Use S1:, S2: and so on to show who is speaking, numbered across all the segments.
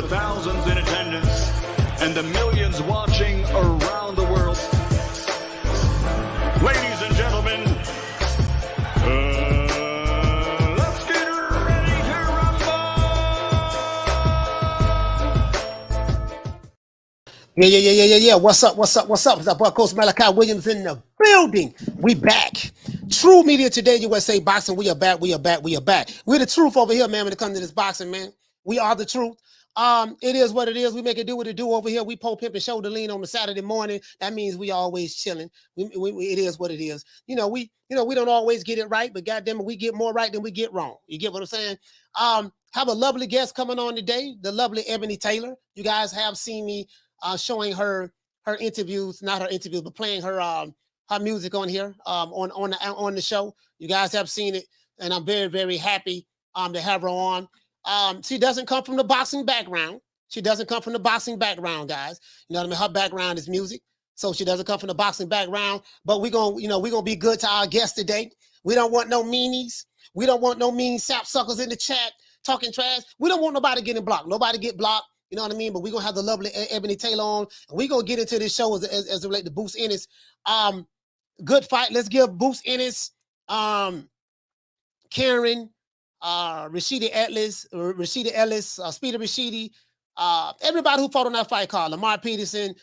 S1: the thousands in attendance and the millions watching around the world. Ladies and gentlemen, let's get ready to rumble!
S2: Yeah. What's up? It's our boy Coach Malachi Williams in the building. We back. True Media Today, USA Boxing. We are back. We're the truth over here, man, when it comes to this boxing, man. We are the truth. It is what it is. We make it do what it do over here. We pull pimp and shoulder lean on a Saturday morning. That means we always chilling. It is what it is. We don't always get it right, but goddamn it, we get more right than we get wrong. You get what I'm saying? Have a lovely guest coming on today, the lovely Ebonie Taylor. You guys have seen me showing her interviews, not her interviews, but playing her music on here on the show. You guys have seen it, and I'm very, very happy to have her on. She doesn't come from the boxing background. Guys. You know what I mean? Her background is music, so she doesn't come from the boxing background. But we're gonna be good to our guest today. We don't want no meanies. We don't want no mean sapsuckers in the chat talking trash. We don't want nobody getting blocked. Nobody get blocked. You know what I mean? But we're gonna have the lovely Ebonie Taylor on, and we're gonna get into this show as it relates to Boots Ennis. Good fight. Let's give Boots Ennis, Karen, Rashida Ellis, Speedy Rashidi, everybody who fought on that fight card, Lamar Peterson,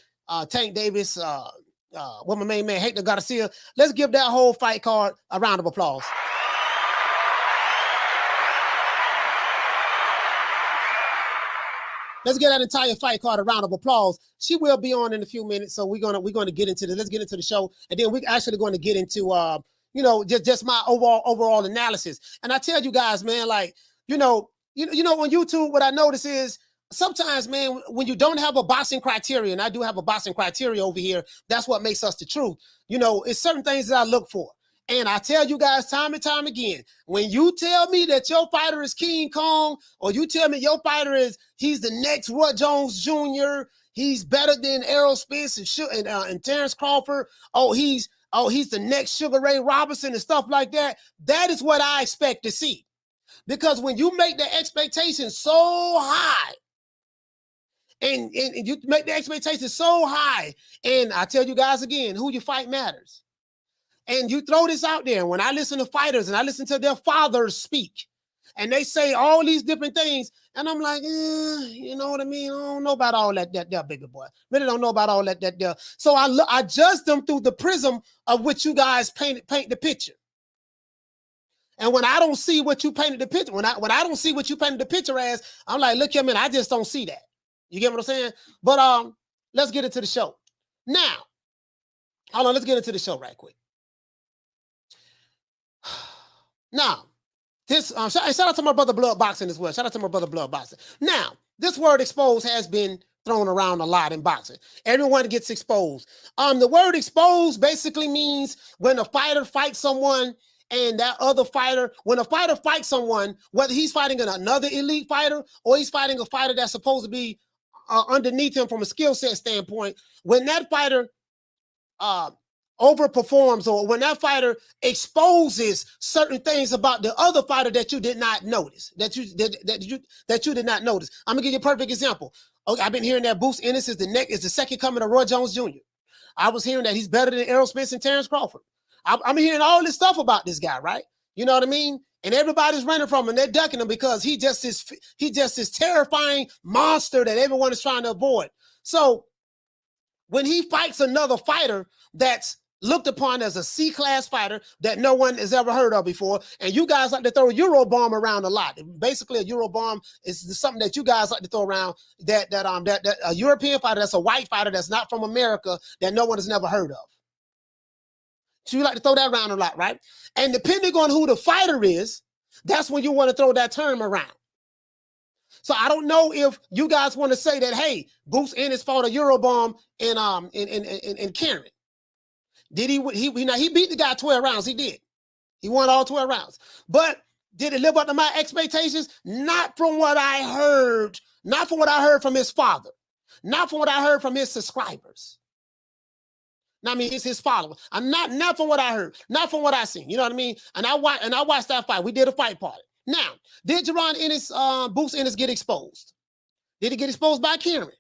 S2: Tank Davis, what my main man, Hector Garcia. Let's give that whole fight card a round of applause. Let's get that entire fight card a round of applause. She will be on in a few minutes, so we're gonna get into this. Let's get into the show, and then we're actually going to get into just my overall analysis. And I tell you guys, man, like on YouTube, what I notice is sometimes, man, when you don't have a boxing criteria, and I do have a boxing criteria over here, that's what makes us the truth. It's certain things that I look for. And I tell you guys time and time again, when you tell me that your fighter is King Kong, or you tell me your fighter he's the next Roy Jones Jr., he's better than Errol Spence and Terence Crawford, he's the next Sugar Ray Robinson and stuff like that, that is what I expect to see. Because when you make the expectation so high, and you make the expectation so high, and I tell you guys again, who you fight matters. And you throw this out there. When I listen to fighters and I listen to their fathers speak, and they say all these different things, and I'm like, you know what I mean? I don't know about all that baby boy. Really don't know about all that. So I judge them through the prism of which you guys paint the picture. And when I don't see what you painted the picture, when I don't see what you painted the picture as, I'm like, look here, man, I just don't see that. You get what I'm saying? But let's get into the show. Now, hold on, let's get into the show right quick. Now, this shout out to my brother Blood Boxing as well. Shout out to my brother Blood Boxing. Now, this word exposed has been thrown around a lot in boxing. Everyone gets exposed. The word exposed basically means when a fighter fights someone and that other fighter, when a fighter fights someone, whether he's fighting another elite fighter or he's fighting a fighter that's supposed to be underneath him from a skill set standpoint, when that fighter overperforms, or when that fighter exposes certain things about the other fighter that you did not notice, that you did not notice. I'm gonna give you a perfect example. Okay, I've been hearing that Boots Ennis is the second coming of Roy Jones Jr. I was hearing that he's better than Errol Spence and Terence Crawford. I'm hearing all this stuff about this guy, right? You know what I mean? And everybody's running from him. They're ducking him because he just this terrifying monster that everyone is trying to avoid. So when he fights another fighter that's looked upon as a C-class fighter that no one has ever heard of before, and you guys like to throw a Eurobomb around a lot. Basically, a Eurobomb is something that you guys like to throw around, that a European fighter that's a white fighter that's not from America that no one has never heard of. So you like to throw that around a lot, right? And depending on who the fighter is, that's when you want to throw that term around. So I don't know if you guys want to say that, hey, Boots Ennis fought a Eurobomb in Karen. Did he beat the guy 12 rounds? He did. He won all 12 rounds. But did it live up to my expectations? Not from what I heard. Not from what I heard from his father. Not from what I heard from his subscribers. I mean, it's his followers. I'm not from what I heard. Not from what I seen. You know what I mean? And I watched that fight. We did a fight party. Now, did Jaron Ennis, Boots Ennis get exposed? Did he get exposed by Karen?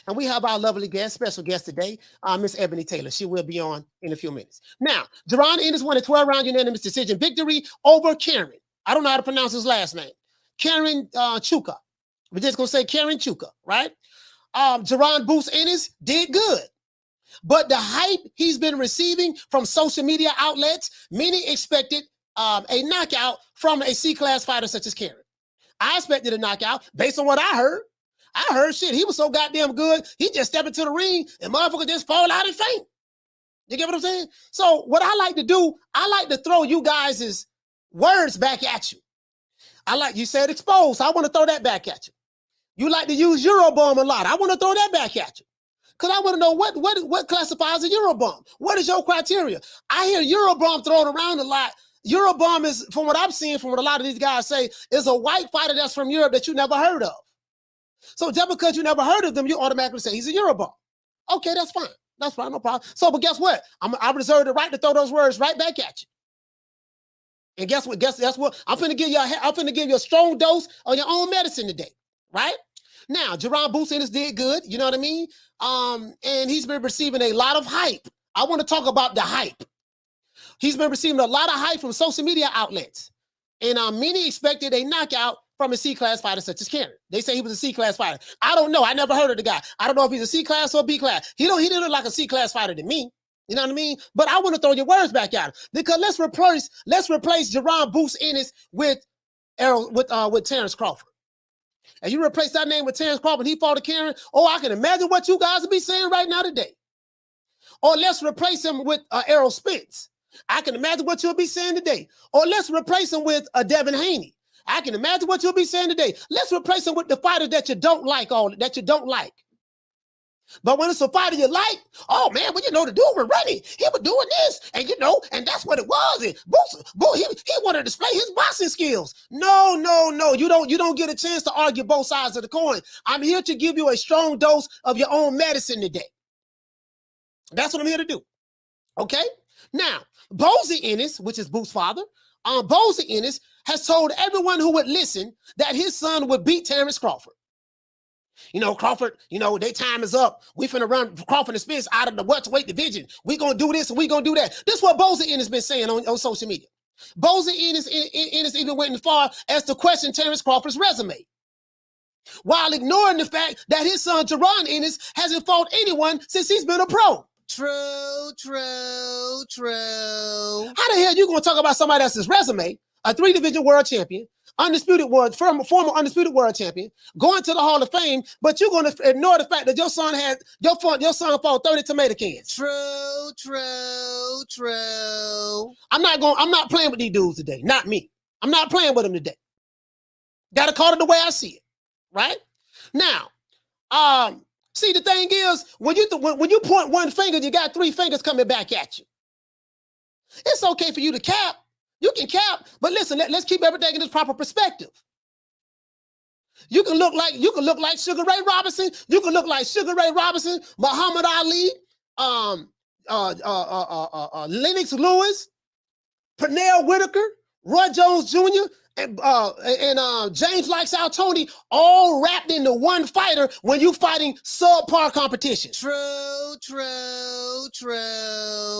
S2: And we have our lovely guest, special guest today, Miss Ebonie Taylor. She will be on in a few minutes. Now, Jaron Ennis won a 12-round unanimous decision victory over Karen. I don't know how to pronounce his last name. Karen Chukhadzhian. We're just going to say Karen Chukhadzhian, right? Jaron Boots Ennis did good. But the hype he's been receiving from social media outlets, many expected a knockout from a C-class fighter such as Karen. I expected a knockout based on what I heard. I heard shit. He was so goddamn good. He just stepped into the ring and motherfucker just fall out and faint. You get what I'm saying? So what I like to do, I like to throw you guys' words back at you. You said exposed. So I want to throw that back at you. You like to use Eurobomb a lot. I want to throw that back at you. Because I want to know what classifies a Eurobomb. What is your criteria? I hear Eurobomb thrown around a lot. Eurobomb is, from what I'm seeing, from what a lot of these guys say, is a white fighter that's from Europe that you never heard of. So just because you never heard of them, you automatically say he's a Eurobomb. Okay, that's fine. That's fine, no problem. So, but guess what? I reserve the right to throw those words right back at you. And guess what? That's what I'm finna give you. I'm finna give you a strong dose of your own medicine today, right? Now, Jaron Boots Ennis did good. You know what I mean? And he's been receiving a lot of hype. I want to talk about the hype. He's been receiving a lot of hype from social media outlets, and many expected a knockout from a C-class fighter such as Karen. They say he was a C-class fighter. I don't know. I never heard of the guy. I don't know if he's a C-class or B-class. He didn't look like a C-class fighter to me. You know what I mean? But I want to throw your words back at him because let's replace Jaron Boots Ennis with Terence Crawford. And you replace that name with Terence Crawford, he fought to Karen. Oh, I can imagine what you guys will be saying right now today. Or let's replace him with Errol Spence. I can imagine what you'll be saying today. Or let's replace him with Devin Haney. I can imagine what you'll be saying today. Let's replace him with the fighter that you don't like, But when it's a fighter you like, oh man, well, the dude was running. He was doing this, and and that's what it was. And he wanted to display his boxing skills. No. You don't get a chance to argue both sides of the coin. I'm here to give you a strong dose of your own medicine today. That's what I'm here to do. Okay? Now, Bozy Ennis, which is Boots' father, Bozy Ennis has told everyone who would listen that his son would beat Terence Crawford. Crawford, their time is up. We finna run Crawford and Spence out of the welterweight division. We gonna do this and we gonna do that. This is what Bozy Ennis has been saying on social media. Bozy Ennis even went as far as to question Terence Crawford's resume, while ignoring the fact that his son Jaron Ennis hasn't fought anyone since he's been a pro. True. How the hell you gonna talk about somebody else's resume, a 3-division world champion, former undisputed world champion, going to the Hall of Fame, but you're gonna ignore the fact that your son fought 30 tomato cans. True. I'm not playing with these dudes today. Not me. I'm not playing with them today. Gotta call it the way I see it. Right? Now, see, the thing is, when you point one finger, you got 3 fingers coming back at you. It's okay for you to cap. You can cap, but listen, let's keep everything in its proper perspective. You can look like Sugar Ray Robinson. You can look like Sugar Ray Robinson, Muhammad Ali, Lennox Lewis, Pernell Whitaker, Roy Jones Jr., and James Like Tony, all wrapped into one fighter when you fighting subpar competition. True.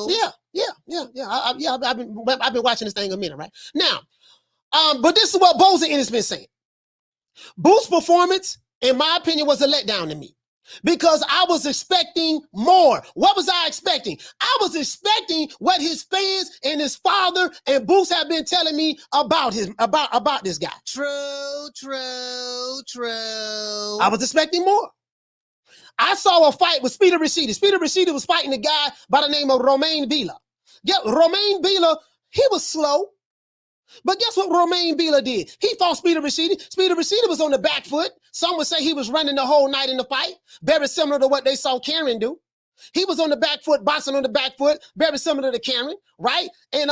S2: Yeah. I've been watching this thing a minute, right? Now, but this is what Bozy Ennis been saying. Boots' performance, in my opinion, was a letdown to me because I was expecting more. What was I expecting? I was expecting what his fans and his father and Boots have been telling me about this guy. True. I was expecting more. I saw a fight with Speedy Rashidi. Speedy Rashidi was fighting a guy by the name of Romain Villa. Yeah, Romain Villa, he was slow. But guess what Romain Villa did? He fought Speedy Rashidi. Speedy Rashidi was on the back foot. Some would say he was running the whole night in the fight. Very similar to what they saw Karen do. He was on the back foot, boxing on the back foot, very similar to Karen, right? And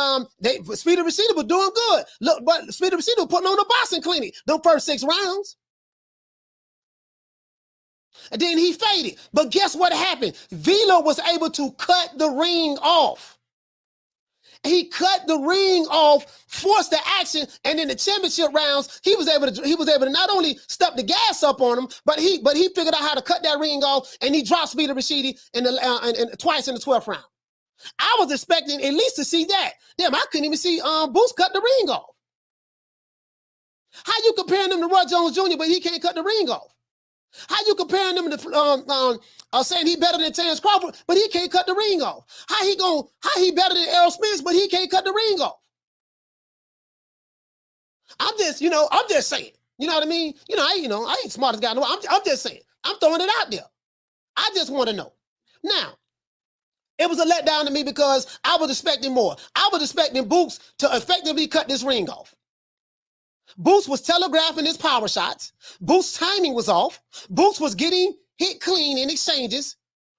S2: Speedy Rashidi was doing good. Look, but Speedy Rashidi was putting on the boxing clinic the first 6 rounds. And then he faded. But guess what happened? Villa was able to cut the ring off. He cut the ring off, forced the action, and in the championship rounds, he was able to not only step the gas up on him, but he figured out how to cut that ring off, and he dropped Speedy Rashidi twice in the 12th round. I was expecting at least to see that. Damn, I couldn't even see Boots cut the ring off. How you comparing him to Roy Jones Jr., but he can't cut the ring off? How you comparing him to saying he better than Terence Crawford, but he can't cut the ring off? How he better than Errol Spence, but he can't cut the ring off? I'm just saying. You know what I mean? I ain't smartest guy in the world. I'm just saying. I'm throwing it out there. I just want to know. Now, it was a letdown to me because I was expecting more. I was expecting Boots to effectively cut this ring off. Boots was telegraphing his power shots. Boots' timing was off. Boots was getting hit clean in exchanges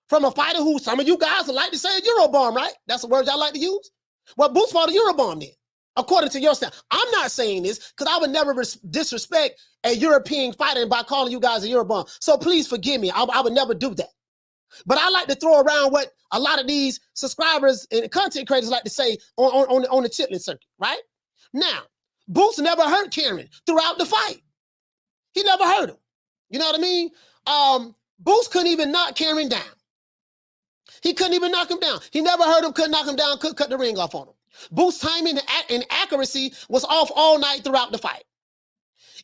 S2: from a fighter who some of you guys would like to say a Eurobomb, right? That's the word y'all like to use. Well, Boots fought a Eurobomb then, according to your style. I'm not saying this because I would never disrespect a European fighter by calling you guys a Eurobomb. So please forgive me. I would never do that. But I like to throw around what a lot of these subscribers and content creators like to say on the chitlin circuit, right? Now, Boots never hurt Karen throughout the fight. He never hurt him. You know what I mean? Boots couldn't even knock Karen down. He couldn't even knock him down. He never hurt him, couldn't knock him down, couldn't cut the ring off on him. Boots' timing and accuracy was off all night throughout the fight.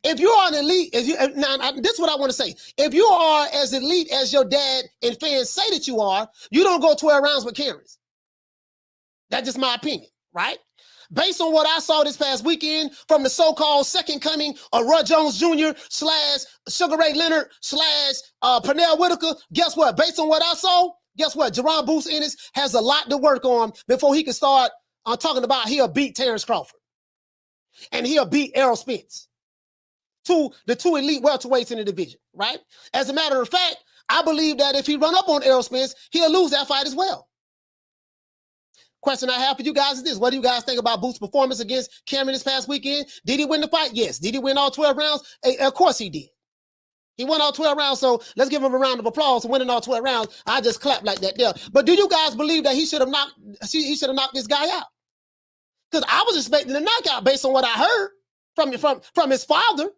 S2: If you are an elite, this is what I want to say. If you are as elite as your dad and fans say that you are, you don't go 12 rounds with Karens. That's just my opinion, right? Based on what I saw this past weekend from the so-called second coming of Roy Jones Jr. / Sugar Ray Leonard / Pernell Whitaker, guess what? Based on what I saw, guess what? Jaron Boots Ennis has a lot to work on before he can start talking about he'll beat Terence Crawford. And he'll beat Errol Spence. The two elite welterweights in the division, right? As a matter of fact, I believe that if he run up on Errol Spence, he'll lose that fight as well. Question I have for you guys is this. What do you guys think about Boots' performance against Cameron this past weekend? Did he win the fight? Yes. Did he win all 12 rounds? Of course he did. He won all 12 rounds, so let's give him a round of applause for winning all 12 rounds. I just clapped like that there. But do you guys believe that he should have knocked this guy out? Because I was expecting a knockout based on what I heard from his father.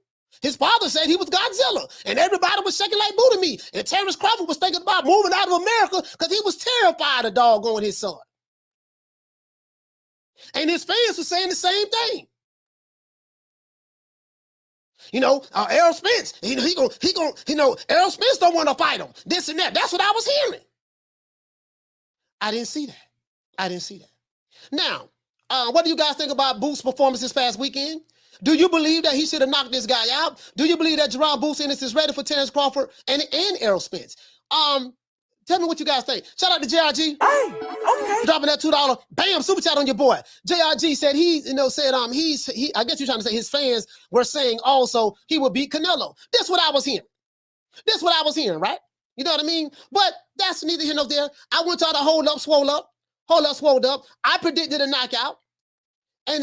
S2: His father said he was Godzilla, and everybody was shaking like booty meat. And Terence Crawford was thinking about moving out of America because he was terrified of doggone his son. And his fans were saying the same thing. Errol Spence, Errol Spence don't want to fight him. This and that. That's what I was hearing. I didn't see that. Now, what do you guys think about Boots' performance this past weekend? Do you believe that he should have knocked this guy out? Do you believe that Jaron Boots Ennis is ready for Terence Crawford and Errol Spence? Tell me what you guys think. Shout out to JRG. Hey, okay. Dropping that $2. Bam, super chat on your boy. JRG said I guess you're trying to say his fans were saying also he would beat Canelo. That's what I was hearing. Right? You know what I mean? But that's neither here nor there. I want y'all to hold up, swole up. I predicted a knockout. And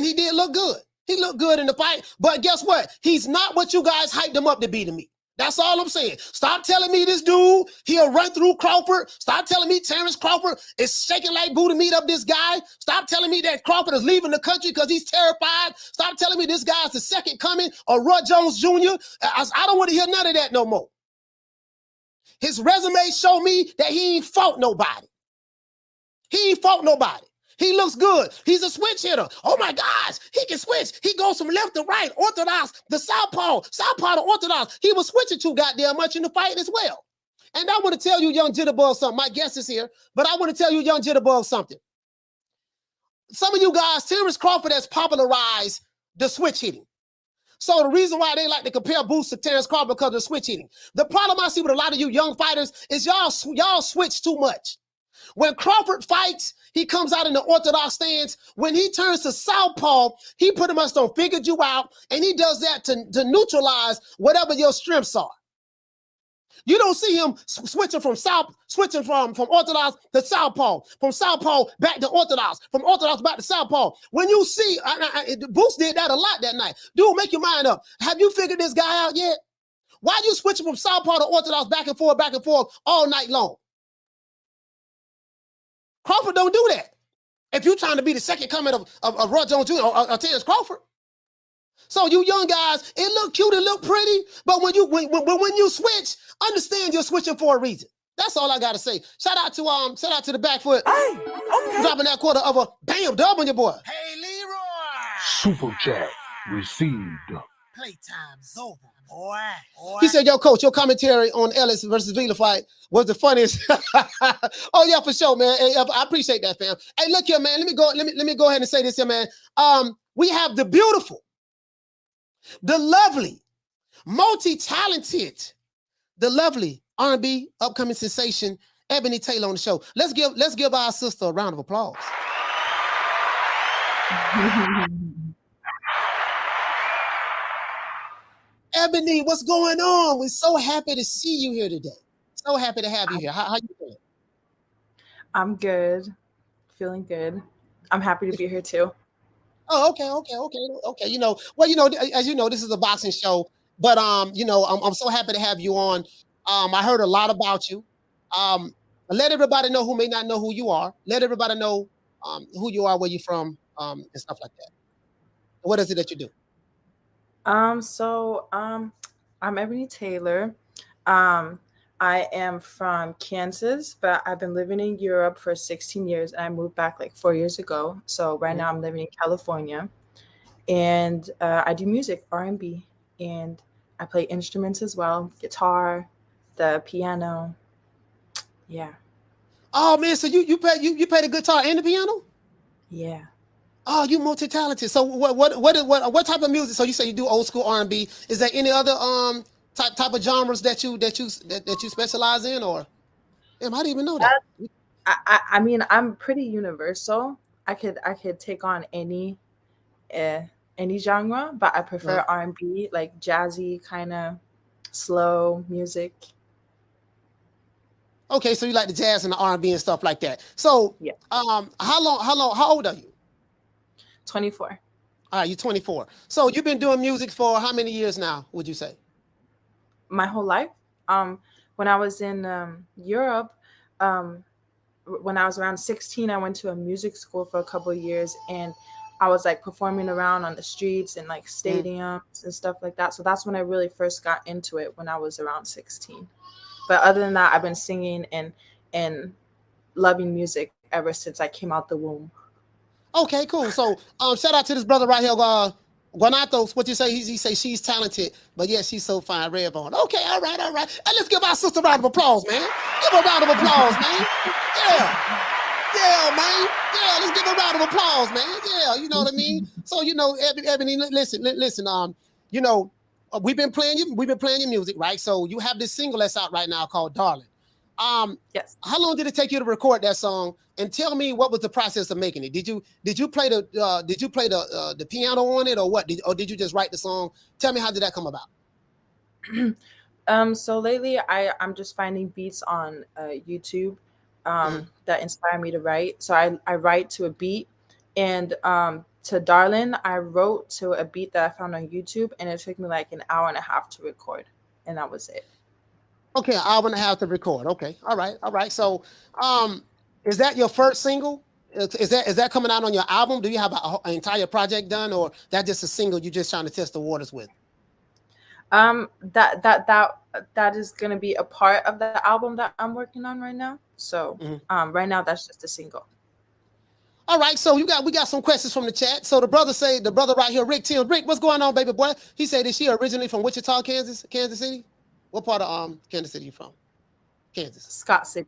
S2: he did look good. He looked good in the fight. But guess what? He's not what you guys hyped him up to be to me. That's all I'm saying. Stop telling me this dude, he'll run through Crawford. Stop telling me Terence Crawford is shaking like booty meat up this guy. Stop telling me that Crawford is leaving the country because he's terrified. Stop telling me this guy's the second coming of Roy Jones Jr. I don't want to hear none of that no more. His resume showed me that he ain't fought nobody. He looks good. He's a switch hitter. Oh my gosh, he can switch. He goes from left to right, orthodox, the southpaw to orthodox. He was switching too goddamn much in the fight as well. And I want to tell you, young Jitterbug, something. My guest is here, but I want to tell you, young Jitterbug, something. Some of you guys, Terence Crawford has popularized the switch hitting. So the reason why they like to compare Boots to Terence Crawford because of the switch hitting. The problem I see with a lot of you young fighters is y'all switch too much. When Crawford fights, he comes out in the orthodox stance. When he turns to southpaw, he pretty much don't figure you out, and he does that to neutralize whatever your strengths are. You don't see him switching from orthodox to southpaw, from southpaw back to orthodox, from orthodox back to southpaw. When you see, Boots did that a lot that night. Dude, make your mind up. Have you figured this guy out yet? Why are you switching from southpaw to orthodox back and forth all night long? Crawford don't do that. If you're trying to be the second coming of Roy Jones Jr. or Terence Crawford. So you young guys, it look cute, it look pretty, but when you switch, understand you're switching for a reason. That's all I gotta say. Shout out to the back foot. Hey, okay. Dropping that quarter of a bam dub on your boy.
S3: Hey Leroy.
S4: Super chat received.
S3: Playtime's over, boy.
S2: He said, "Yo, coach, your commentary on Ellis versus Vila fight was the funniest." Oh yeah, for sure, man. Hey, I appreciate that, fam. Hey, look here, man. Let me go ahead and say this here, man. We have the beautiful, the lovely, multi-talented, the lovely R&B upcoming sensation, Ebonie Taylor on the show. Let's give our sister a round of applause. Ebony, what's going on? We're so happy to see you here today. So happy to have you here. How you doing?
S5: I'm good. Feeling good. I'm happy to be here too.
S2: Oh, okay. You know, as you know, this is a boxing show, but I'm so happy to have you on. I heard a lot about you. Let everybody know who may not know who you are. Let everybody know who you are, where you're from, and stuff like that. What is it that you do?
S5: I'm Ebonie Taylor. I am from Kansas, but I've been living in Europe for 16 years, and I moved back like 4 years ago. So right now I'm living in California, and I do music, R&B, and I play instruments as well, guitar, the piano. Yeah.
S2: Oh man, so you play the guitar and the piano?
S5: Yeah.
S2: Oh, you multi-talented. So what type of music? So you say you do old school R&B. Is there any other type of genres that you specialize in, or I didn't even know that.
S5: I mean, I'm pretty universal. I could take on any genre, but I prefer R&B, like jazzy kind of slow music.
S2: Okay, so you like the jazz and the R&B and stuff like that. So
S5: yeah.
S2: How old are you?
S5: 24.
S2: All right, you're 24. So you've been doing music for how many years now, would you say?
S5: My whole life. When I was in Europe, when I was around 16, I went to a music school for a couple of years, and I was like performing around on the streets and like stadiums and stuff like that. So that's when I really first got into it, when I was around 16. But other than that, I've been singing and loving music ever since I came out the womb.
S2: Okay, cool. So shout out to this brother right here, Guanatos. What you say? He say she's talented, but yeah, she's so fine, Redbone. Okay, all right. And let's give our sister a round of applause, man. Give her a round of applause, man. Yeah, man. Yeah, let's give her a round of applause, man. Yeah, you know what I mean. So Ebony, listen. We've been playing your music, right? So you have this single that's out right now called "Darling."
S5: Yes.
S2: How long did it take you to record that song? And tell me, what was the process of making it? Did you play the piano on it, or what? Or did you just write the song? Tell me, how did that come about?
S5: So lately I'm just finding beats on YouTube that inspire me to write. So I write to a beat, and to Darling, I wrote to a beat that I found on YouTube, and it took me like an hour and a half to record, and that was it.
S2: Okay, an hour and a half to record. Okay, all right. So, is that your first single? Is that coming out on your album? Do you have an entire project done, or that just a single you're just trying to test the waters with?
S5: That is gonna be a part of the album that I'm working on right now. So, right now that's just a single.
S2: All right, so we got some questions from the chat. So the brother right here, Rick Tim. Rick, what's going on, baby boy? He said, is she originally from Wichita, Kansas City? What part of Kansas City you from? Kansas.
S5: Scott City.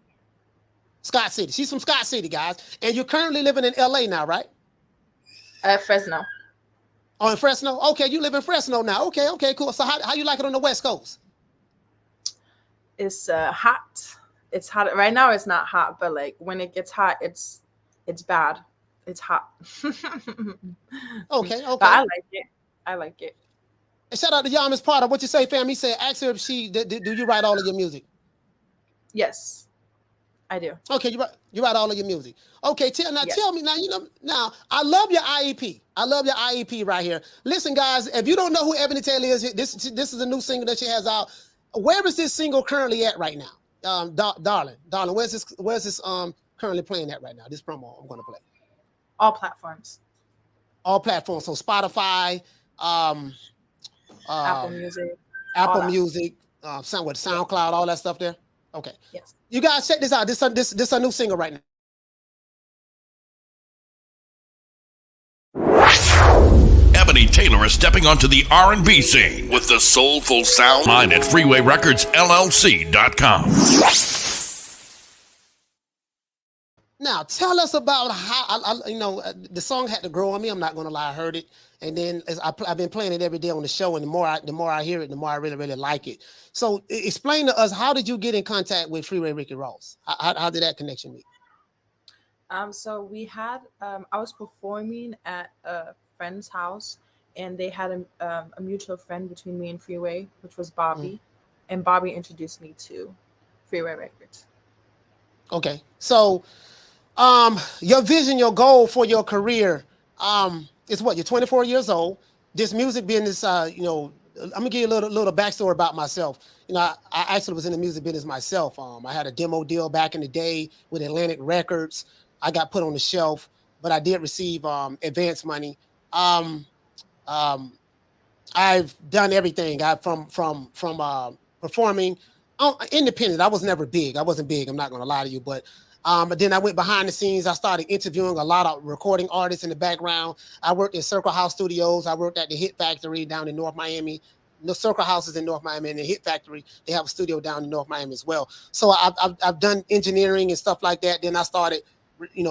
S2: Scott City. She's from Scott City, guys. And you're currently living in LA now, right?
S5: Fresno.
S2: Oh, in Fresno? Okay, you live in Fresno now. Okay, cool. So how you like it on the West Coast?
S5: It's hot. It's hot. Right now it's not hot, but like when it gets hot, it's bad. It's hot.
S2: Okay.
S5: But I like it.
S2: And shout out to Yamis Potter. What you say, fam? He said, ask her if do you write all of your music?
S5: Yes, I do.
S2: Okay, you write all of your music. Okay, tell me now. I love your IEP. I love your IEP right here. Listen, guys, if you don't know who Ebonie Taylor is, this is a new single that she has out. Where is this single currently at right now? Darling, where's this currently playing at right now? This promo I'm going to play.
S5: All platforms.
S2: All platforms. So Spotify,
S5: Apple
S2: um,
S5: Music.
S2: Apple
S5: All that.
S2: Music, SoundCloud, all that stuff there. Okay.
S5: Yes.
S2: You guys check this out. This a new single right now.
S6: Ebonie Taylor is stepping onto the R&B scene with the soulful sound line at freewayrecordsllc.com.
S2: Now, tell us about how the song had to grow on me. I'm not going to lie, I heard it, and then I've been playing it every day on the show, and the more I hear it, the more I really like it. So, explain to us, how did you get in contact with Freeway Ricky Ross? How did that connection meet?
S5: So we had I was performing at a friend's house, and they had a mutual friend between me and Freeway, which was Bobby, and Bobby introduced me to Freeway Records.
S2: Okay, so your vision, your goal for your career, is what? You're 24 years old. This music business, I'm gonna give you a little backstory about myself. I actually was in the music business myself. I had a demo deal back in the day with Atlantic Records. I got put on the shelf, but I did receive advance money. I've done everything. From performing independent. I was never big. I wasn't big. I'm not gonna lie to you, but then I went behind the scenes. I started interviewing a lot of recording artists in the background. I worked in Circle House Studios. I worked at the Hit Factory down in North Miami. The Circle House is in North Miami, and the Hit Factory, they have a studio down in North Miami as well. So I've done engineering and stuff like that. Then I started,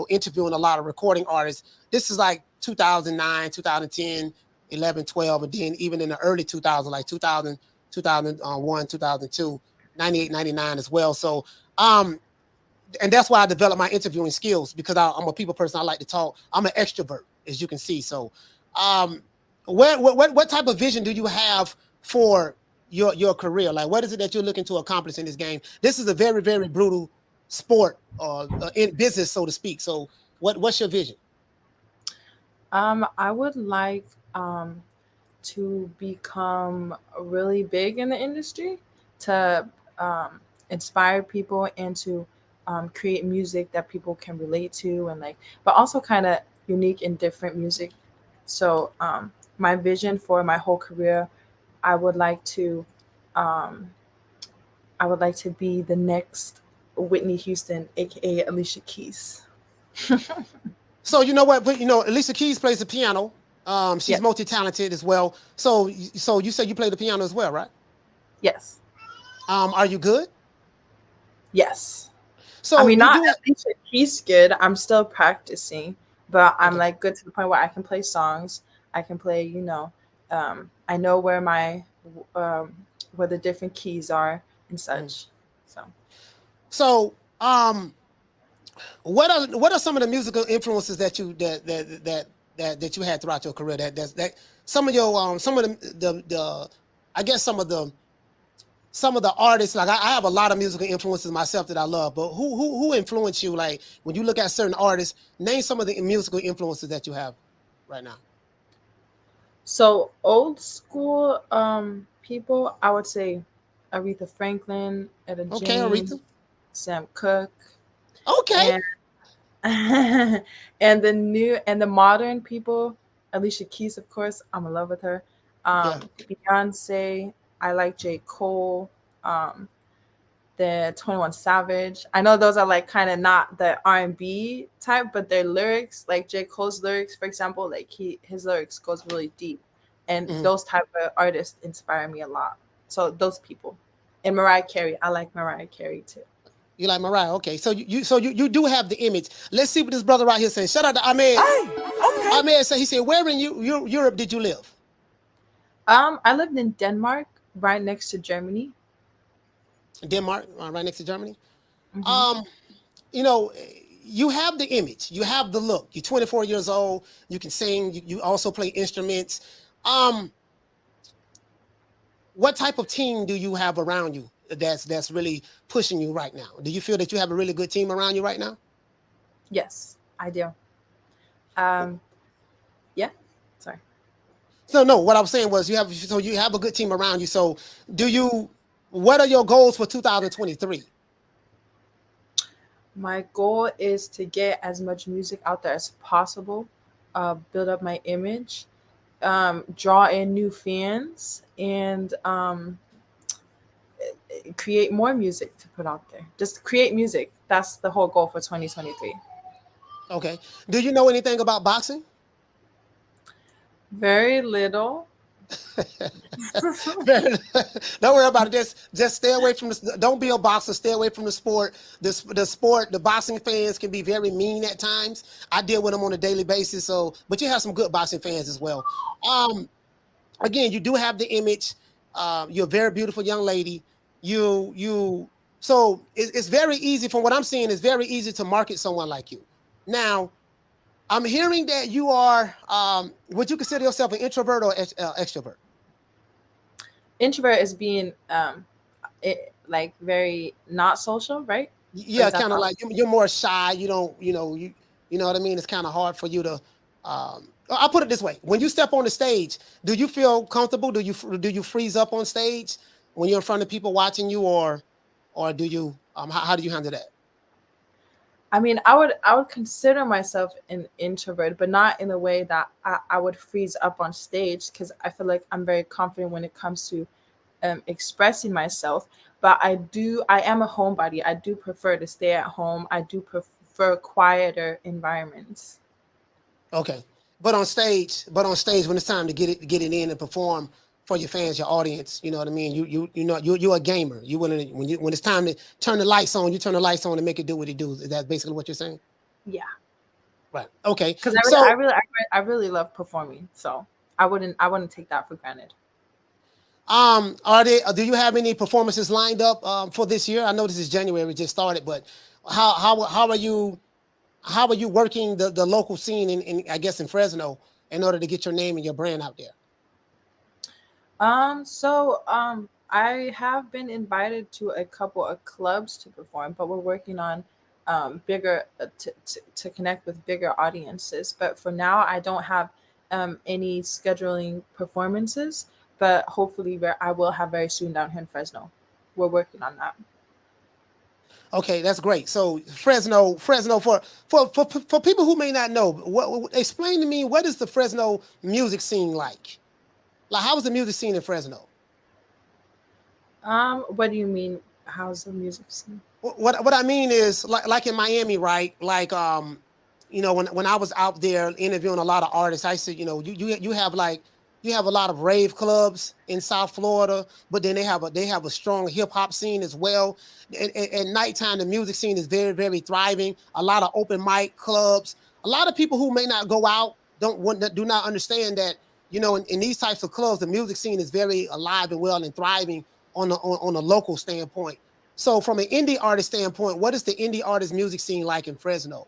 S2: interviewing a lot of recording artists. This is like 2009, 2010, 11, 12, and then even in the early 2000s, like 2000, 2001, 2002, 98, 99 as well. So, and that's why I developed my interviewing skills, because I'm a people person. I like to talk. I'm an extrovert, as you can see. So, what type of vision do you have for your career? Like, what is it that you're looking to accomplish in this game? This is a very, very brutal sport, in business, so to speak. So, what's your vision?
S5: I would like to become really big in the industry, to inspire people, and to create music that people can relate to, and but also kind of unique and different music. So my vision for my whole career, I would like to be the next Whitney Houston, aka Alicia Keys.
S2: So you know what? But Alicia Keys plays the piano. She's multi-talented as well. So you said you play the piano as well, right?
S5: Yes.
S2: Are you good?
S5: Yes.
S2: So
S5: I mean, not Alicia Keys good. I'm still practicing, but I'm good to the point where I can play songs. I can play, I know where where the different keys are and such.
S2: So what are some of the musical influences that you had throughout your career? That some of your some of the I guess some of the artists, like I have a lot of musical influences myself that I love, but who influenced you? Like when you look at certain artists, name some of the musical influences that you have right now.
S5: So old school people, I would say Aretha Franklin, Etta James,
S2: Aretha.
S5: Sam Cooke.
S2: Okay.
S5: And the modern people, Alicia Keys, of course, I'm in love with her. Beyonce, I like J. Cole, the 21 Savage. I know those are kind of not the R&B type, but their lyrics, like J. Cole's lyrics, for example, his lyrics goes really deep, and those type of artists inspire me a lot. So those people, and Mariah Carey, I like Mariah Carey too.
S2: You like Mariah? Okay, so you do have the image. Let's see what this brother right here says. Shout out to Ahmed. Ahmed said, he said, where in Europe did you live?
S5: I lived in Denmark, right next to Germany.
S2: Denmark, right next to Germany.
S5: Mm-hmm.
S2: You have the image, you have the look. You're 24 years old. You can sing. You also play instruments. What type of team do you have around you that's really pushing you right now? Do you feel that you have a really good team around you right now?
S5: Yes, I do. Yeah. Sorry.
S2: So no, what I was saying was you have a good team around you. So what are your goals for 2023?
S5: My goal is to get as much music out there as possible, build up my image, draw in new fans, and create more music to put out there. Just create music. That's the whole goal for 2023.
S2: Okay. Do you know anything about boxing?
S5: Very little.
S2: Don't worry about it. Just stay away from this. Don't be a boxer. Stay away from the sport. The boxing fans can be very mean at times. I deal with them on a daily basis. So, but you have some good boxing fans as well. Again, you do have the image. You're a very beautiful young lady. So it's very easy. From what I'm seeing, it's very easy to market someone like you. Now, I'm hearing that you are. Would you consider yourself an introvert or extrovert?
S5: Introvert is being like very not social, right?
S2: Yeah, kind of like you're more shy. You don't, you know what I mean. It's kind of hard for you to. I'll put it this way: when you step on the stage, do you feel comfortable? Do you freeze up on stage when you're in front of people watching you, or do you? How do you handle that?
S5: I mean, I would consider myself an introvert, but not in a way that I would freeze up on stage, because I feel like I'm very confident when it comes to expressing myself. But I am a homebody. I do prefer to stay at home. I do prefer quieter environments.
S2: Okay, but on stage, when it's time to get it in and perform for your fans, your audience, you know what I mean. You're a gamer. You willing to, when it's time to turn the lights on, you turn the lights on and make it do what it do. That's basically what you're saying.
S5: Yeah,
S2: Right. Okay.
S5: because
S2: So,
S5: I really love performing, so I wouldn't take that for granted.
S2: do you have any performances lined up for this year? I know this is January, just started, but how are you working the local scene in I guess in Fresno in order to get your name and your brand out there?
S5: I have been invited to a couple of clubs to perform, but we're working on bigger to connect with bigger audiences. But for now, I don't have any scheduling performances, but hopefully I will have very soon down here in Fresno. We're working on that.
S2: Okay, that's great. So Fresno for people who may not know, explain to me, what is the Fresno music scene like? Like, how is the music scene in Fresno?
S5: What do you mean? How's the music scene?
S2: What I mean is like in Miami, right? Like when I was out there interviewing a lot of artists, I said, you have a lot of rave clubs in South Florida, but then they have a strong hip hop scene as well. And at nighttime, the music scene is very, very thriving. A lot of open mic clubs. A lot of people who may not go out do not understand that, in these types of clubs, the music scene is very alive and well and thriving on a local standpoint. So from an indie artist standpoint, what is the indie artist music scene like in Fresno?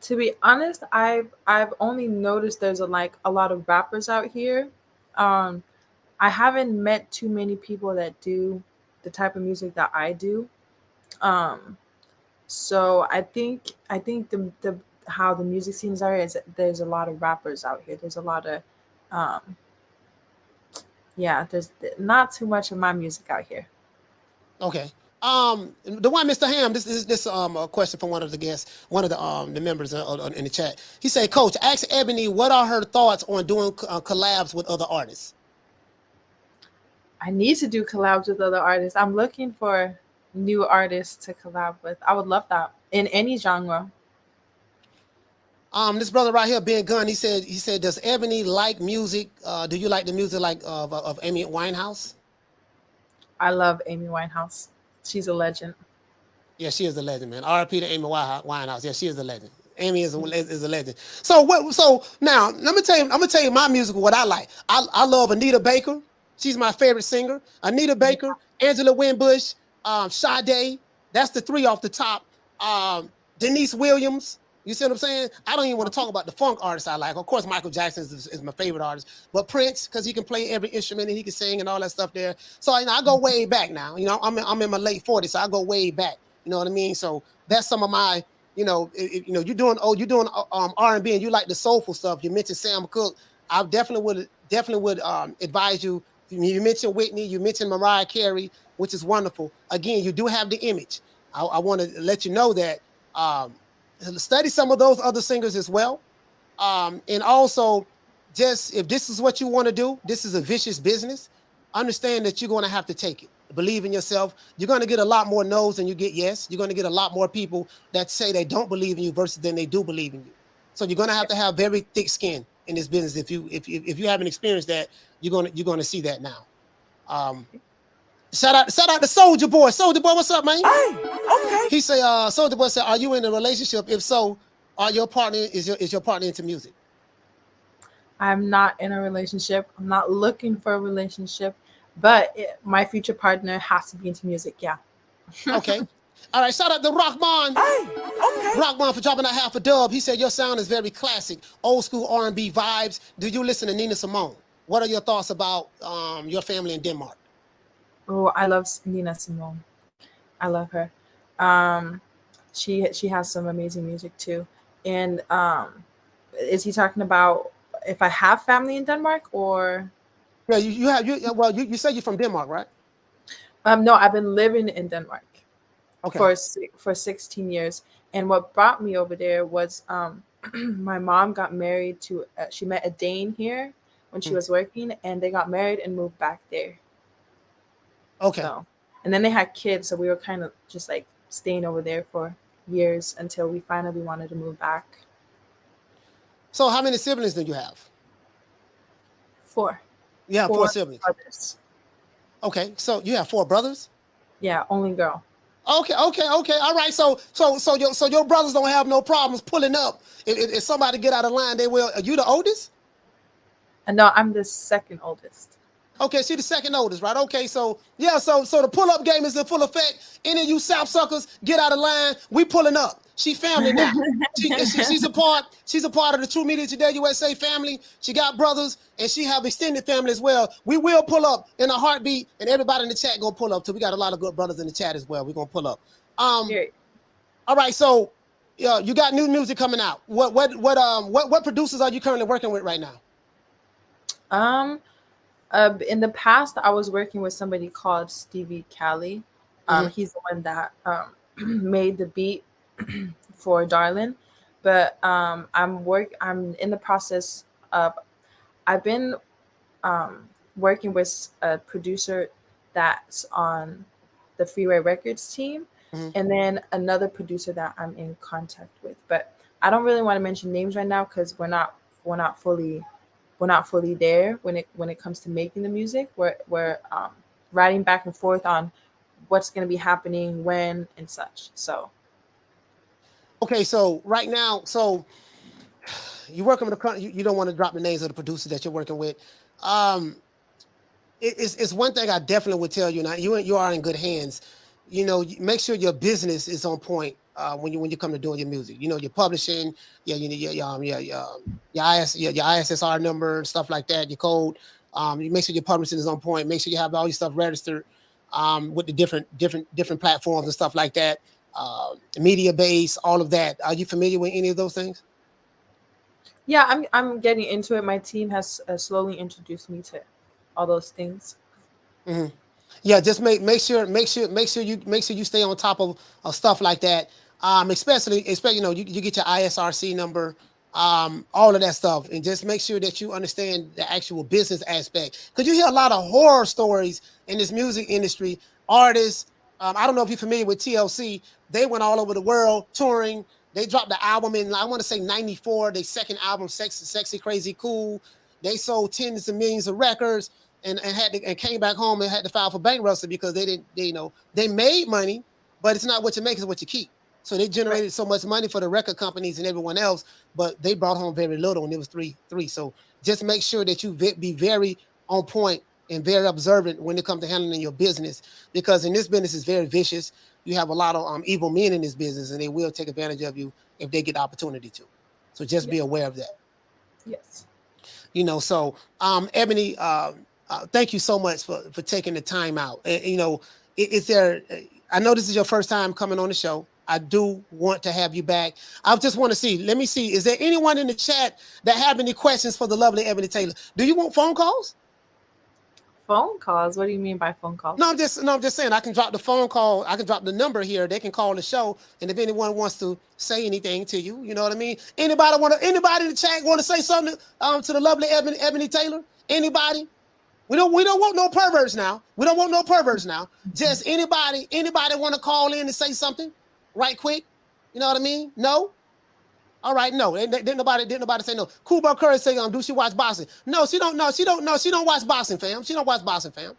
S5: To be honest, I've only noticed there's a lot of rappers out here. I haven't met too many people that do the type of music that I do. So I think the how the music scenes are is there's a lot of rappers out here. There's a lot of um yeah, there's not too much of my music out here.
S2: Okay. The one, Mr. Ham, this a question from one of the guests, one of the members in the chat. He said, Coach, ask Ebony what are her thoughts on doing collabs with other artists.
S5: I need to do collabs with other artists. I'm looking for new artists to collab with. I would love that in any genre.
S2: This brother right here, Ben Gunn, he said, does Ebony like music? Do you like the music like of Amy Winehouse?
S5: I love Amy Winehouse. She's a legend.
S2: Yeah, she is a legend, man. R.I.P. to Amy Winehouse. Yeah, she is a legend. Amy is a legend. So now I'm gonna tell you my music, what I like. I love Anita Baker. She's my favorite singer. Anita Baker, Angela Winbush, Sade. That's the three off the top. Denise Williams. You see what I'm saying? I don't even want to talk about the funk artists I like. Of course, Michael Jackson is my favorite artist, but Prince, because he can play every instrument and he can sing and all that stuff there. So I go way back now. I'm in my late 40s, so I go way back. You know what I mean? So that's some of my, you're doing R&B and you like the soulful stuff. You mentioned Sam Cooke. I definitely would advise you. You mentioned Whitney, you mentioned Mariah Carey, which is wonderful. Again, you do have the image. I want to let you know that study some of those other singers as well. And also, just if this is what you want to do, this is a vicious business. Understand that you're going to have to take it. Believe in yourself. You're going to get a lot more no's than you get yes. You're going to get a lot more people that say they don't believe in you versus than they do believe in you. So you're going to have very thick skin in this business. If you haven't experienced that, you're going to see that now. Shout out to Soldier Boy. Soldier Boy, what's up, man?
S3: Hey, okay.
S2: He say, Soldier Boy said, are you in a relationship? If so, is your partner into music?
S5: I'm not in a relationship. I'm not looking for a relationship, but my future partner has to be into music. Yeah.
S2: Okay. All right. Shout out to Rockman.
S3: Hey, okay.
S2: Rockman for dropping that half a dub. He said your sound is very classic, old school R&B vibes. Do you listen to Nina Simone? What are your thoughts about your family in Denmark?
S5: Oh, I love Nina Simone. I love her. She has some amazing music too. And is he talking about if I have family in Denmark or?
S2: Yeah, you said you're from Denmark, right?
S5: No, I've been living in Denmark
S2: Okay.
S5: for 16 years. And what brought me over there was my mom got married to, she met a Dane here when she was working, and they got married and moved back there.
S2: Okay.
S5: So, and then they had kids, so we were kind of just like staying over there for years until we finally wanted to move back.
S2: So how many siblings do you have?
S5: 4.
S2: Yeah, 4 siblings.
S5: Brothers.
S2: Okay, so you have 4 brothers?
S5: Yeah, only girl.
S2: Okay. All right. So your brothers don't have no problems pulling up. If somebody get out of line, they will. Are you the oldest?
S5: No, I'm the second oldest.
S2: Okay, she the second oldest, right? Okay, so yeah, so the pull-up game is in full effect. Any of you South suckers, get out of line. We pulling up. She family now. She's a part of the True Media Today USA family. She got brothers, and she have extended family as well. We will pull up in a heartbeat, and everybody in the chat gonna pull up too. We got a lot of good brothers in the chat as well. We're gonna pull up. All right, so you got new music coming out. What producers are you currently working with right now?
S5: In the past, I was working with somebody called Stevie Cali. He's the one that made the beat for Darlin'. But I'm in the process of. I've been working with a producer that's on the Freeway Records team, and then another producer that I'm in contact with. But I don't really want to mention names right now because we're not fully there when it comes to making the music. We're writing back and forth on what's going to be happening when and such. So
S2: okay, so right now, so you're working with you don't want to drop the names of the producers that you're working with. It's one thing I definitely would tell you. Now you are in good hands. You know, make sure your business is on point when you come to doing your music. You know, your publishing, your ISSR number and stuff like that, your code. You make sure your publishing is on point. Make sure you have all your stuff registered with the different platforms and stuff like that. Media base, all of that. Are you familiar with any of those things?
S5: Yeah, I'm getting into it. My team has slowly introduced me to all those things.
S2: Mm-hmm. Yeah, just make sure you stay on top of stuff like that. Especially you get your ISRC number, all of that stuff, and just make sure that you understand the actual business aspect. Because you hear a lot of horror stories in this music industry. Artists, I don't know if you're familiar with TLC. They went all over the world touring. They dropped the album in, I want to say 94. Their second album, Sexy Crazy Cool. They sold tens of millions of records. And came back home and had to file for bankruptcy because they made money, but it's not what you make, it's what you keep. So they generated so much money for the record companies and everyone else, but they brought home very little, and it was three. So just make sure that you be very on point and very observant when it comes to handling your business, because in this business is very vicious. You have a lot of evil men in this business, and they will take advantage of you if they get the opportunity to. So just be aware of that.
S5: Yes.
S2: So Ebony, thank you so much for taking the time out. Is there? I know this is your first time coming on the show. I do want to have you back. I just want to see. Let me see. Is there anyone in the chat that have any questions for the lovely Ebonie Taylor? Do you want phone calls?
S5: phone calls. What do you mean by phone calls?
S2: No, I'm just saying I can drop the phone call. I can drop the number here. They can call the show, and if anyone wants to say anything to you, you know what I mean. Anybody in the chat want to say something to the lovely Ebonie Taylor? Anybody? We don't want no perverts now. We don't want no perverts now. Just anybody want to call in and say something right quick? You know what I mean? No. All right, no. Didn't nobody say no. Cool Bro Curry say do she watch boxing? No, she don't watch boxing, fam. She don't watch boxing, fam.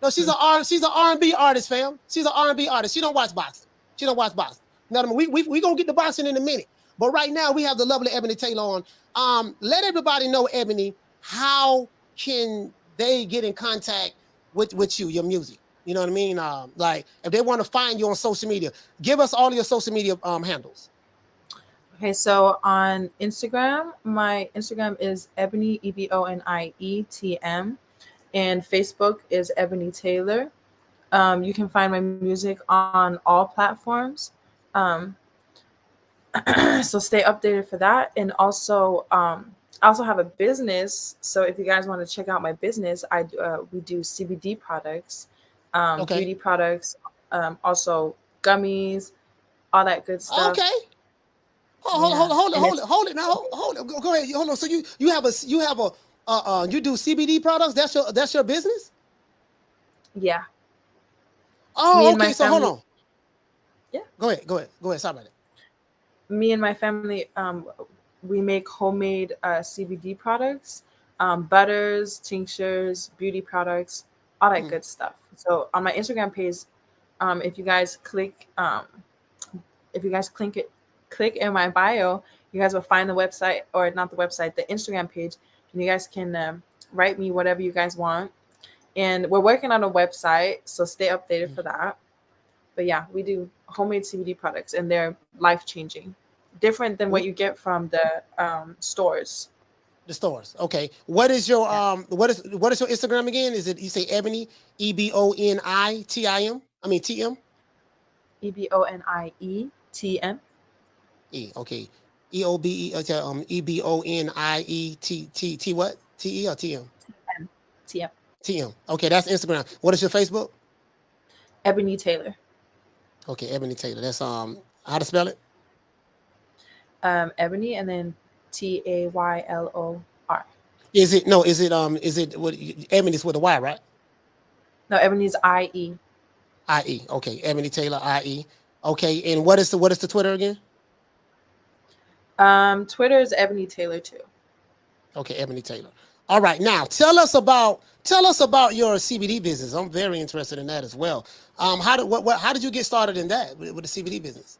S2: No, she's an R&B artist, fam. She's an R&B artist. She don't watch boxing. She don't watch boxing. You know what I mean? We gonna get the boxing in a minute. But right now we have the lovely Ebonie Taylor on. Let everybody know, Ebony, how can they get in contact with you, your music? You know what I mean? Like if they want to find you on social media, give us all your social media handles.
S5: Okay, so on Instagram, my Instagram is Ebonie, EBONIETM, and Facebook is Ebonie Taylor. You can find my music on all platforms. So stay updated for that. And also, I also have a business. So if you guys want to check out my business, we do CBD products, beauty products, also gummies, all that good stuff.
S2: Okay. Hold it now. Hold it. Go ahead. Hold on. So you do CBD products? That's your business?
S5: Yeah.
S2: Oh, okay. So hold on.
S5: Yeah.
S2: Go ahead. Sorry about that.
S5: Me and my family, we make homemade CBD products, butters, tinctures, beauty products, all that good stuff. So on my Instagram page, if you guys click in my bio, you guys will find the website, or not the website, the Instagram page, and you guys can write me whatever you guys want. And we're working on a website, so stay updated for that. But yeah, we do homemade CBD products, and they're life-changing, different than what you get from the stores.
S2: The stores. Okay. What is your what is your Instagram again? Is it, you say Ebonie, EBONITIM? I mean TM?
S5: EBONIETM.
S2: Okay. EOBE EBONIETT what? TE or TM?
S5: TM.
S2: TM. Okay, that's Instagram. What is your Facebook?
S5: Ebonie Taylor.
S2: Okay, Ebonie Taylor. That's how to spell it?
S5: Ebony and then TAYLOR.
S2: Is it what Ebony's with a Y, right?
S5: No, Ebony's IE.
S2: IE. Okay, Ebonie Taylor IE. Okay, and what is the Twitter again?
S5: Twitter is Ebonie Taylor too.
S2: Okay, Ebonie Taylor. All right, now tell us about your CBD business. I'm very interested in that as well. How did you get started in that with the CBD business?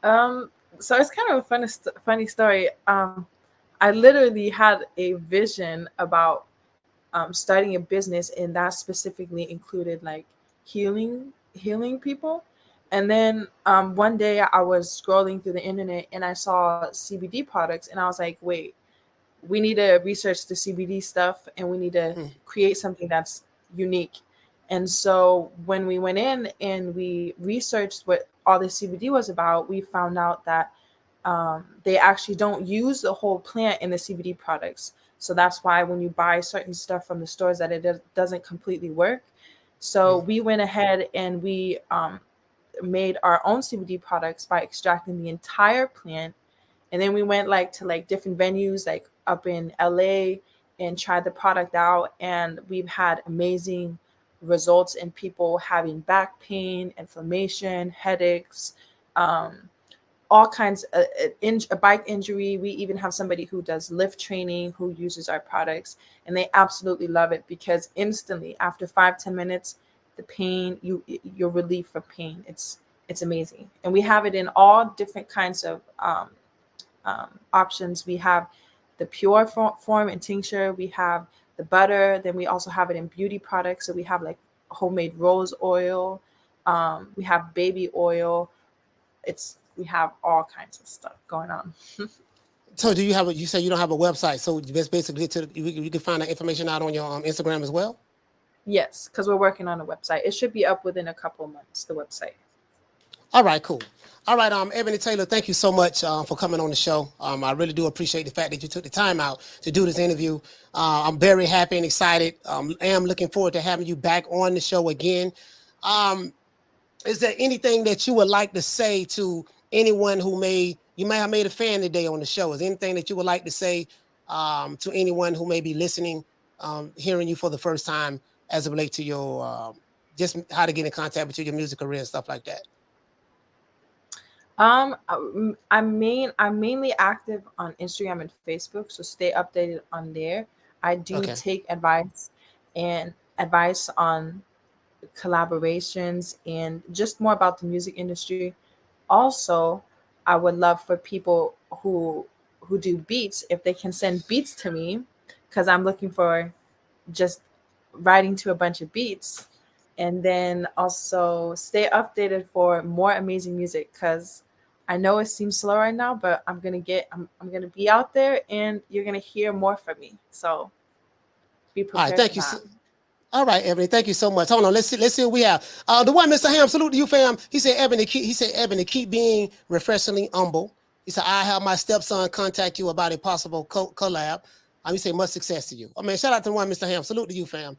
S5: So it's kind of a funny story. I literally had a vision about starting a business, and that specifically included like healing people. And then one day I was scrolling through the internet and I saw CBD products, and I was like, wait, we need to research the CBD stuff, and we need to create something that's unique. And so when we went in and we researched what all the CBD was about, we found out that they actually don't use the whole plant in the CBD products. So that's why when you buy certain stuff from the stores, that it doesn't completely work. So we went ahead and we made our own CBD products by extracting the entire plant. And then we went to different venues, like up in LA, and tried the product out. And we've had amazing results in people having back pain, inflammation, headaches, all kinds of a bike injury. We even have somebody who does lift training who uses our products, and they absolutely love it because instantly after 5-10 minutes, the pain, you're relieved from pain. It's amazing. And we have it in all different kinds of options. We have the pure form and tincture. We have the butter. Then we also have it in beauty products. So we have like homemade rose oil. We have baby oil. We have all kinds of stuff going on.
S2: So do you have you say you don't have a website. So that's basically you can find that information out on your Instagram as well?
S5: Yes, because we're working on a website. It should be up within a couple of months, the website.
S2: All right, cool. All right, Ebony Taylor, thank you so much for coming on the show. I really do appreciate the fact that you took the time out to do this interview. I'm very happy and excited. I am looking forward to having you back on the show again. Is there anything that you would like to say to anyone who you may have made a fan today on the show? Is there anything that you would like to say to anyone who may be listening, hearing you for the first time as it relates to your just how to get in contact with you, your music career and stuff like that?
S5: I'm mainly active on Instagram and Facebook, so stay updated on there. I do take advice on collaborations and just more about the music industry. Also, I would love for people who do beats, if they can send beats to me, because I'm looking for just writing to a bunch of beats. And then also stay updated for more amazing music, because I know it seems slow right now, but I'm gonna be out there and you're gonna hear more from me. So be prepared.
S2: All right, thank you. All right, Ebony, thank you so much. Hold on, let's see what we have. The one, Mr. Ham, salute to you, fam. He said, Ebony, keep being refreshingly humble. He said, I have my stepson contact you about a possible collab. He said, much success to you. I mean, shout out to the one, Mr. Ham. Salute to you, fam.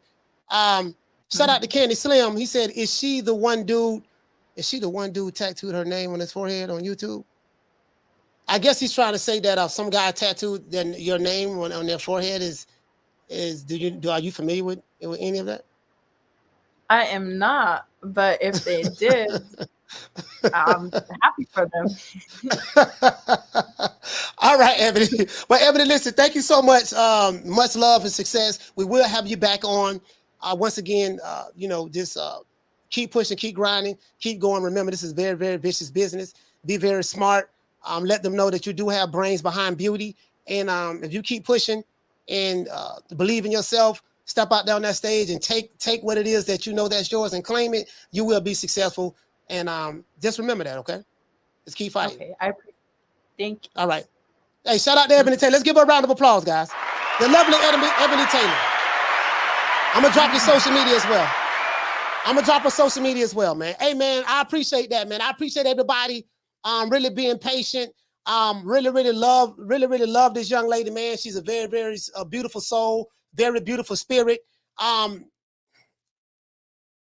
S2: Shout out to Candy Slim. He said, is she the one dude tattooed her name on his forehead on YouTube? I guess he's trying to say that some guy tattooed your name on their forehead are you familiar with any of that?
S5: I am not, but if they did, I'm happy for them.
S2: All right, Ebony. Well, Ebony, listen, thank you so much. Much love and success. We will have you back on. Once again, just keep pushing, keep grinding, keep going. Remember, this is very, very vicious business. Be very smart. Let them know that you do have brains behind beauty. And if you keep pushing and believe in yourself, step out there on that stage and take what it is that you know that's yours and claim it, you will be successful. And just remember that, okay? Let's keep fighting.
S5: Okay, thank you.
S2: All right. Hey, shout out to Ebony Taylor. Let's give her a round of applause, guys. The lovely Ebony Taylor. I'm going to drop your social media as well. Man. Hey, man, I appreciate that, man. I appreciate everybody really being patient. Really love this young lady, man. She's a very, very beautiful soul, very beautiful spirit.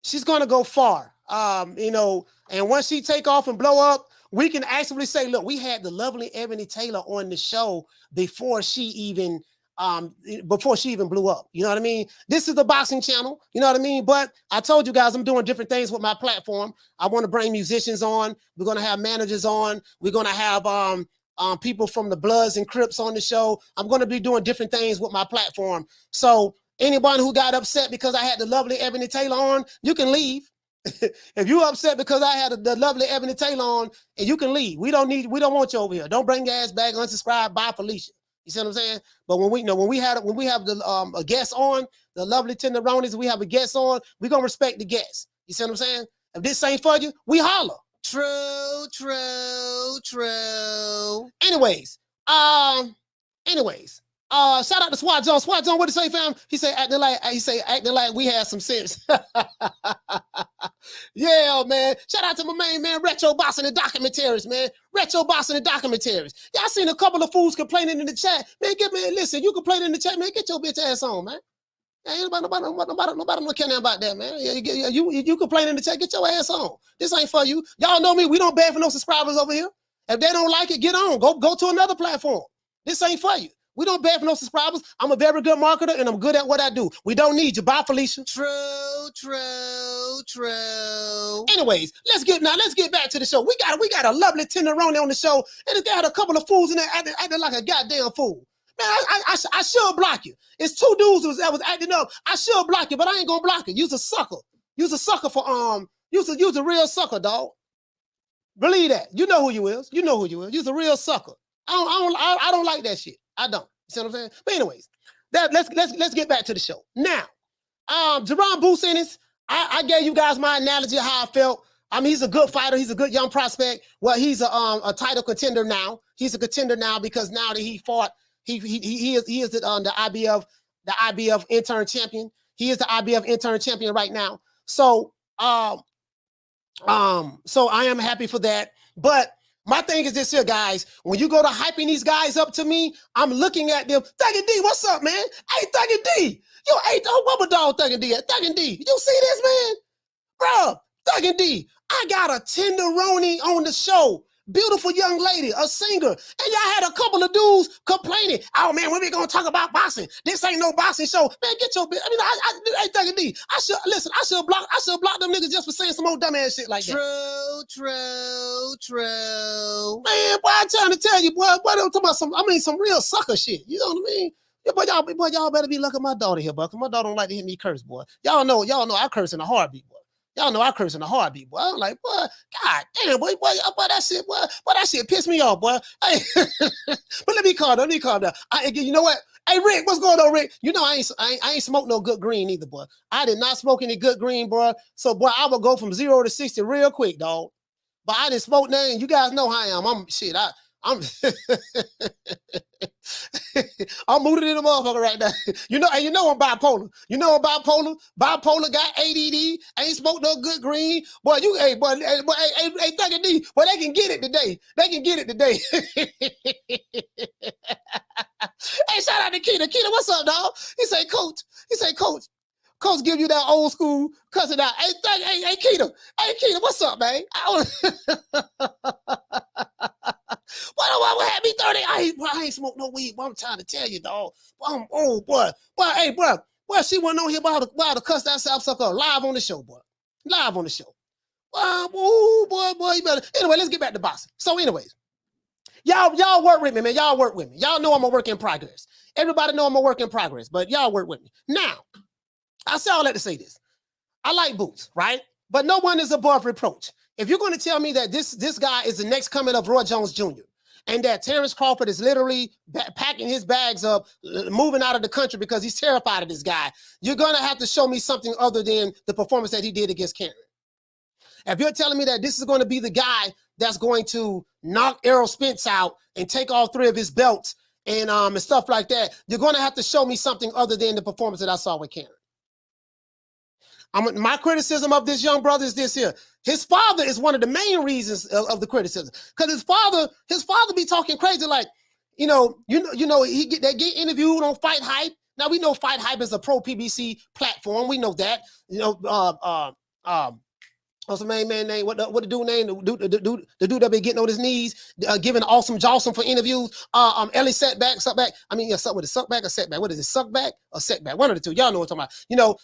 S2: She's going to go far, and once she take off and blow up, we can actually say, look, we had the lovely Ebony Taylor on the show before she even blew up. You know what I mean? This is the boxing channel. You know what I mean? But I told you guys I'm doing different things with my platform. I want to bring musicians on. We're going to have managers on. We're going to have people from the Bloods and Crips on the show. I'm going to be doing different things with my platform. So anyone who got upset because I had the lovely Ebony Taylor on, you can leave. If you're upset because I had the lovely Ebony Taylor on, and you can leave. We don't want you over here. Don't bring your ass back. Unsubscribe. Bye, Felicia. You see what I'm saying? But when we have the a guest on, the lovely tenderonis, we have a guest on, we're gonna respect the guest. You see what I'm saying? If this ain't for you, we holler. True. Anyways, shout out to SWAT Zone. SWAT Zone, what did he say, fam? He say acting like we had some sense. Yeah, man. Shout out to my main man, Retro Boss and the Documentaries, man. Retro Boss and the Documentaries. Y'all seen a couple of fools complaining in the chat. Man, listen, you complain in the chat, man. Get your bitch ass on, man. Ain't nobody don't care about that, man. You complain in the chat, get your ass on. This ain't for you. Y'all know me. We don't beg for no subscribers over here. If they don't like it, get on. Go to another platform. This ain't for you. We don't beg for no subscribers. I'm a very good marketer, and I'm good at what I do. We don't need you. Bye, Felicia. True. Anyways, let's get back to the show. We got a lovely tenderoni on the show, and it got a couple of fools in there acting like a goddamn fool. Man, I should block you. It's two dudes that was acting up. I should block you, but I ain't gonna block you. You's a sucker. You's a sucker for you's a real sucker, dog. Believe that. You know who you is. You's a real sucker. I don't like that shit. I don't. You see what I'm saying? But anyways, let's get back to the show. Now, Jaron Boots Ennis, I gave you guys my analogy of how I felt. I mean, he's a good fighter. He's a good young prospect. Well, he's a title contender now. He's a contender now because now that he fought, he is the IBF intern champion. He is the IBF intern champion right now. So So I am happy for that. But my thing is this here, guys. When you go to hyping these guys up to me, I'm looking at them. Thuggy D, what's up, man? Hey, Thuggy D. Yo, hey, what my dog Thuggy D at? Thuggy D, you see this, man? Bro, Thuggy D, I got a tenderoni on the show. Beautiful young lady, a singer. And y'all had a couple of dudes complaining. Oh, man, when we going to talk about boxing? This ain't no boxing show. Man, get your bitch. I mean, hey, Thuggy D, I should block them niggas just for saying some old dumbass shit like that. True. Man, boy, I'm trying to tell you, boy, I'm talking about some real sucker shit. You know what I mean? Yeah, boy, y'all better be lucky my daughter here, boy, because my daughter don't like to hear me curse, boy. Y'all know I curse in a heartbeat, boy. Y'all know I curse in a heartbeat, boy. I'm like, boy, God damn, boy, that shit pissed me off, boy. Hey, but let me calm down. You know what? Hey, Rick, what's going on, Rick? You know I ain't smoked no good green either, boy. I did not smoke any good green, boy. So, boy, I would go from 0 to 60 real quick, dog. But I didn't smoke nothing. You guys know how I am. I'm I'm mooted in the motherfucker right now. You know I'm bipolar. Bipolar got ADD. Ain't smoked no good green. Boy, hey, Thuggy D. Boy, they can get it today. Hey, shout out to Keita. Keita, what's up, dog? He say, Coach. Coach give you that old school cussing out. Hey, Keita. Hey, Keita, what's up, man? What had me 30? I ain't smoked no weed, but I'm trying to tell you, dog. I'm old, boy. Boy, hey, boy, she went on here about to cuss that South sucker live on the show, boy. Live on the show. Boy, you better. Anyway, let's get back to boxing. So, anyways, y'all work with me, man. Y'all work with me. Y'all know I'm a work in progress. Everybody know I'm a work in progress, but y'all work with me. Now, I say all that to say this. I like Boots, right? But no one is above reproach. If you're going to tell me that this guy is the next coming of Roy Jones Jr., and that Terence Crawford is literally packing his bags up, moving out of the country because he's terrified of this guy, you're going to have to show me something other than the performance that he did against Karen. If you're telling me that this is going to be the guy that's going to knock Errol Spence out and take all 3 of his belts and stuff like that, you're going to have to show me something other than the performance that I saw with Karen. My criticism of this young brother is this here. His father is one of the main reasons of the criticism, because his father be talking crazy, like, they get interviewed on Fight Hype. Now we know Fight Hype is a pro PBC platform. We know that. What's the main man name? What the dude name? The dude that be getting on his knees, giving awesome jawsome for interviews. Ellie suckback. I mean, with a suckback or setback. What is it? Suckback or setback? One of the two. Y'all know what I'm talking about.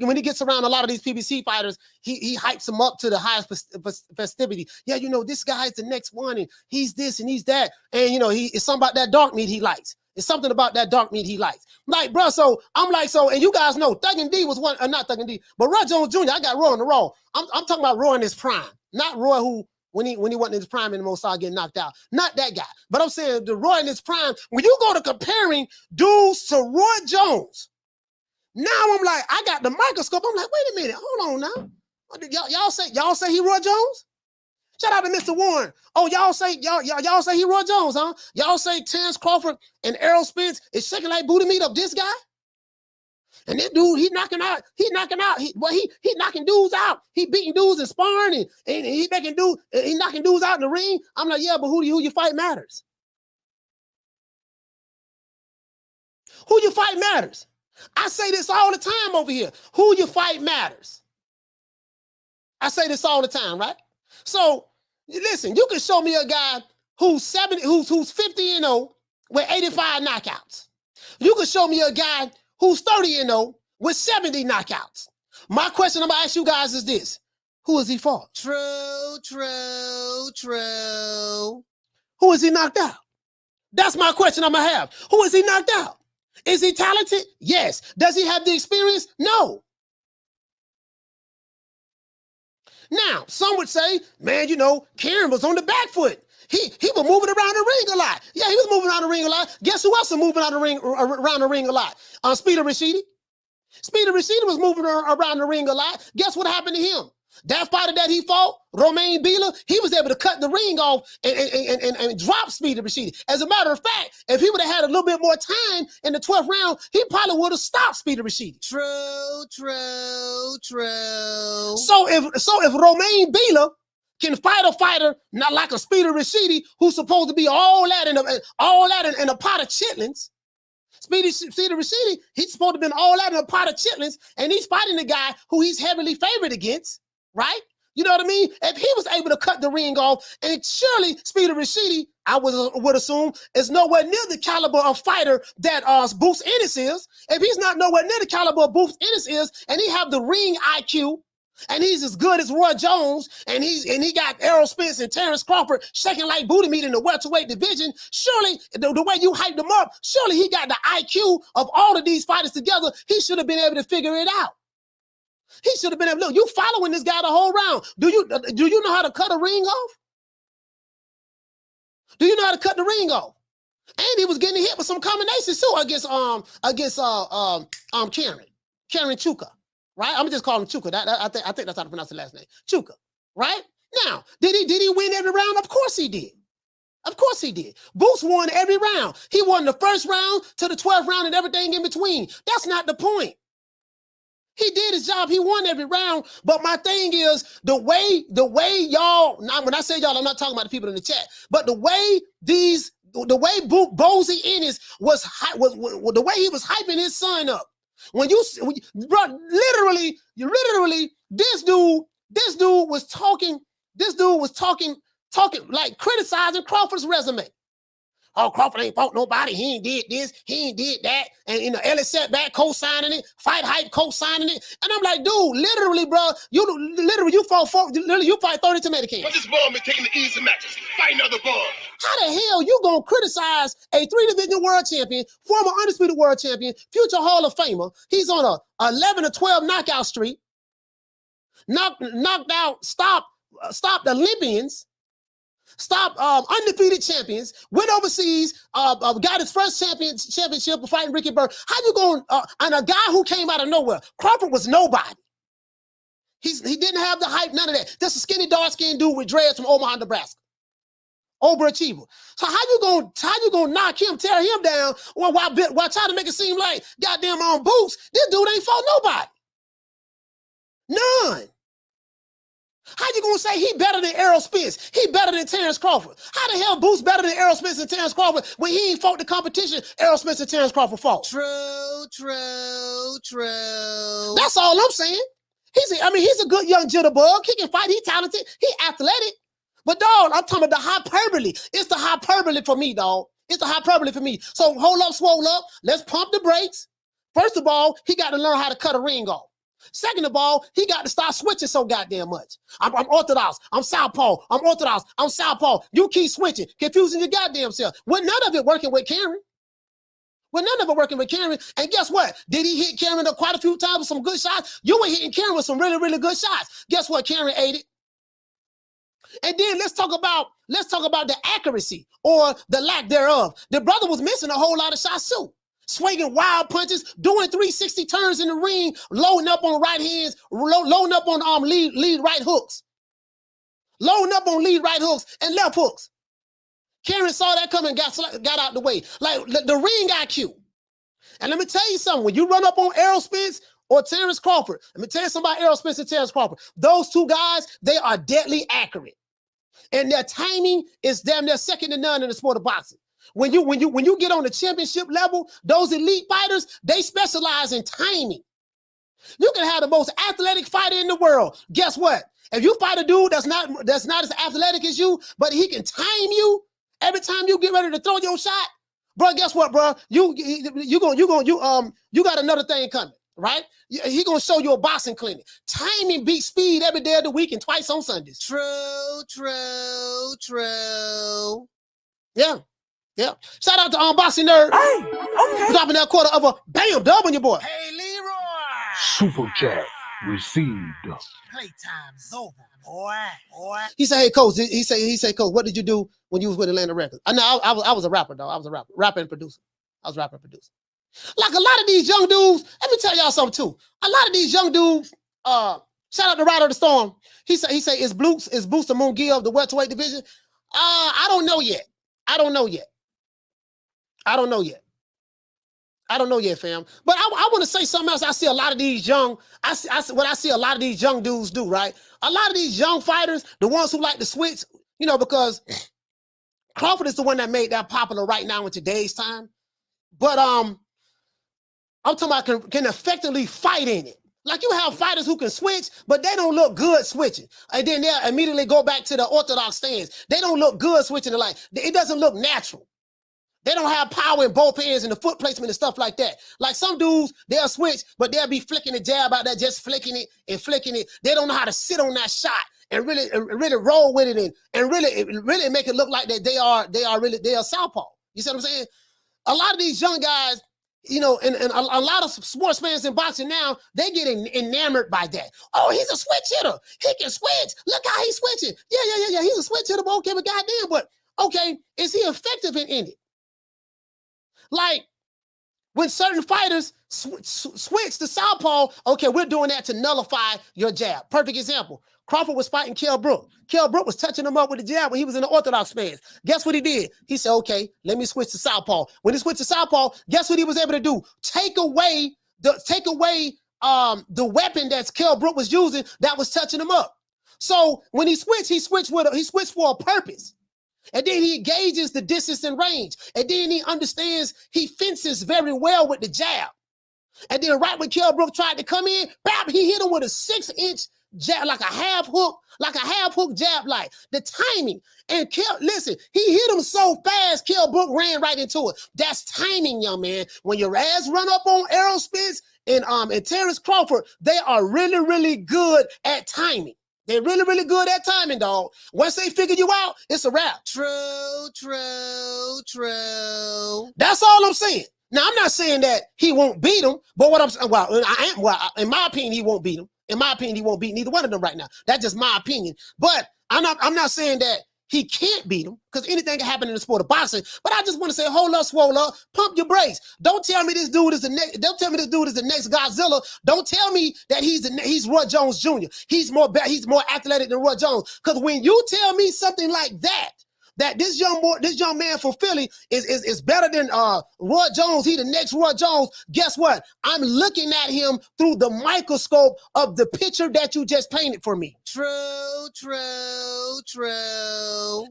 S2: When he gets around a lot of these PBC fighters, he hypes them up to the highest festivity. Yeah, this guy's the next one, and he's this and he's that, and it's something about that dark meat he likes. It's something about that dark meat he likes. Like, bro, so I'm like, and you guys know, Thuggy D was one, not Thuggy D, but Roy Jones Jr., I got Roy on the roll. I'm talking about Roy in his prime, not Roy who, when he wasn't in his prime anymore, started getting knocked out. Not that guy. But I'm saying the Roy in his prime, when you go to comparing dudes to Roy Jones, now I'm like, I got the microscope. I'm like, wait a minute, hold on now. Y'all say he Roy Jones? Shout out to Mr. Warren. Oh, y'all say he Roy Jones, huh? Y'all say Terence Crawford and Errol Spence is shaking like booty meat of this guy? And this dude, he knocking dudes out. He beating dudes and sparring and he knocking dudes out in the ring. I'm like, yeah, but who you fight matters. Who you fight matters. I say this all the time over here. Who you fight matters. I say this all the time, right? So, listen, you can show me a guy who's 50-0 with 85 knockouts. You can show me a guy who's 30-0 with 70 knockouts. My question I'm gonna ask you guys is this: who is he fought? True. Who is he knocked out? That's my question I'm gonna have. Who is he knocked out? Is he talented? Yes. Does he have the experience? No. Now, some would say, man, Karen was on the back foot. He was moving around the ring a lot. Yeah, he was moving around the ring a lot. Guess who else was moving around the ring a lot? Speedy Rashidi. Speedy Rashidi was moving around the ring a lot. Guess what happened to him? That fighter that he fought, Romain Bila, he was able to cut the ring off and drop Speedy Rashidi. As a matter of fact, if he would have had a little bit more time in the 12th round, he probably would have stopped Speedy Rashidi. True. So if Romaine Beeler can fight a fighter not like a Speedy Rashidi, who's supposed to be all that in a pot of chitlins. Speedy Rashidi, he's supposed to be all that in a pot of chitlins, and he's fighting the guy who he's heavily favored against, right? You know what I mean? If he was able to cut the ring off, and surely Speedy Rashidi, I would assume, is nowhere near the caliber of fighter that Boots Ennis is. If he's not nowhere near the caliber of Boots Ennis is, and he have the ring IQ, and he's as good as Roy Jones, and he got Errol Spence and Terence Crawford shaking like booty meat in the welterweight division. Surely, the way you hyped him up, surely he got the IQ of all of these fighters together. He should have been able to figure it out. He should have been able to look. You following this guy the whole round. Do you know how to cut a ring off? Do you know how to cut the ring off? And he was getting hit with some combinations too against Karen Chukhadzhian. Right? I'm just calling him Chuka. I think that's how to pronounce the last name. Chuka. Right? Now, did he win every round? Of course he did. Of course he did. Boots won every round. He won the first round to the 12th round and everything in between. That's not the point. He did his job. He won every round. But my thing is the way y'all. Now, when I say y'all, I'm not talking about the people in the chat. But the way Bozy Ennis was the way he was hyping his son up. Bro, literally, this dude was talking like criticizing Crawford's resume. Oh, Crawford ain't fought nobody. He ain't did this. He ain't did that. And Ellis setback co-signing it. Fight hype co-signing it. And I'm like, dude, literally, bro, you fight 30 tomato cans.
S7: But this ball been taking the easy matches. Fight another ball.
S2: How the hell you gonna criticize a 3-division world champion, former undisputed world champion, future Hall of Famer? He's on a 11-12 knockout streak. Knocked out, stopped Olympians. Stop undefeated champions, went overseas, got his first championship for fighting Ricky Burr. How you going, and a guy who came out of nowhere, Crawford was nobody. He didn't have the hype, none of that. Just a skinny, dark-skinned dude with dreads from Omaha, Nebraska. Overachiever. So how you gonna knock him, tear him down, while trying to make it seem like goddamn on Boots, this dude ain't fought nobody. None. How you gonna say he better than Errol Spence? He better than Terence Crawford? How the hell Boots better than Errol Spence and Terence Crawford when he ain't fought the competition Errol Spence and Terence Crawford fought? True. That's all I'm saying. He's a good young jitterbug. He can fight. He talented. He athletic. But dog, I'm talking about the hyperbole. It's the hyperbole for me, dog. It's the hyperbole for me. So hold up, swole up. Let's pump the brakes. First of all, he got to learn how to cut a ring off. Second of all, he got to stop switching so goddamn much. I'm orthodox. I'm southpaw. I'm orthodox. I'm southpaw. You keep switching, confusing your goddamn self. Well, none of it working with Karen. And guess what? Did he hit Karen quite a few times with some good shots? You were hitting Karen with some really, really good shots. Guess what? Karen ate it. And then let's talk about the accuracy or the lack thereof. The brother was missing a whole lot of shots too. Swinging wild punches, doing 360 turns in the ring, loading up on right hands, loading up on lead right hooks. Loading up on lead right hooks and left hooks. Karen saw that coming and got out the way. Like the ring IQ. And let me tell you something. When you run up on Errol Spence or Terence Crawford, let me tell you something about Errol Spence and Terence Crawford. Those two guys, they are deadly accurate. And their timing is damn near second to none in the sport of boxing. When you get on the championship level, those elite fighters, they specialize in timing. You can have the most athletic fighter in the world. Guess what? If you fight a dude that's not as athletic as you, but he can time you every time you get ready to throw your shot, bro. Guess what, bro? You got another thing coming, right? He gonna show you a boxing clinic. Timing beats speed every day of the week and twice on Sundays. True. Yeah. Shout out to Boxing Nerd.
S3: Hey, okay.
S2: Dropping that quarter of a bam dub on your boy.
S3: Hey, Leroy.
S4: Super chat received.
S3: Playtime's over, boy.
S2: He said, "Hey, coach." He said, "Coach, what did you do when you was with Atlanta Records?" I know I was a rapper, though. I was a rapper and producer. Like a lot of these young dudes. Let me tell y'all something too. A lot of these young dudes. Shout out to Rider of the Storm. He said, "Is Boots the Mungia of the welterweight division?" I don't know yet. I don't know yet, fam. But I want to say something else. I see a lot of these young, what I see a lot of these young dudes do, right? A lot of these young fighters, the ones who like to switch, you know, because Crawford is the one that made that popular right now in today's time. But I'm talking about can effectively fight in it. Like you have fighters who can switch, but they don't look good switching. And then they'll immediately go back to the orthodox stance. They don't look good switching. It doesn't look natural. They don't have power in both hands and the foot placement and stuff like that. Like some dudes, they'll switch, but they'll be flicking the jab out there, just flicking it and flicking it. They don't know how to sit on that shot and really roll with it and really make it look like that they are southpaw. You see what I'm saying? A lot of these young guys, you know, and a lot of sports fans in boxing now, they get enamored by that. Oh, he's a switch hitter. He can switch. Look how he's switching. Yeah. He's a switch hitter, but okay, but goddamn, but okay, is he effective in it? Like when certain fighters switch to southpaw, okay, we're doing that to nullify your jab. Perfect example. Crawford was fighting Kell Brook. Kell Brook was touching him up with the jab when he was in the orthodox stance. Guess what he did? He said, okay, let me switch to southpaw. When he switched to southpaw, guess what he was able to do? Take away the weapon that Kell Brook was using that was touching him up. So when he switched for a purpose. And then he gauges the distance and range. And then he understands he fences very well with the jab. And then right when Kell Brook tried to come in, bam, he hit him with a 6-inch jab, like a half hook jab, like the timing. And listen, he hit him so fast, Kell Brook ran right into it. That's timing, young man. When your ass run up on Errol Spence and Terence Crawford, they are really, really good at timing. They're really, really good at timing, dog. Once they figure you out, it's a wrap. True. That's all I'm saying. Now, I'm not saying that he won't beat him, but what I'm saying, in my opinion, he won't beat him. In my opinion, he won't beat neither one of them right now. That's just my opinion. But I'm not saying that he can't beat him, because anything can happen in the sport of boxing. But I just want to say, hold up, swole up, pump your brakes. Don't tell me this dude is the next. Don't tell me this dude is the next Godzilla. Don't tell me that he's Roy Jones Jr. He's more athletic than Roy Jones. Because when you tell me something like that this young man from Philly is better than Roy Jones, he the next Roy Jones, guess what? I'm looking at him through the microscope of the picture that you just painted for me. True.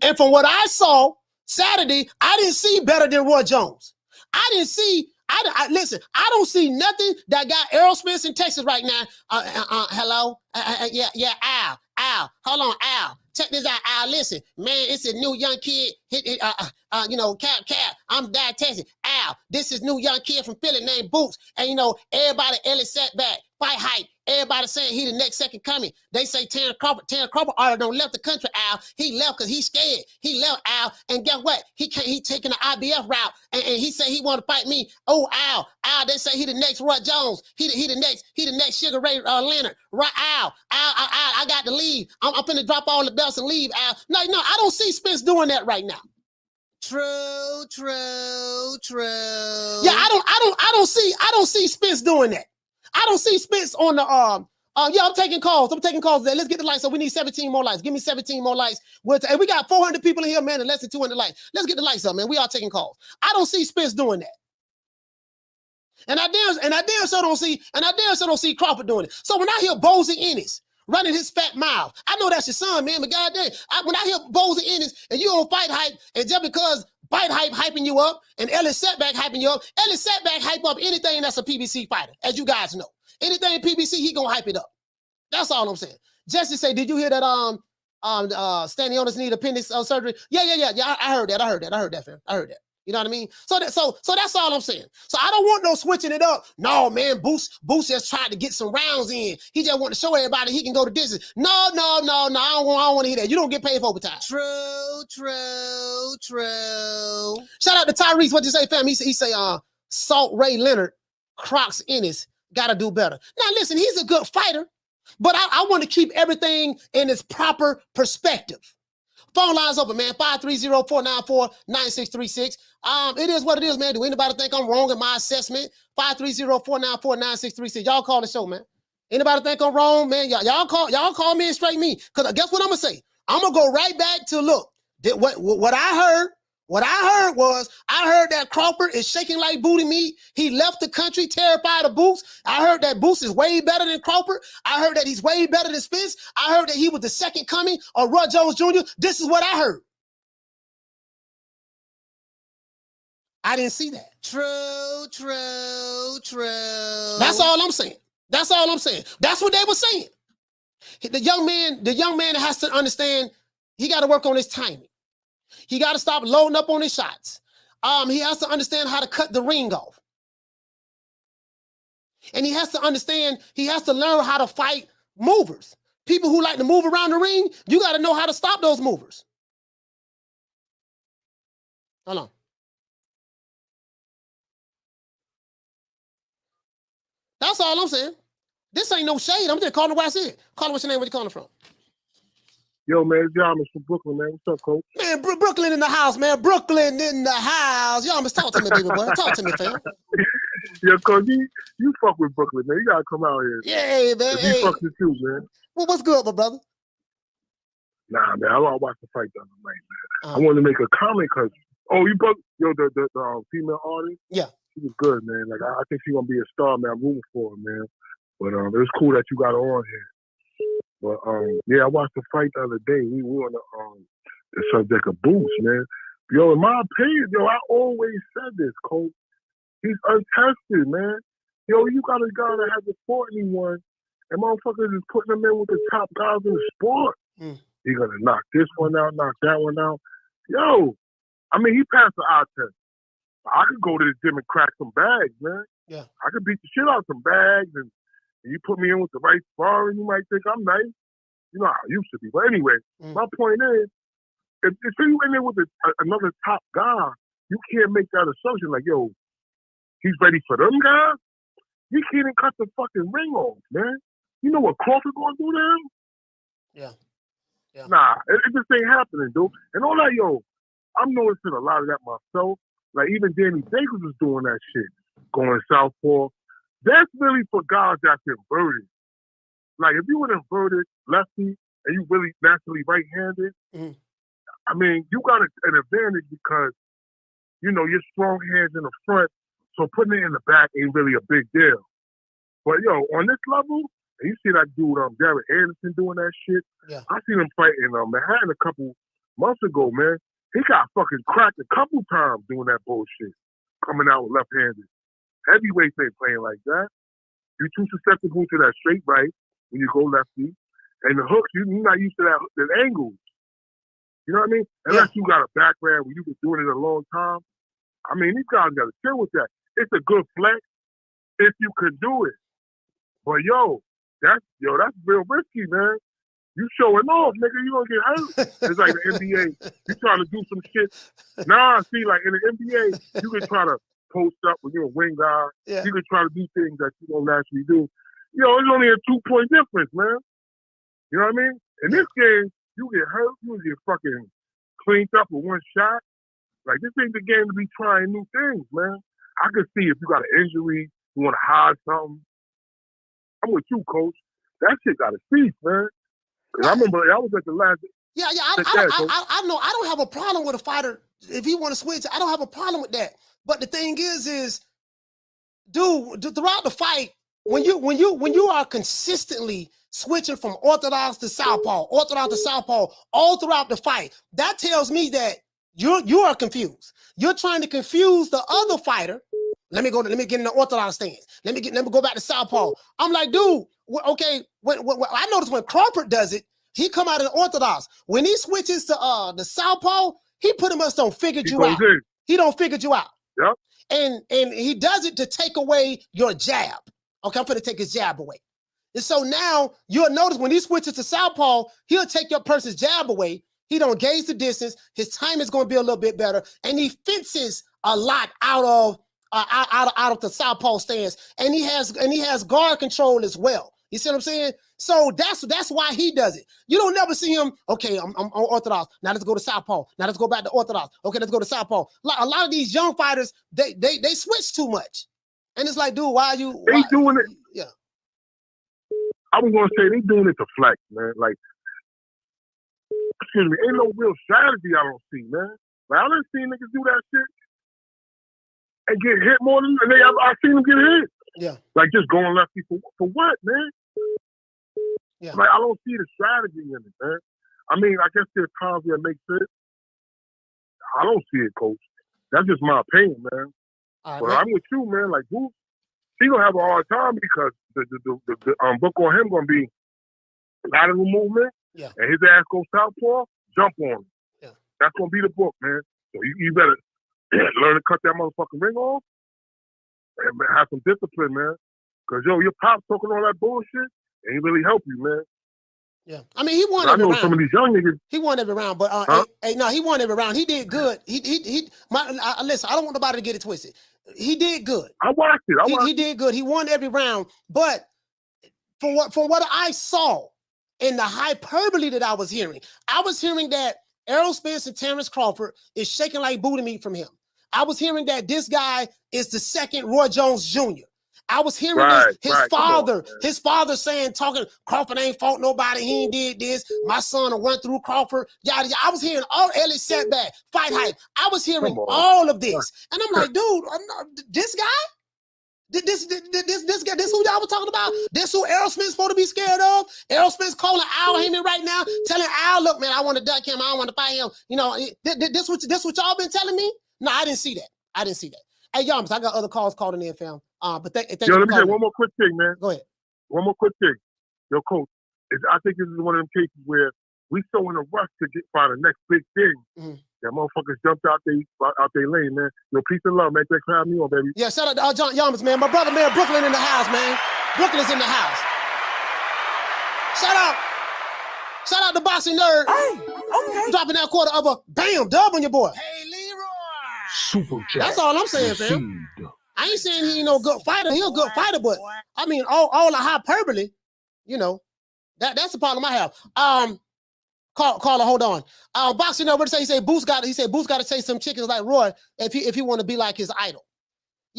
S2: And from what I saw Saturday, I didn't see better than Roy Jones. Listen, I don't see nothing that got Errol Spence in Texas right now. Hello? Yeah, Al. Hold on, Al. Check this out, Al. Listen, man, it's a new young kid. Cap. I'm down Texas. Al, this is new young kid from Philly named Boots. And, everybody, Ellie sat back, fight hype. Everybody saying he the next second coming. They say Terence Crawford already done left the country, Al. He left because he's scared. He left, Al. And guess what? He taking the IBF route. And he said he want to fight me. Oh, Al, they say he the next Roy Jones. He the next Sugar Ray Leonard. Right, Al, I got to leave. I'm finna drop all the belts and leave, Al. No, I don't see Spence doing that right now. True. Yeah, I don't see Spence doing that. I don't see Spence on the I'm taking calls. Let's get the lights. So we need 17 more lights. Give me 17 more lights. And we got 400 people in here, man, and less than 200 lights. Let's get the lights up, man. We are taking calls. I don't see Spence doing that. And I damn sure don't see Crawford doing it. So when I hear Bozy Ennis running his fat mouth, I know that's your son, man, but goddamn, when I hear Bozy Ennis and you on Fight Hype, and just because Fight Hype hyping you up and Ellis Setback hyping you up, Ellis Setback hype up anything that's a PBC fighter, as you guys know. Anything PBC, he gonna hype it up. That's all I'm saying. Jesse say, did you hear that Stanionis need appendix surgery? Yeah. I heard that, fam. I heard that. You know what I mean? So that's all I'm saying. So I don't want no switching it up. No, man, Boots just tried to get some rounds in. He just want to show everybody he can go the distance. No. I don't want to hear that. You don't get paid for overtime. True. Shout out to Tyrese. What you say, fam? He say, Salt Ray Leonard, Crocs Ennis, gotta do better. Now listen, he's a good fighter, but I want to keep everything in its proper perspective. Phone lines open, man. 530-494-9636. It is what it is, man. Do anybody think I'm wrong in my assessment? 530-494-9636. Y'all call the show, man. Anybody think I'm wrong, man? Y'all call me and straight me. Because guess what I'm gonna say? I'm gonna go right back to look. What I heard What I heard that Crawford is shaking like booty meat. He left the country terrified of Boots. I heard that Boots is way better than Crawford. I heard that he's way better than Spence. I heard that he was the second coming of Roy Jones Jr. This is what I heard. I didn't see that.
S3: True.
S2: That's all I'm saying. That's all I'm saying. That's what they were saying. The young man has to understand he got to work on his timing. He got to stop loading up on his shots. He has to understand how to cut the ring off. And he has to understand, he has to learn how to fight movers. People who like to move around the ring, you got to know how to stop those movers. Hold on. That's all I'm saying. This ain't no shade. I'm just calling what I said. Call it what's your name, where you calling from?
S8: Yo, man, it's Jaron from Brooklyn, man. What's up, coach?
S2: Man, Brooklyn in the house, man. Brooklyn in the house. Y'all must talk to me, baby boy. Talk to me, fam.
S8: Yo, coach, you fuck with Brooklyn, man. You gotta come out here.
S2: Yeah, man.
S8: You fuck with you, man.
S2: Well, what's good, my brother?
S8: Nah, man, I want to watch the fight the other night, man. I wanted to make a comment because, the female artist?
S2: Yeah.
S8: She was good, man. Like, I think she's gonna be a star, man. I'm rooting for her, man. But it was cool that you got her on here. But yeah, I watched the fight the other day. We were on the subject of Boots, man. Yo, in my opinion, I always said this, coach. He's untested, man. Yo, you got a guy that hasn't fought anyone, and motherfuckers is putting him in with the top guys in the sport. He gonna knock this one out, knock that one out. Yo, I mean, he passed the eye test. I could go to the gym and crack some bags, man.
S2: Yeah.
S8: I could beat the shit out of some bags, and you put me in with the right spar, and you might think I'm nice. You know how I used to be. But anyway, my point is, if you in there with another top guy, you can't make that assumption like, yo, he's ready for them guys. He can't even cut the fucking ring off, man. You know what Crawford gonna do to him?
S2: Yeah.
S8: Nah, it just ain't happening, dude. And all that, yo, I'm noticing a lot of that myself. Like even Danny Jacobs was doing that shit, going southpaw. That's really for guys that's inverted. Like if you were inverted lefty and you really naturally right-handed, I mean, you got an advantage because, you know, your strong hands in the front, so putting it in the back ain't really a big deal. But yo, on this level, and you see that dude, Jaron Ennis doing that shit.
S2: Yeah.
S8: I seen him fighting Manhattan a couple months ago, man. He got fucking cracked a couple times doing that bullshit, coming out with left-handed. Heavyweights ain't playing like that. You're too susceptible to that straight right when you go lefty. And the hooks, you're not used to that angles. You know what I mean? Unless you got a background where you've been doing it a long time. I mean, these guys got to chill with that. It's a good flex if you could do it. But that's real risky, man. You showing off, nigga, you gonna get hurt. It's like the NBA. You trying to do some shit. Nah, see, like in the NBA, you can try to post up when you're a wing guy.
S2: Yeah.
S8: You can try to do things that you don't naturally do. It's only a 2-point difference, man. You know what I mean? In this game, you get hurt, you get fucking cleaned up with one shot. Like, this ain't the game to be trying new things, man. I could see if you got an injury, you want to hide something. I'm with you, coach. That shit got to cease, man. Because I remember I was at the last.
S2: Yeah. I know. I don't have a problem with a fighter if he want to switch. I don't have a problem with that. But the thing is, dude, throughout the fight, when you are consistently switching from orthodox to southpaw, all throughout the fight, that tells me that you are confused. You're trying to confuse the other fighter. Let me get in the orthodox stance. Let me go back to southpaw. I'm like, dude, okay. When I notice when Crawford does it, he come out of the orthodox. When he switches to the southpaw, he pretty much don't figure you out. He don't figure you out.
S8: Yep.
S2: And he does it to take away your jab. Okay, I'm finna take his jab away. And so now you'll notice when he switches to southpaw, he'll take your person's jab away. He don't gauge the distance. His time is going to be a little bit better, and he fences a lot out of the southpaw stance, and he has guard control as well. You see what I'm saying? So that's why he does it. You don't never see him. Okay, I'm orthodox. Now let's go to southpaw. Now let's go back to orthodox. Okay, let's go to southpaw. Like a lot of these young fighters, they switch too much, and it's like, dude, why are you?
S8: They doing it.
S2: Yeah.
S8: I was gonna say they doing it to flex, man. Like, excuse me, ain't no real strategy I don't see, man. Like, I done seen niggas do that shit and get hit more than I seen them get hit.
S2: Yeah.
S8: Like just going lefty for what, man?
S2: Yeah.
S8: Like I don't see the strategy in it, man. I mean, I guess there's times where it makes sense. I don't see it, coach. That's just my opinion, man.
S2: All right,
S8: But
S2: man.
S8: I'm with you, man. Like, who? He gonna have a hard time because the book on him gonna be lateral movement.
S2: Yeah.
S8: And his ass goes southpaw, jump on him.
S2: Yeah.
S8: That's gonna be the book, man. So you better learn to cut that motherfucking ring off and have some discipline, man. Cause yo, your pops talking all that bullshit ain't really help you, man.
S2: Yeah, I mean, he won
S8: I
S2: every
S8: know
S2: round.
S8: some of these young niggas.
S2: He won every round, but no, he won every round. He did good. Listen, I don't want nobody to get it twisted. He did good.
S8: I watched it.
S2: He did good. He won every round, but from what I saw and the hyperbole that I was hearing that Errol Spence and Terence Crawford is shaking like booty meat from him. I was hearing that this guy is the second Roy Jones Jr. I was hearing his father saying, Crawford ain't fought nobody. He ain't did this. My son will run through Crawford. Yada, yada. I was hearing all Elliot setback, fight hype. I was hearing all of this. And I'm like, dude, this guy? This guy, this who y'all was talking about? This who Errol Smith's supposed to be scared of? Errol Smith's calling Al Heyman right now, telling Al, look, man, I want to duck him. I don't want to fight him. You know, this what y'all been telling me? No, I didn't see that. Hey, Yums, I got other calls calling in, fam. But thank you.
S8: Let me say one more quick thing, man.
S2: Go ahead.
S8: One more quick thing. Yo, coach, I think this is one of them cases where we so in a rush to find the next big thing. Mm-hmm. That motherfuckers jumped out their lane, man. Yo, peace and love, man. Thanks for having me on, baby.
S2: Yeah, shout out to John Yums, man. My brother, man, Brooklyn in the house, man. Brooklyn's in the house. Shout out to Boxing Nerd.
S3: Hey, okay.
S2: Dropping that quarter of a bam dub on your boy.
S3: Hey, Leroy.
S4: Super Jack.
S2: That's all I'm saying, fam. I ain't saying he ain't no good fighter. He a good fighter, but I mean, all the hyperbole, you know, that's the problem I have. Caller, hold on. Boxing Nerd, what did he say? Boots got to say some chickens like Roy if he want to be like his idol.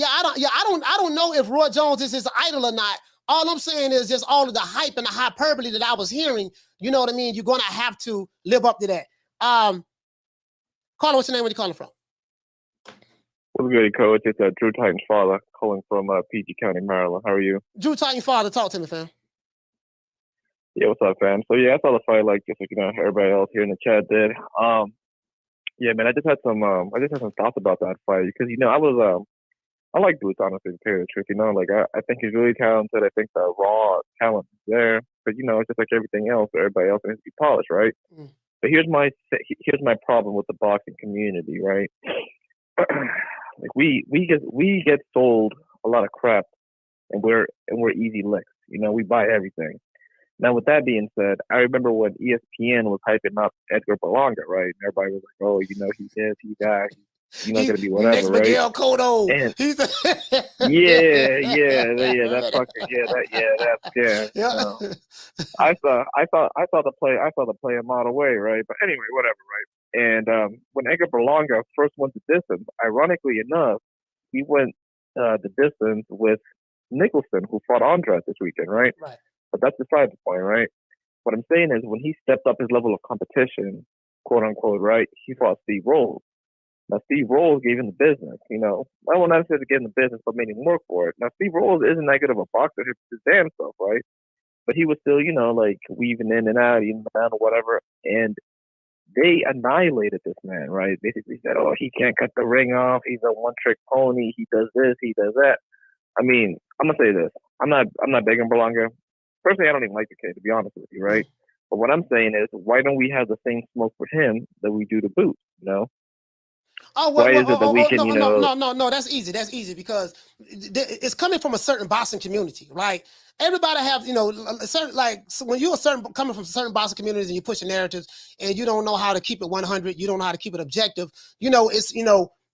S2: I don't know if Roy Jones is his idol or not. All I'm saying is just all of the hype and the hyperbole that I was hearing. You know what I mean? You're gonna have to live up to that. Caller, what's your name? Where you calling from?
S9: What's good, Coach? It's Drew Titan's father calling from PG County, Maryland. How are you?
S2: Drew Titan's father, talk to me, fam.
S9: Yeah, what's up, fam? So yeah, I saw the fight like just like everybody else here in the chat did. Yeah, man, I just had some thoughts about that fight because I like Boots, honestly, to tell you the truth. Like I think he's really talented. I think the raw talent is there, but it's just like everything else. Everybody else needs to be polished, right? Mm. But here's my problem with the boxing community, right? Like we get sold a lot of crap, and we're easy licks. We buy everything. Now, with that being said, I remember when ESPN was hyping up Edgar Berlanga, right? And everybody was like, "Oh, he's this, he's that, he's not gonna be whatever,
S2: next
S9: right?"
S2: Miguel Cotto.
S9: And I saw the play a mile away, right? But anyway, whatever, right? And when Edgar Berlanga first went the distance, ironically enough, he went the distance with Nicholson, who fought Andrade this weekend, right?
S2: Right.
S9: But that's beside the point, right? What I'm saying is when he stepped up his level of competition, quote unquote, right, he fought Steve Rolls. Now, Steve Rolls gave him the business, I won't necessarily give him the business, but made him work for it. Now, Steve Rolls isn't that good of a boxer, his damn self, right? But he was still, like weaving in and out, or whatever. And they annihilated this man, right? Basically said, oh, he can't cut the ring off. He's a one-trick pony. He does this, he does that. I mean, I'm going to say this. I'm not begging Berlanga. Personally, I don't even like the kid, to be honest with you, right? But what I'm saying is, why don't we have the same smoke for him that we do to Boots,
S2: Oh, well,
S9: why is it that we can,
S2: No, that's easy. That's easy because it's coming from a certain boxing community, right? Everybody have, certain, like, so when you're coming from certain boxing communities and you push narratives and you don't know how to keep it 100, you don't know how to keep it objective.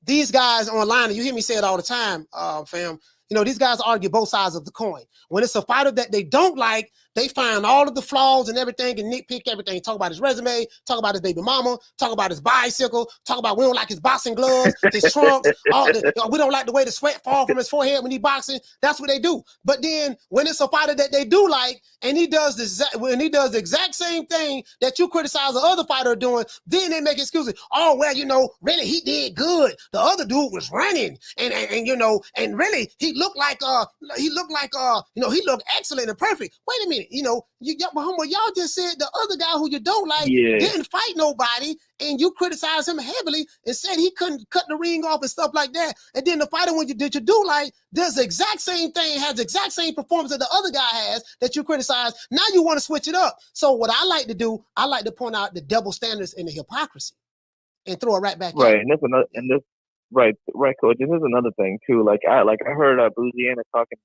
S2: These guys online, and you hear me say it all the time, fam. These guys argue both sides of the coin. When it's a fighter that they don't like, they find all of the flaws and everything and nitpick everything. Talk about his resume, talk about his baby mama, talk about his bicycle, talk about we don't like his boxing gloves, his trunks, we don't like the way the sweat fall from his forehead when he boxing. That's what they do. But then when it's a fighter that they do like, and he does the exact same thing that you criticize the other fighter doing, then they make excuses. Oh, well, really he did good. The other dude was running and really he looked excellent and perfect. Wait a minute, y'all just said the other guy who you don't like didn't fight nobody, and you criticized him heavily and said he couldn't cut the ring off and stuff like that. And then the fighter you do like does the exact same thing, has the exact same performance that the other guy has that you criticize. Now you want to switch it up. So what I like to do, I like to point out the double standards and the hypocrisy and throw it right back
S9: right.
S2: in.
S9: And that's another, right, coach. And this is another thing too. Like I heard Bozy Ennis talking,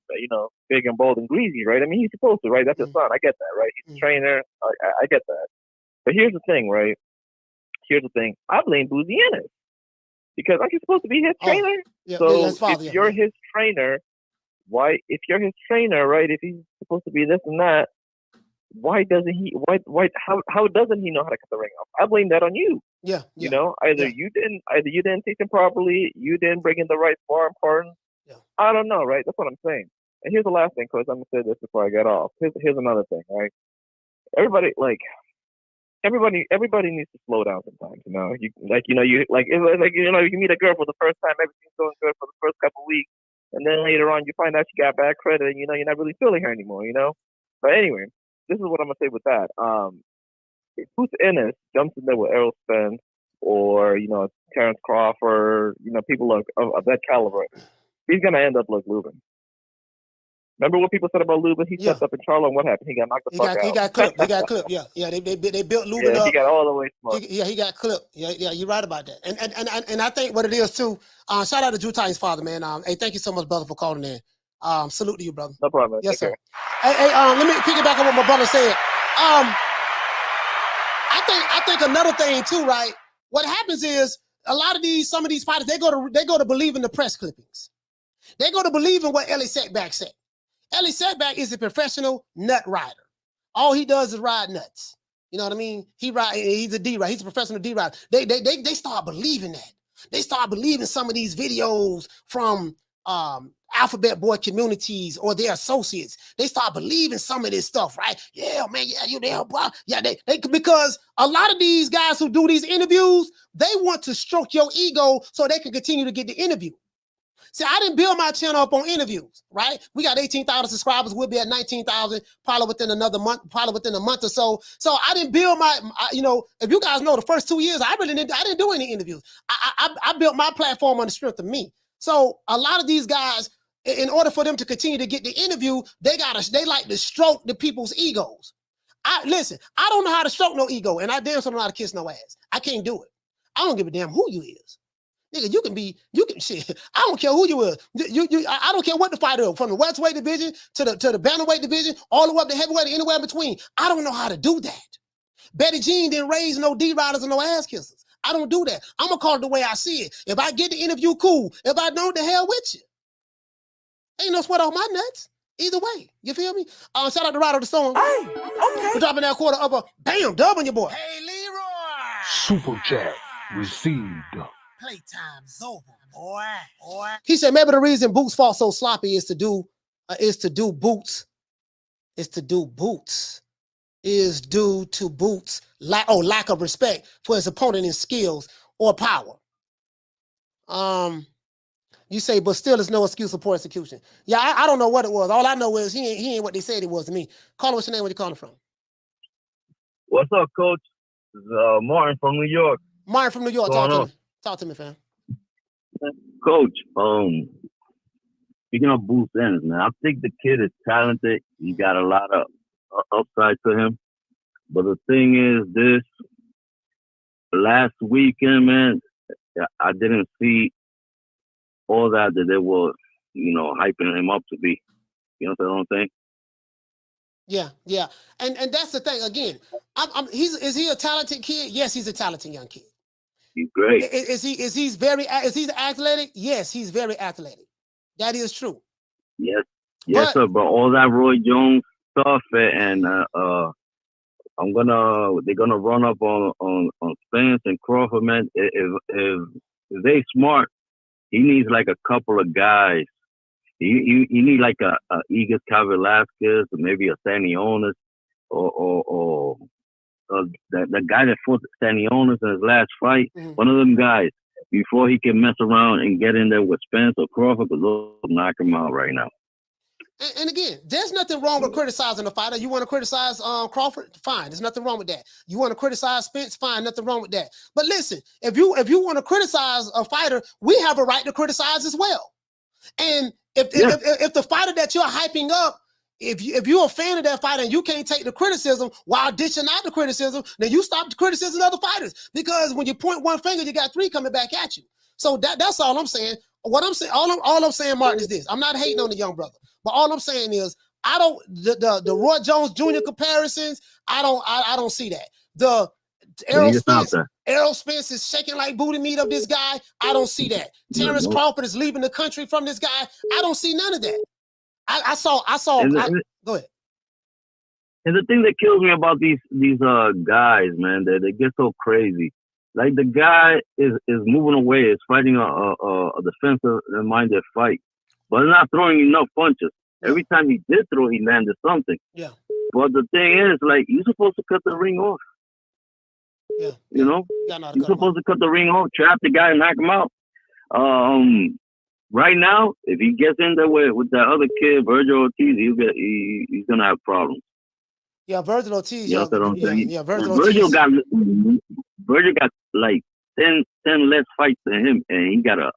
S9: big and bold and greasy, right? I mean, he's supposed to, right? That's his son. I get that, right? He's a trainer. I get that. But here's the thing, right? Here's the thing. I blame Bozy Ennis because aren't you supposed to be his trainer? If you're his trainer, why? If you're his trainer, right? If he's supposed to be this and that, why doesn't he? How doesn't he know how to cut the ring off? I blame that on you.
S2: Yeah.
S9: Either you didn't teach him properly, you didn't bring in the right sparring partner.
S2: Yeah.
S9: I don't know, right? That's what I'm saying. And here's the last thing, Coach. I'm gonna say this before I get off. Here's another thing, right? Everybody needs to slow down sometimes. You meet a girl for the first time, everything's going good for the first couple of weeks, and then later on you find out she got bad credit, and you're not really feeling her anymore. But anyway, this is what I'm gonna say with that. If Boots Ennis jumps in there with Errol Spence or Terence Crawford, people of that caliber, he's gonna end up like Lubin. Remember what people said about Lubin? He stepped up in Charlo, and what happened? He got knocked the fuck out. He got
S2: clipped. Yeah. They built Lubin up.
S9: He got all the way smart.
S2: He got clipped. Yeah, you're right about that. And I think what it is too. Shout out to Drew Titan's father, man. Hey, thank you so much, brother, for calling in. Salute to you, brother.
S9: No problem.
S2: Yes, sir. Hey, let me piggyback on what my brother said. I think another thing too, right? What happens is some of these fighters, they go to believe in the press clippings. They go to believe in what Ellie Setback said. Ellie Setback is a professional nut rider. All he does is ride nuts. You know what I mean? He's a D rider. He's a professional D rider. They start believing that. They start believing some of these videos from Alphabet Boy communities or their associates. They start believing some of this stuff, right? Yeah, man, yeah, you there, bro. Yeah, they because a lot of these guys who do these interviews, they want to stroke your ego so they can continue to get the interview. See, I didn't build my channel up on interviews, right? We got 18,000 subscribers. We'll be at 19,000 probably within another month, probably within a month or so. So I didn't build if you guys know the first 2 years, I didn't do any interviews. I built my platform on the strength of me. So a lot of these guys, in order for them to continue to get the interview, they like to stroke the people's egos. Listen, I don't know how to stroke no ego, and I damn sure don't know how to kiss no ass. I can't do it. I don't give a damn who you is. Nigga, you can shit. I don't care who you is. I don't care what the fighter is, from the welterweight division to the bantamweight division, all the way up to heavyweight, anywhere in between. I don't know how to do that. Betty Jean didn't raise no D riders and no ass kissers. I don't do that. I'm gonna call it the way I see it. If I get the interview, cool. If I don't, the hell with you. Ain't no sweat off my nuts. Either way, you feel me? Shout out to Ride of the Storm.
S3: Hey, okay.
S2: For dropping that quarter up a bam dub on your boy.
S3: Hey, Leroy.
S4: Super chat received.
S3: Playtime's over, boy.
S2: He said maybe the reason Boots fought so sloppy is due to Boots lack of respect for his opponent in skills or power. You say, but still, it's no excuse for poor execution. Yeah, I don't know what it was. All I know is he ain't what they said it was to me. Caller, what's your name? Where you calling from?
S10: What's up, Coach? This is Martin from New York.
S2: Martin from New York. Talk to me, fam.
S10: Coach, speaking of Boots Ennis, man, I think the kid is talented. He got a lot of upside to him. But the thing is, this last weekend, man, I didn't see all that they were, hyping him up to be. You know what I'm saying?
S2: Yeah. And that's the thing. Again, is he a talented kid? Yes, he's a talented young kid.
S10: He's great.
S2: Is he athletic? Yes, he's very athletic. That is true.
S10: Yes, sir. But all that Roy Jones tough, and they're gonna run up on Spence and Crawford, man. If they smart, he needs like a couple of guys. You need like a Egas Velasquez, or maybe a Stanionis, or the guy that fought Stanionis in his last fight. One of them guys, before he can mess around and get in there with Spence or Crawford, because they'll knock him out right now.
S2: And again, there's nothing wrong with criticizing the fighter. You want to criticize Crawford? Fine. There's nothing wrong with that. You want to criticize Spence? Fine. Nothing wrong with that. But listen, if you want to criticize a fighter, we have a right to criticize as well. And if the fighter that you're hyping up, if you're a fan of that fighter and you can't take the criticism while dishing out the criticism, then you stop criticizing other fighters. Because when you point one finger, you got three coming back at you. So that's all I'm saying. What I'm saying, all I'm saying, Martin, is this. I'm not hating on the young brother, but all I'm saying is I don't the Roy Jones Jr. comparisons. I don't see that. The Errol Spence is shaking like booty meat of this guy. I don't see that. Terence Crawford is leaving the country from this guy. I don't see none of that. I saw. Go ahead.
S10: And the thing that kills me about these guys, man, they get so crazy. Like the guy is moving away, is fighting a defensive-minded fight, but not throwing enough punches. Every time he did throw, he landed something.
S2: Yeah.
S10: But the thing is, like, you're supposed to cut the ring off.
S2: Yeah.
S10: You know, you're supposed to cut the ring off, trap the guy, and knock him out. Right now, if he gets in there with that other kid, Virgil Ortiz, he's gonna have problems.
S2: Yeah, Virgil Ortiz.
S10: Virgil got like 10 less fights than him, and he got a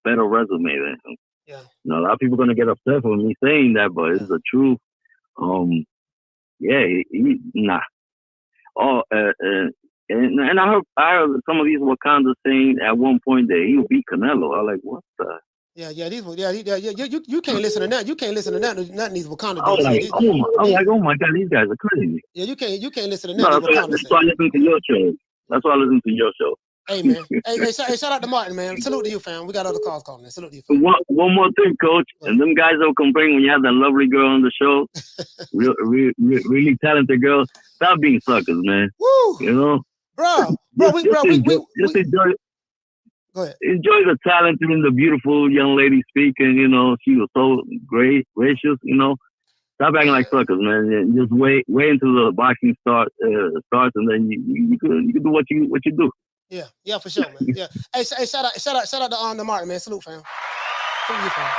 S10: better resume than him.
S2: Yeah.
S10: You know, a lot of people are gonna get upset with me saying that, but it's the truth. Nah. Oh, and I heard some of these Wakanda saying at one point that he'll beat Canelo. I like, what the?
S2: Yeah. You can't listen to that. You can't listen to nothing these Wakanda.
S10: I was like, oh my God, these guys are crazy.
S2: Yeah, you can't listen to
S10: nothing.
S2: Wakanda.
S10: That's why I listen to your show. That's why I listen to your show.
S2: Hey man, hey, shout out to Martin, man. Salute to you, fam. We got other calls calling. Salute to you, fam.
S10: One more thing, Coach. And them guys will complain when you have that lovely girl on the show, really talented girl. Stop being suckers, man.
S2: Woo!
S10: You know,
S2: bro.
S10: Just enjoy.
S2: Go ahead.
S10: Enjoy the talent and the beautiful young lady speaking. You know, she was so great, gracious. You know, stop acting like suckers, man. And just wait until the boxing starts, and then you can do what you do.
S2: Yeah, for sure, man. Yeah. Hey, shout out to Martin, man. Salute, fam. Salute you, fam.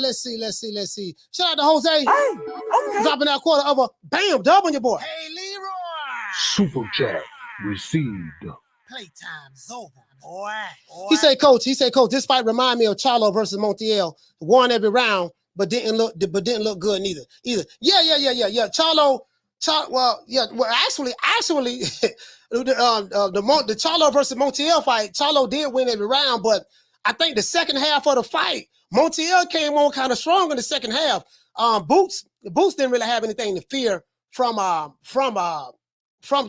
S2: Let's see. Shout out to Jose. Hey, okay. Dropping that quarter of a bam, dub on your boy.
S3: Hey, Leroy.
S4: Super chat received.
S3: Playtime's over, boy.
S2: He said, Coach, this fight remind me of Charlo versus Montiel. Won every round, but didn't look good neither. Yeah. Charlo, actually, the Charlo versus Montiel fight, Charlo did win every round, but I think the second half of the fight, Montiel came on kind of strong in the second half. Boots didn't really have anything to fear from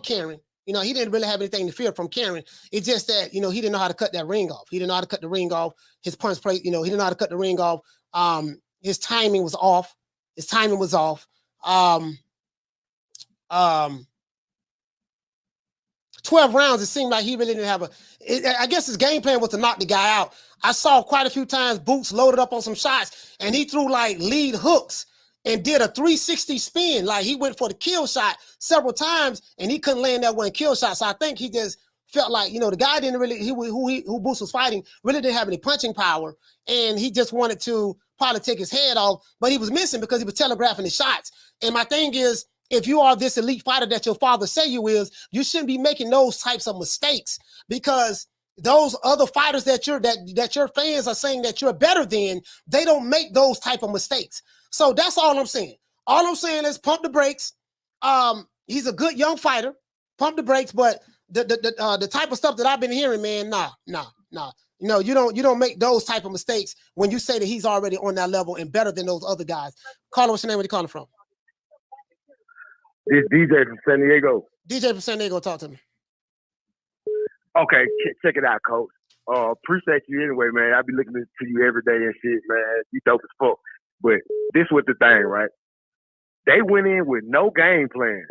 S2: Karen. You know, he didn't really have anything to fear from Karen. It's just that, you know, he didn't know how to cut that ring off. He didn't know how to cut the ring off. His punch plate, you know, he didn't know how to cut the ring off. His timing was off. 12 rounds, it seemed like he really didn't have I guess his game plan was to knock the guy out. I saw quite a few times Boots loaded up on some shots, and he threw like lead hooks and did a 360 spin. Like he went for the kill shot several times, and he couldn't land that one kill shot. So I think he just felt like, you know, the guy didn't really, who Boots was fighting really didn't have any punching power, and he just wanted to probably take his head off, but he was missing because he was telegraphing his shots. And my thing is, if you are this elite fighter that your father say you is, you shouldn't be making those types of mistakes, because those other fighters that your fans are saying that you're better than, they don't make those type of mistakes. So that's all I'm saying. All I'm saying is pump the brakes. He's a good young fighter. Pump the brakes, but the type of stuff that I've been hearing, man, nah. No, you don't make those type of mistakes when you say that he's already on that level and better than those other guys. Carlo, what's your name? Where you calling from?
S8: This DJ from San Diego.
S2: DJ from San Diego, talk to me.
S8: Okay, check it out, Coach. Appreciate you anyway, man. I be looking to you every day and shit, man. You dope as fuck. But this was the thing, right? They went in with no game plan.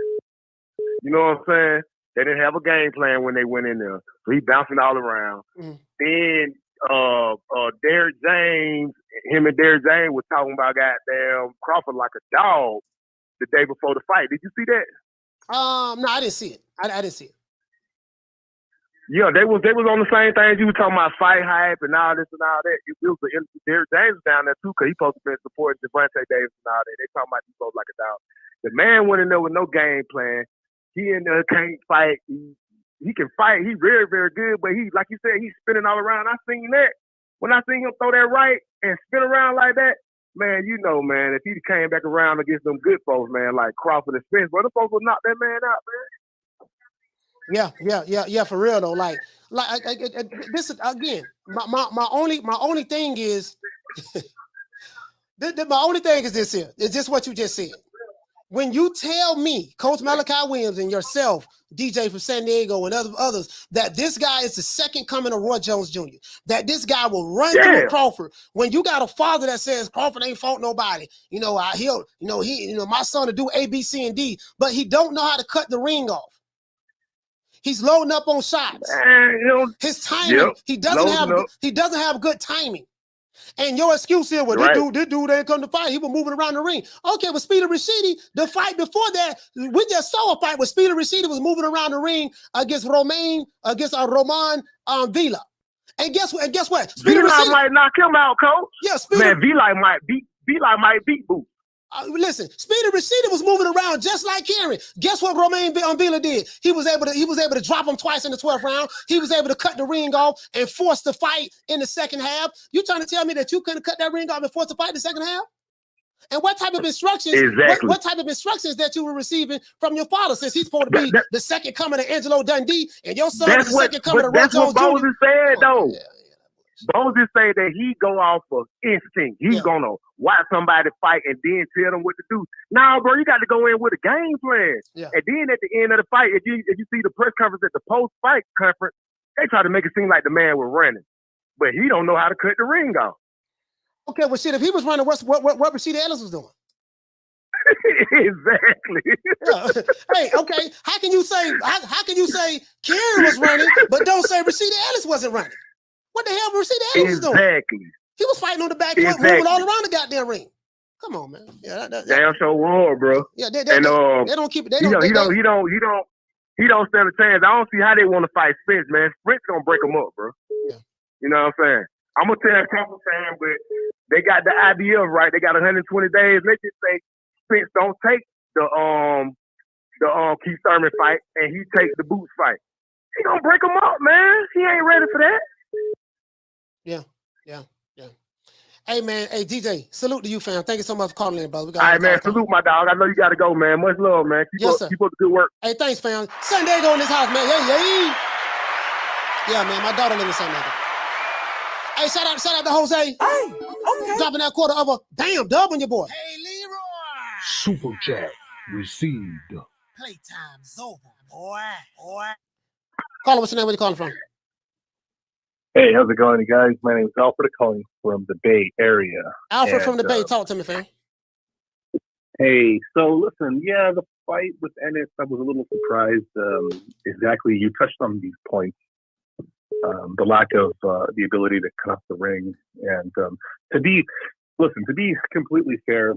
S8: You know what I'm saying? They didn't have a game plan when they went in there. So he bouncing all around. Then Derrick James, him and Derrick James was talking about goddamn Crawford like a dog the day before the fight. Did you see that?
S2: No, I didn't see it. I didn't see it.
S8: Yeah, they was on the same things. You were talking about fight hype and all this and all that. It was Derrick James down there too, because he supposed to be supporting Devontae Davis and all that. They talking about he goes like a dog. The man went in there with no game plan. He in there can't fight. He can fight. He very, very good, but he, like you said, he's spinning all around. I seen that. When I seen him throw that right and spin around like that, man, you know, man, if he came back around against them good folks, man, like Crawford and Spence, bro, the folks will knock that man out, man.
S2: Yeah, for real though. Like this is again. My only thing is, my only thing is this here. It's just what you just said. When you tell me, Coach Malachi Williams and yourself, DJ from San Diego and others, that this guy is the second coming of Roy Jones Jr., that this guy will run through Crawford. When you got a father that says Crawford ain't fought nobody, my son will do A, B, C, and D, but he don't know how to cut the ring off. He's loading up on shots. His timing, he doesn't have good timing. And your excuse here, this dude ain't come to fight. He was moving around the ring. Okay, with Speedy Rashidi, the fight before that, we just saw a fight where Speedy Rashidi was moving around the ring against Roman Villa. And guess what?
S8: Speedy Rashidi might knock him out, coach.
S2: Yeah, Speedy.
S8: Man, Villa might beat Boots.
S2: Listen, Speedy Rashidi was moving around just like Karen. Guess what Romain Villa did? He was able to drop him twice in the 12th round. He was able to cut the ring off and force the fight in the second half. You trying to tell me that you couldn't cut that ring off and force the fight in the second half? And what type of instructions?
S8: Exactly.
S2: What type of instructions that you were receiving from your father, since he's supposed to be the second coming of Angelo Dundee, and your son is the second coming of Roy Jones Jr.
S8: That's what Bozy said, though. Bozy said that he go off of instinct. He's gonna watch somebody fight and then tell them what to do. Nah, bro, you got to go in with a game plan.
S2: Yeah.
S8: And then at the end of the fight, if you see the press conference at the post-fight conference, they try to make it seem like the man was running, but he don't know how to cut the ring off.
S2: Okay, well, shit, if he was running, what Rashida Ellis was doing?
S8: Exactly.
S2: Yeah. Hey, okay. How can you say Karen was running, but don't say Rashida Ellis wasn't running? What the hell Rashida Ellis was doing?
S8: Exactly.
S2: He was fighting on the back foot, moving all around the goddamn ring. Come on, man. Yeah,
S8: damn sure war, bro.
S2: Yeah, they don't keep it. He don't
S8: stand a chance. I don't see how they want to fight Spence, man. Spence gonna break him up, bro.
S2: Yeah.
S8: You know what I'm saying? I'm gonna tell Crawford fan, but they got the idea right. They got 120 days. Let's just say Spence don't take the Keith Thurman fight, and he takes the Boots fight. He gonna break him up, man. He ain't ready for that.
S2: Yeah. Hey, man. Hey, DJ, salute to you, fam. Thank you so much for calling in, brother.
S8: All right, man. Salute, my dog. I know you got to go, man. Much love, man. Keep up the good work.
S2: Hey, thanks, fam. San Diego in this house, man. Yeah. Yeah, man. My daughter lives in San Diego. Hey, shout out to Jose. Hey, okay. Dropping that quarter of a dub on your boy.
S3: Hey, Leroy.
S4: Super chat received.
S3: Playtime's over, boy.
S2: Caller, what's your name? Where you calling from?
S11: Hey, how's it going, guys? My name is Alfred, calling from the Bay Area.
S2: Alfred from the Bay. Talk to me, fam.
S11: Hey, so listen, the fight with Ennis, I was a little surprised. Exactly, you touched on these points. The lack of the ability to cut off the ring, and to be completely fair,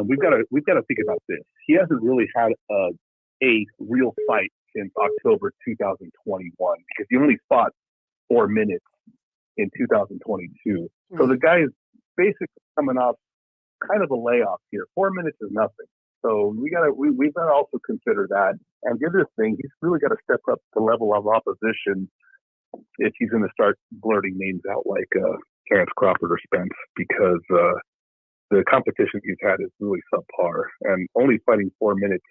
S11: we've got to think about this. He hasn't really had a real fight since October 2021, because he only fought 4 minutes in 2022. So the guy is basically coming off kind of a layoff here. 4 minutes is nothing. So we've got to also consider that. And the other thing, he's really got to step up the level of opposition if he's going to start blurting names out like Terence Crawford or Spence, because the competition he's had is really subpar. And only fighting 4 minutes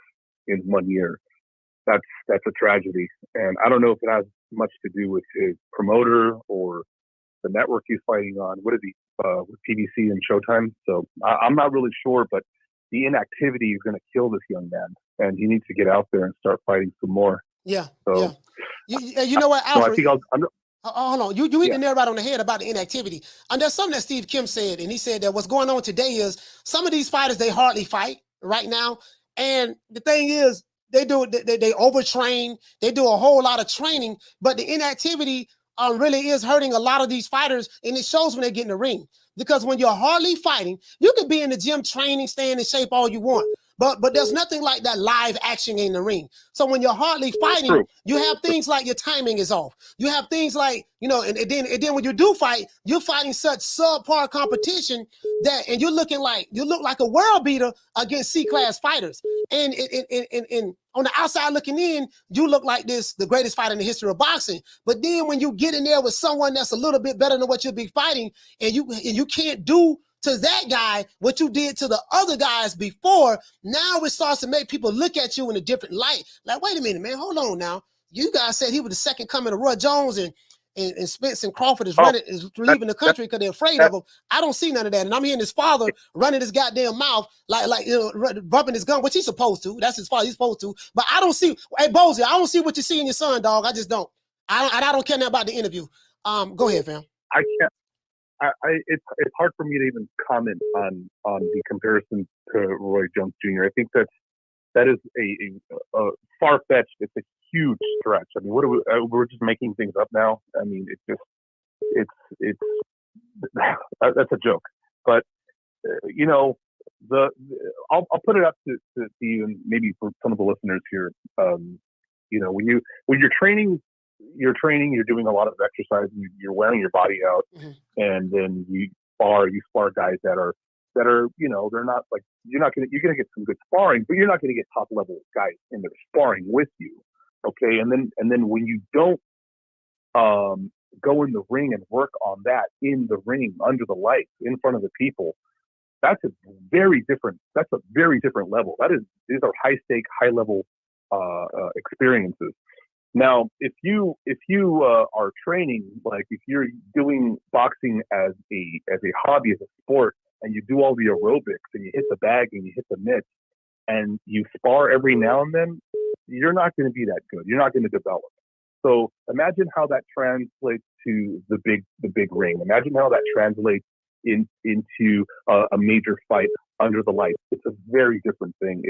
S11: in 1 year, that's a tragedy. And I don't know if it has much to do with his promoter or the network he's fighting on. What is he, with PBC and Showtime? So I'm not really sure, but the inactivity is going to kill this young man, and he needs to get out there and start fighting some more.
S2: Yeah.
S11: So,
S2: You know what, Alfred?
S11: So I think
S2: Hold on. You hit the nail right on the head about the inactivity. And there's something that Steve Kim said, and he said that what's going on today is some of these fighters, they hardly fight right now. And the thing is, they overtrain, they do a whole lot of training, but the inactivity really is hurting a lot of these fighters, and it shows when they get in the ring. Because when you're hardly fighting, you can be in the gym training, staying in shape all you want. But there's nothing like that live action in the ring. So when you're hardly fighting, you have things like your timing is off. You have things like, and then when you do fight, you're fighting such subpar competition and you look like a world beater against C-class fighters. And on the outside looking in, you look like the greatest fighter in the history of boxing. But then when you get in there with someone that's a little bit better than what you'll be fighting, and you can't do to that guy what you did to the other guys before, now it starts to make people look at you in a different light. Like, wait a minute, man, hold on now. You guys said he was the second coming of Roy Jones, and Spence and Crawford is leaving the country because they're afraid of him. I don't see none of that. And I'm hearing his father running his goddamn mouth, like bumping his gun, which he's supposed to. That's his father. He's supposed to. But I don't see, hey, Bozy, I don't see what you see in your son, dog. I just don't. I don't care nothing about the interview. Go ahead, fam.
S11: I can't. It's hard for me to even comment on the comparison to Roy Jones Jr. I think that is a far-fetched. It's a huge stretch. I mean, we're just making things up now. I mean, it's that's a joke. But I'll put it up to you and maybe for some of the listeners here. When you're training, you're doing a lot of exercise, you're wearing your body out, and then you spar guys that are they're not like, you're gonna get some good sparring, but you're not gonna get top level guys in there sparring with you. Okay. And then when you don't go in the ring and work on that in the ring, under the lights, in front of the people, that's a very different level. These are high stake, high level experiences. Now, if you are training, like if you're doing boxing as a hobby, as a sport, and you do all the aerobics and you hit the bag and you hit the mitts and you spar every now and then, you're not going to be that good. You're not going to develop. So imagine how that translates to the big ring. Imagine how that translates into a major fight under the lights. It's a very different thing.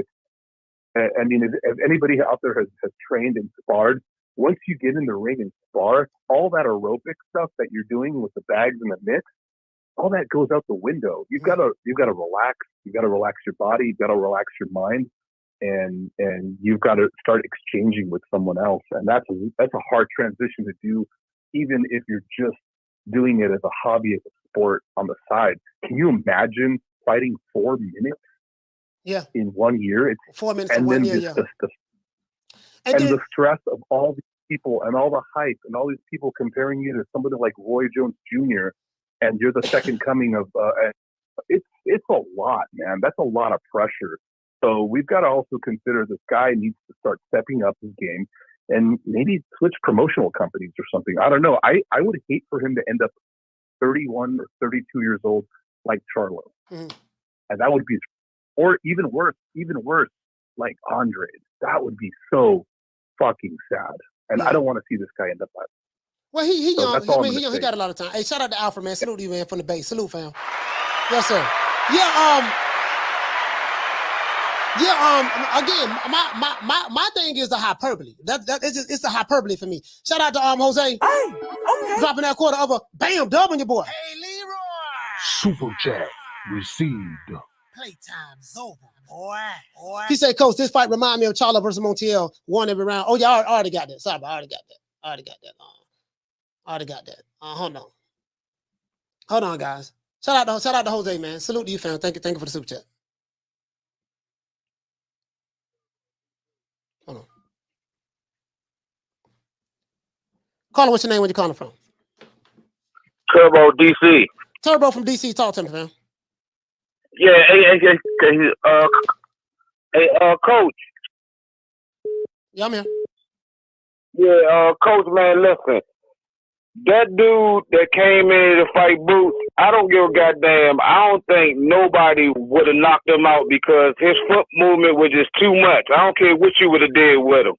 S11: I mean, if anybody out there has trained and sparred, once you get in the ring and spar, all that aerobic stuff that you're doing with the bags and the mitts, all that goes out the window. You've got to relax. You've got to relax your body. You've got to relax your mind, and you've got to start exchanging with someone else. And that's a hard transition to do, even if you're just doing it as a hobby, as a sport on the side. Can you imagine fighting 4 minutes?
S2: Yeah.
S11: In 1 year, it's
S2: 4 minutes in 1 year. Yeah.
S11: The stress of all these people and all the hype and all these people comparing you to somebody like Roy Jones Jr. and you're the second coming of. It's a lot, man. That's a lot of pressure. So we've got to also consider this guy needs to start stepping up his game and maybe switch promotional companies or something. I don't know. I would hate for him to end up 31 or 32 years old like Charlo, and that would be. Or even worse, like Andre. That would be so fucking sad. And I don't want to see this guy end up like.
S2: Well, he young. I mean, he got a lot of time. Hey, shout out to Alfred, man. Salute you, man, from the base. Salute, fam. Yes, sir. Yeah. Again, my thing is the hyperbole. It's the hyperbole for me. Shout out to Jose. Hey, okay. Dropping that quarter of a bam dub on your boy.
S3: Hey, Leroy.
S4: Super chat received.
S3: Playtime's over, boy.
S2: He said, Coach, this fight remind me of Charlo versus Montiel. Won every round. Oh, yeah, I already got that. Sorry, I already got that. Hold on, guys. Shout out to Jose, man. Salute to you, fam. Thank you for the super chat. Hold on. Caller, what's your name? Where you calling from?
S12: Turbo DC.
S2: Turbo from DC. Talk to me, fam.
S12: Yeah, Coach.
S2: Yeah, I'm here.
S12: Yeah, Coach, man, listen. That dude that came in to fight Boots, I don't give a goddamn. I don't think nobody would have knocked him out because his foot movement was just too much. I don't care what you would have did with him.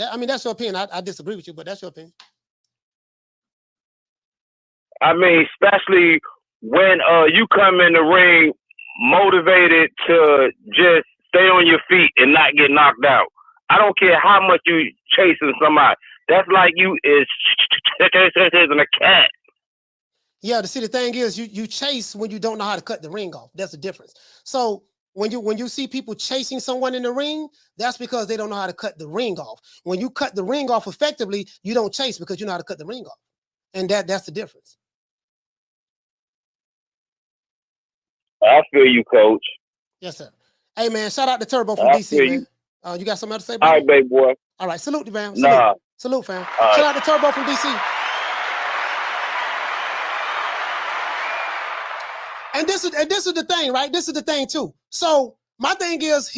S2: I mean, that's your opinion. I disagree with you, but that's your opinion.
S12: I mean, especially when you come in the ring motivated to just stay on your feet and not get knocked out. I don't care how much you chasing somebody. That's like you is chasing a cat.
S2: Yeah, see, the thing is, you chase when you don't know how to cut the ring off. That's the difference. So when you see people chasing someone in the ring, that's because they don't know how to cut the ring off. When you cut the ring off effectively, you don't chase because you know how to cut the ring off, and that's the difference.
S12: I feel you, Coach.
S2: Yes, sir. Hey, man, shout out to Turbo from
S12: I
S2: DC,
S12: feel
S2: man.
S12: you.
S2: You got something else to say, bro?
S12: All right, baby boy.
S2: All right, salute you, fam. Salute.
S12: Nah.
S2: Salute, fam.
S12: All right.
S2: Shout out to Turbo from DC. And this is the thing, right? This is the thing too. So my thing is,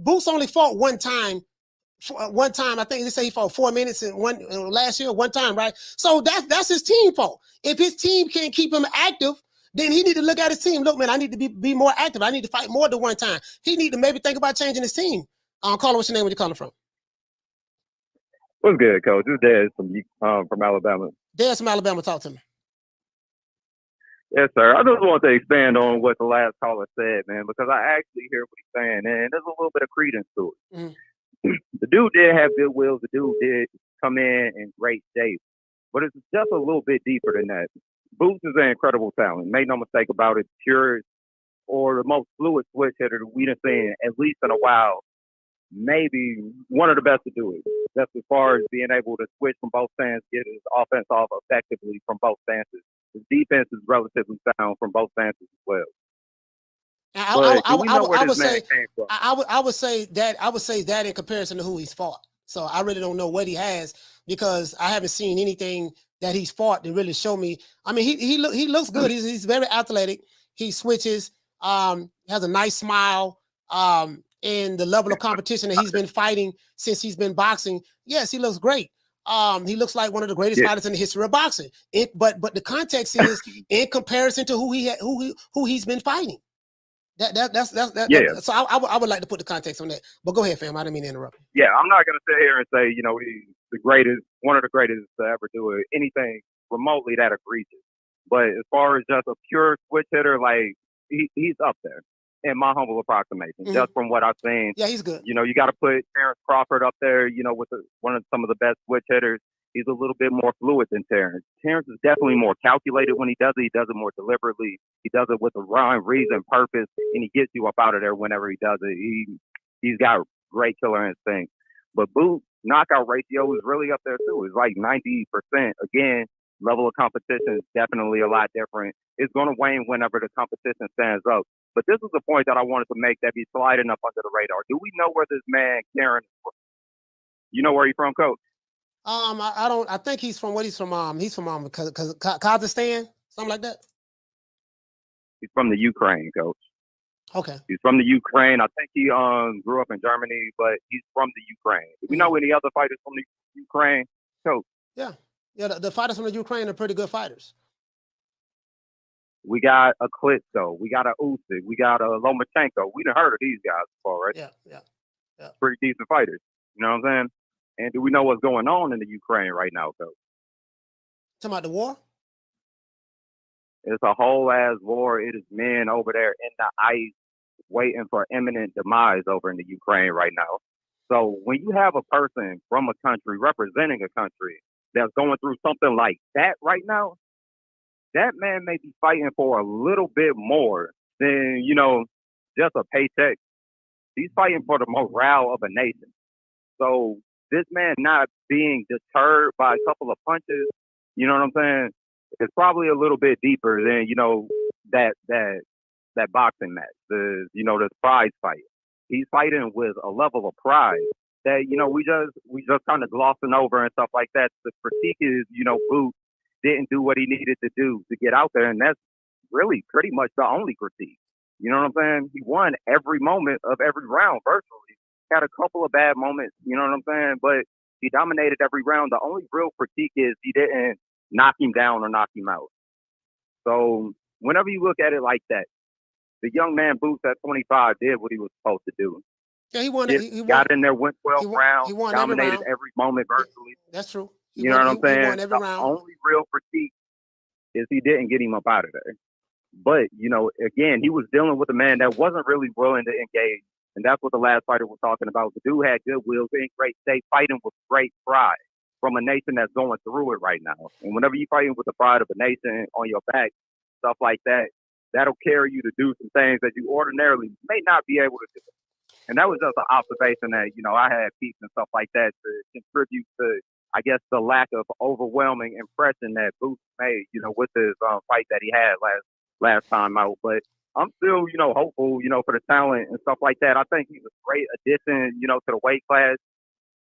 S2: Boots only fought one time. One time, I think they say he fought 4 minutes in one last year, one time, right? So that's his team fault. If his team can't keep him active, then he need to look at his team. Look, man, I need to be more active. I need to fight more than one time. He need to maybe think about changing his team. Caller, what's your name? Where you calling from?
S9: What's good, Coach? This is Dez from Alabama.
S2: Dez from Alabama, talk to me.
S9: Yes, sir. I just want to expand on what the last caller said, man, because I actually hear what he's saying, and there's a little bit of credence to it.
S2: Mm-hmm.
S9: The dude did have good wills. The dude did come in great shape, but it's just a little bit deeper than that. Boots is an incredible talent. Make no mistake about it. Pure or the most fluid switch hitter we've seen at least in a while. Maybe one of the best to do it. Just as far as being able to switch from both stands, get his offense off effectively from both stances. His defense is relatively sound from both stances as well.
S2: I would say that in comparison to who he's fought. So I really don't know what he has because I haven't seen anything that he's fought to really show me. I mean, he looks good. He's very athletic. He switches. Has a nice smile. And the level of competition that he's been fighting since he's been boxing, yes, he looks great. He looks like one of the greatest fighters in the history of boxing. But the context is in comparison to who he's been fighting. That's so I would like to put the context on that. But go ahead, fam. I didn't mean to interrupt.
S9: Yeah, I'm not gonna sit here and say he's the greatest, one of the greatest to ever do it, anything remotely that egregious. But as far as just a pure switch hitter, like he's up there in my humble approximation, just from what I've seen.
S2: Yeah, he's good.
S9: You got to put Terence Crawford up there. With some of the best switch hitters. He's a little bit more fluid than Terence. Terence is definitely more calculated when he does it. He does it more deliberately. He does it with a rhyme, reason, purpose, and he gets you up out of there whenever he does it. He's got great killer instinct. But Boots' knockout ratio is really up there too. It's like 90%. Again, level of competition is definitely a lot different. It's going to wane whenever the competition stands up. But this is the point that I wanted to make that be sliding up under the radar. Do we know where this man Karen is from? You know where he's from, Coach?
S2: I don't. I think he's from He's from Kazakhstan, something like that.
S9: He's from the Ukraine, Coach.
S2: Okay.
S9: He's from the Ukraine. I think he grew up in Germany, but he's from the Ukraine. Do we know any other fighters from the Ukraine, Coach?
S2: Yeah. The fighters from the Ukraine are pretty good fighters.
S9: We got a Klitschko. We got a Usyk. We got a Lomachenko. We done heard of these guys before, right?
S2: Yeah.
S9: Pretty decent fighters. You know what I'm saying? And do we know what's going on in the Ukraine right now, Coach?
S2: Talking about the war?
S9: It's a whole ass war. It is men over there in the ice waiting for imminent demise over in the Ukraine right now. So when you have a person from a country representing a country that's going through something like that right now, that man may be fighting for a little bit more than, just a paycheck. He's fighting for the morale of a nation. So this man not being deterred by a couple of punches, you know what I'm saying? It's probably a little bit deeper than, that boxing match, the prize fight. He's fighting with a level of pride that, we just kind of glossing over and stuff like that. The critique is, Boots didn't do what he needed to do to get out there. And that's really pretty much the only critique. You know what I'm saying? He won every moment of every round virtually. Had a couple of bad moments, you know what I'm saying? But he dominated every round. The only real critique is he didn't knock him down or knock him out. So whenever you look at it like that, the young man Boots at 25 did what he was supposed to do.
S2: Yeah, he won. He
S9: got in there, went 12 rounds,
S2: he won
S9: dominated every moment virtually.
S2: That's true.
S9: You know what I'm saying?
S2: He won every
S9: the
S2: round.
S9: only real critique
S13: is he didn't get him up out of there. But, you know, again, he was dealing with a man that wasn't really willing to engage. And that's what the last fighter was talking about. The dude had good will, in great state, fighting with great pride from a nation that's going through it right now. And whenever you're fighting with the pride of a nation on your back, stuff like that, that'll carry you to do some things that you ordinarily may not be able to do. And that was just an observation that, you know, I had peace and stuff like that to contribute to, I guess, the lack of overwhelming impression that Boots made, you know, with his fight that he had last time out. But I'm still, you know, hopeful, you know, for the talent and stuff like that. I think he's a great addition, you know, to the weight class,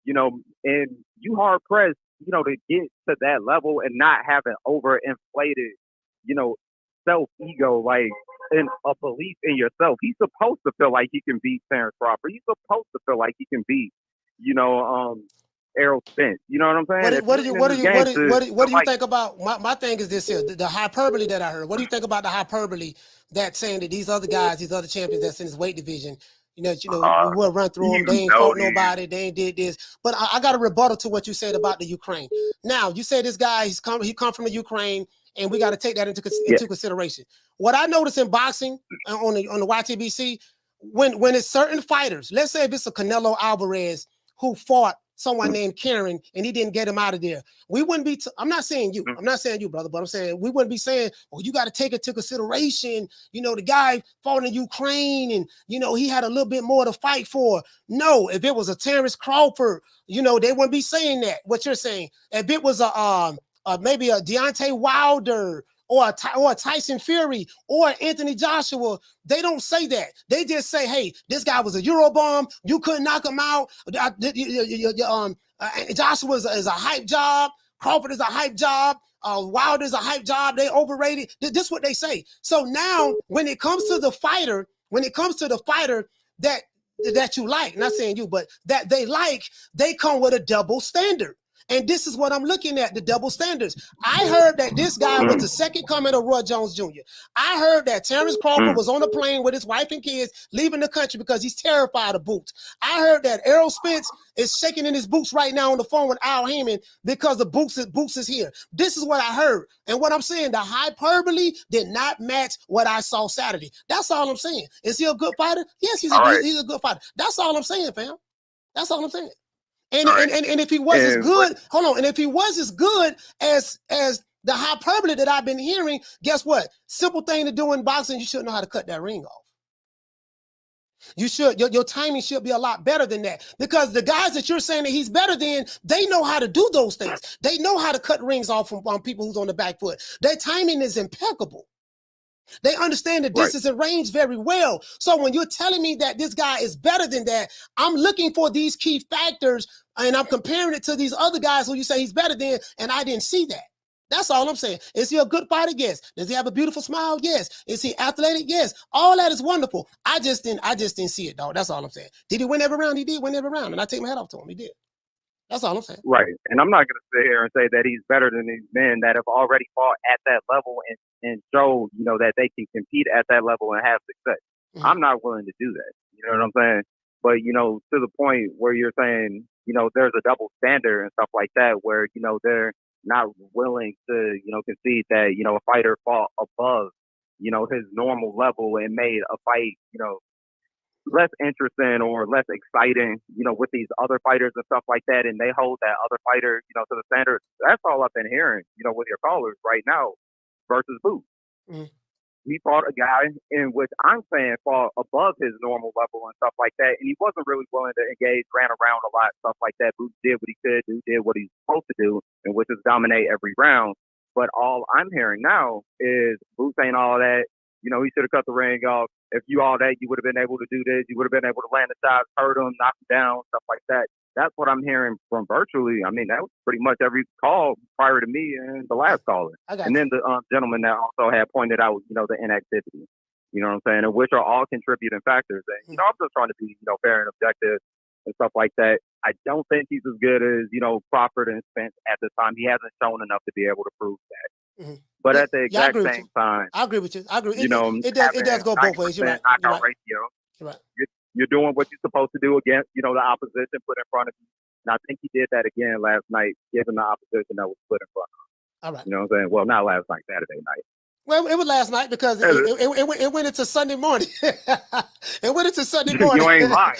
S13: you know, and you hard pressed, you know, to get to that level and not have an overinflated, you know, self-ego, like, and a belief in yourself. He's supposed to feel like he can beat Terence Crawford. He's supposed to feel like he can beat, you know, Errol Spence. You know what I'm saying?
S2: What do you think about my thing is this here, the hyperbole that I heard. What do you think about the hyperbole that saying that these other guys, these other champions that's in this weight division, we will run through them. They ain't fought nobody. They ain't did this. But I got a rebuttal to what you said about the Ukraine. Now, you say this guy, he come from the Ukraine, and we got to take that into consideration. What I notice in boxing on the YTBC, when it's certain fighters, let's say if it's a Canelo Alvarez who fought someone named Karen and he didn't get him out of there, we wouldn't be, I'm not saying you, brother, but I'm saying we wouldn't be saying, well, you got to take it to consideration. You know, the guy fought in Ukraine and, you know, he had a little bit more to fight for. No, if it was a Terence Crawford, you know, they wouldn't be saying that, what you're saying. If it was maybe a Deontay Wilder or a Tyson Fury or Anthony Joshua, they don't say that. They just say, hey, this guy was a Eurobomb. You couldn't knock him out. Joshua is a hype job. Crawford is a hype job. Wilder is a hype job. They overrated. This is what they say. So now when it comes to the fighter, that you like, not saying you, but that they like, they come with a double standard. And this is what I'm looking at, the double standards. I heard that this guy was the second coming of Roy Jones Jr. I heard that Terence Crawford was on a plane with his wife and kids leaving the country because he's terrified of Boots. I heard that Errol Spence is shaking in his boots right now on the phone with Al Heyman because the Boots is here. This is what I heard. And what I'm saying, the hyperbole did not match what I saw Saturday. That's all I'm saying. Is he a good fighter? Yes, he's a good fighter. That's all I'm saying, fam. That's all I'm saying. And if he was as good, and if he was as good as the hyperbole that I've been hearing, guess what? Simple thing to do in boxing, you should know how to cut that ring off. You should, your timing should be a lot better than that, because the guys that you're saying that he's better than, they know how to do those things. They know how to cut rings off from people who's on the back foot. Their timing is impeccable. They understand the distance and range very well. So when you're telling me that this guy is better than that, I'm looking for these key factors and I'm comparing it to these other guys who you say he's better than, and I didn't see that. That's all I'm saying. Is he a good fighter? Yes. Does he have a beautiful smile? Yes. Is he athletic? Yes. All that is wonderful. I just didn't see it, dog. That's all I'm saying. Did he win every round? He did win every round, and I take my hat off to him. He did. That's all I'm saying.
S13: Right. And I'm not going to sit here and say that he's better than these men that have already fought at that level and show, you know, that they can compete at that level and have success. Mm-hmm. I'm not willing to do that. You know what I'm saying? But, you know, to the point where you're saying, you know, there's a double standard and stuff like that where, you know, they're not willing to, you know, concede that, you know, a fighter fought above, you know, his normal level and made a fight, you know, less interesting or less exciting, you know, with these other fighters and stuff like that, and they hold that other fighter, you know, to the standard. That's all I've been hearing, you know, with your callers right now versus Boots. Mm-hmm. He fought a guy in which I'm saying fought above his normal level and stuff like that, and he wasn't really willing to engage, ran around a lot, stuff like that. Boots did what he could do, did what he's supposed to do, and which is dominate every round. But all I'm hearing now is Boots ain't all that. You know, he should have cut the ring off. If you all that, you would have been able to do this. You would have been able to land the shots, hurt him, knock him down, stuff like that. That's what I'm hearing from virtually. I mean, that was pretty much every call prior to me and the last caller. And then the gentleman that also had pointed out, you know, the inactivity. You know what I'm saying? And which are all contributing factors. And, you know, I'm just trying to be, you know, fair and objective and stuff like that. I don't think he's as good as, you know, Crawford and Spence at this time. He hasn't shown enough to be able to prove that. Mm-hmm. But at the exact same time,
S2: I agree with you. I agree.
S13: You know,
S2: it does go both ways. You're right.
S13: Knockout ratio.
S2: You're right.
S13: You're doing what you're supposed to do against, you know, the opposition put in front of you. And I think he did that again last night, given the opposition that was put in front of him.
S2: All right.
S13: You know what I'm saying? Well, not last night, Saturday night.
S2: Well, it was last night because it went into Sunday morning. It went into Sunday morning.
S13: You ain't lying.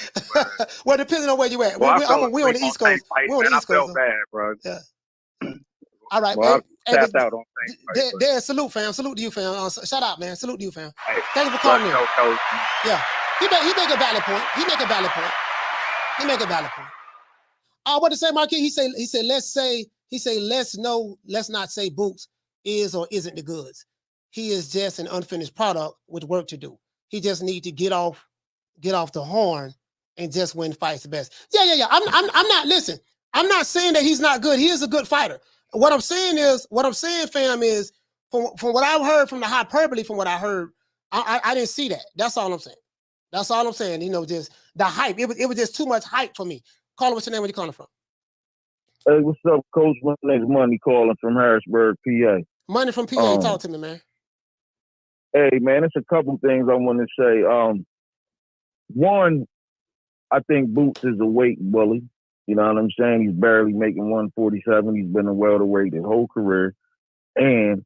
S2: Well, depending on where you at.
S13: Well,
S2: We on the East Coast. We on the East Coast.
S13: I felt bad, bro.
S2: Yeah. All right.
S13: Well, I tapped out on things.
S2: There, salute, fam. Salute to you, fam. Shout out, man. Salute to you, fam.
S13: Hey,
S2: thank you for calling in.
S13: Coach.
S2: Yeah. He make a valid point. He make a valid point. What to say, Marquis? He said, let's not say Boots is or isn't the goods. He is just an unfinished product with work to do. He just need to get off the horn and just win fights the best. Yeah. I'm not, listen, I'm not saying that he's not good. He is a good fighter. What I'm saying, fam, is from what I've heard from the hyperbole, from what I heard, I didn't see that. That's all I'm saying. You know, just the hype. It was just too much hype for me. Caller, what's your name? Where you calling from?
S10: Hey, what's up, Coach? My name's Money calling from Harrisburg, PA.
S2: Money from PA. Talk to me, man.
S10: Hey, man, it's a couple things I want to say. One, I think Boots is a weight bully. You know what I'm saying? He's barely making 147. He's been a welterweight his whole career. And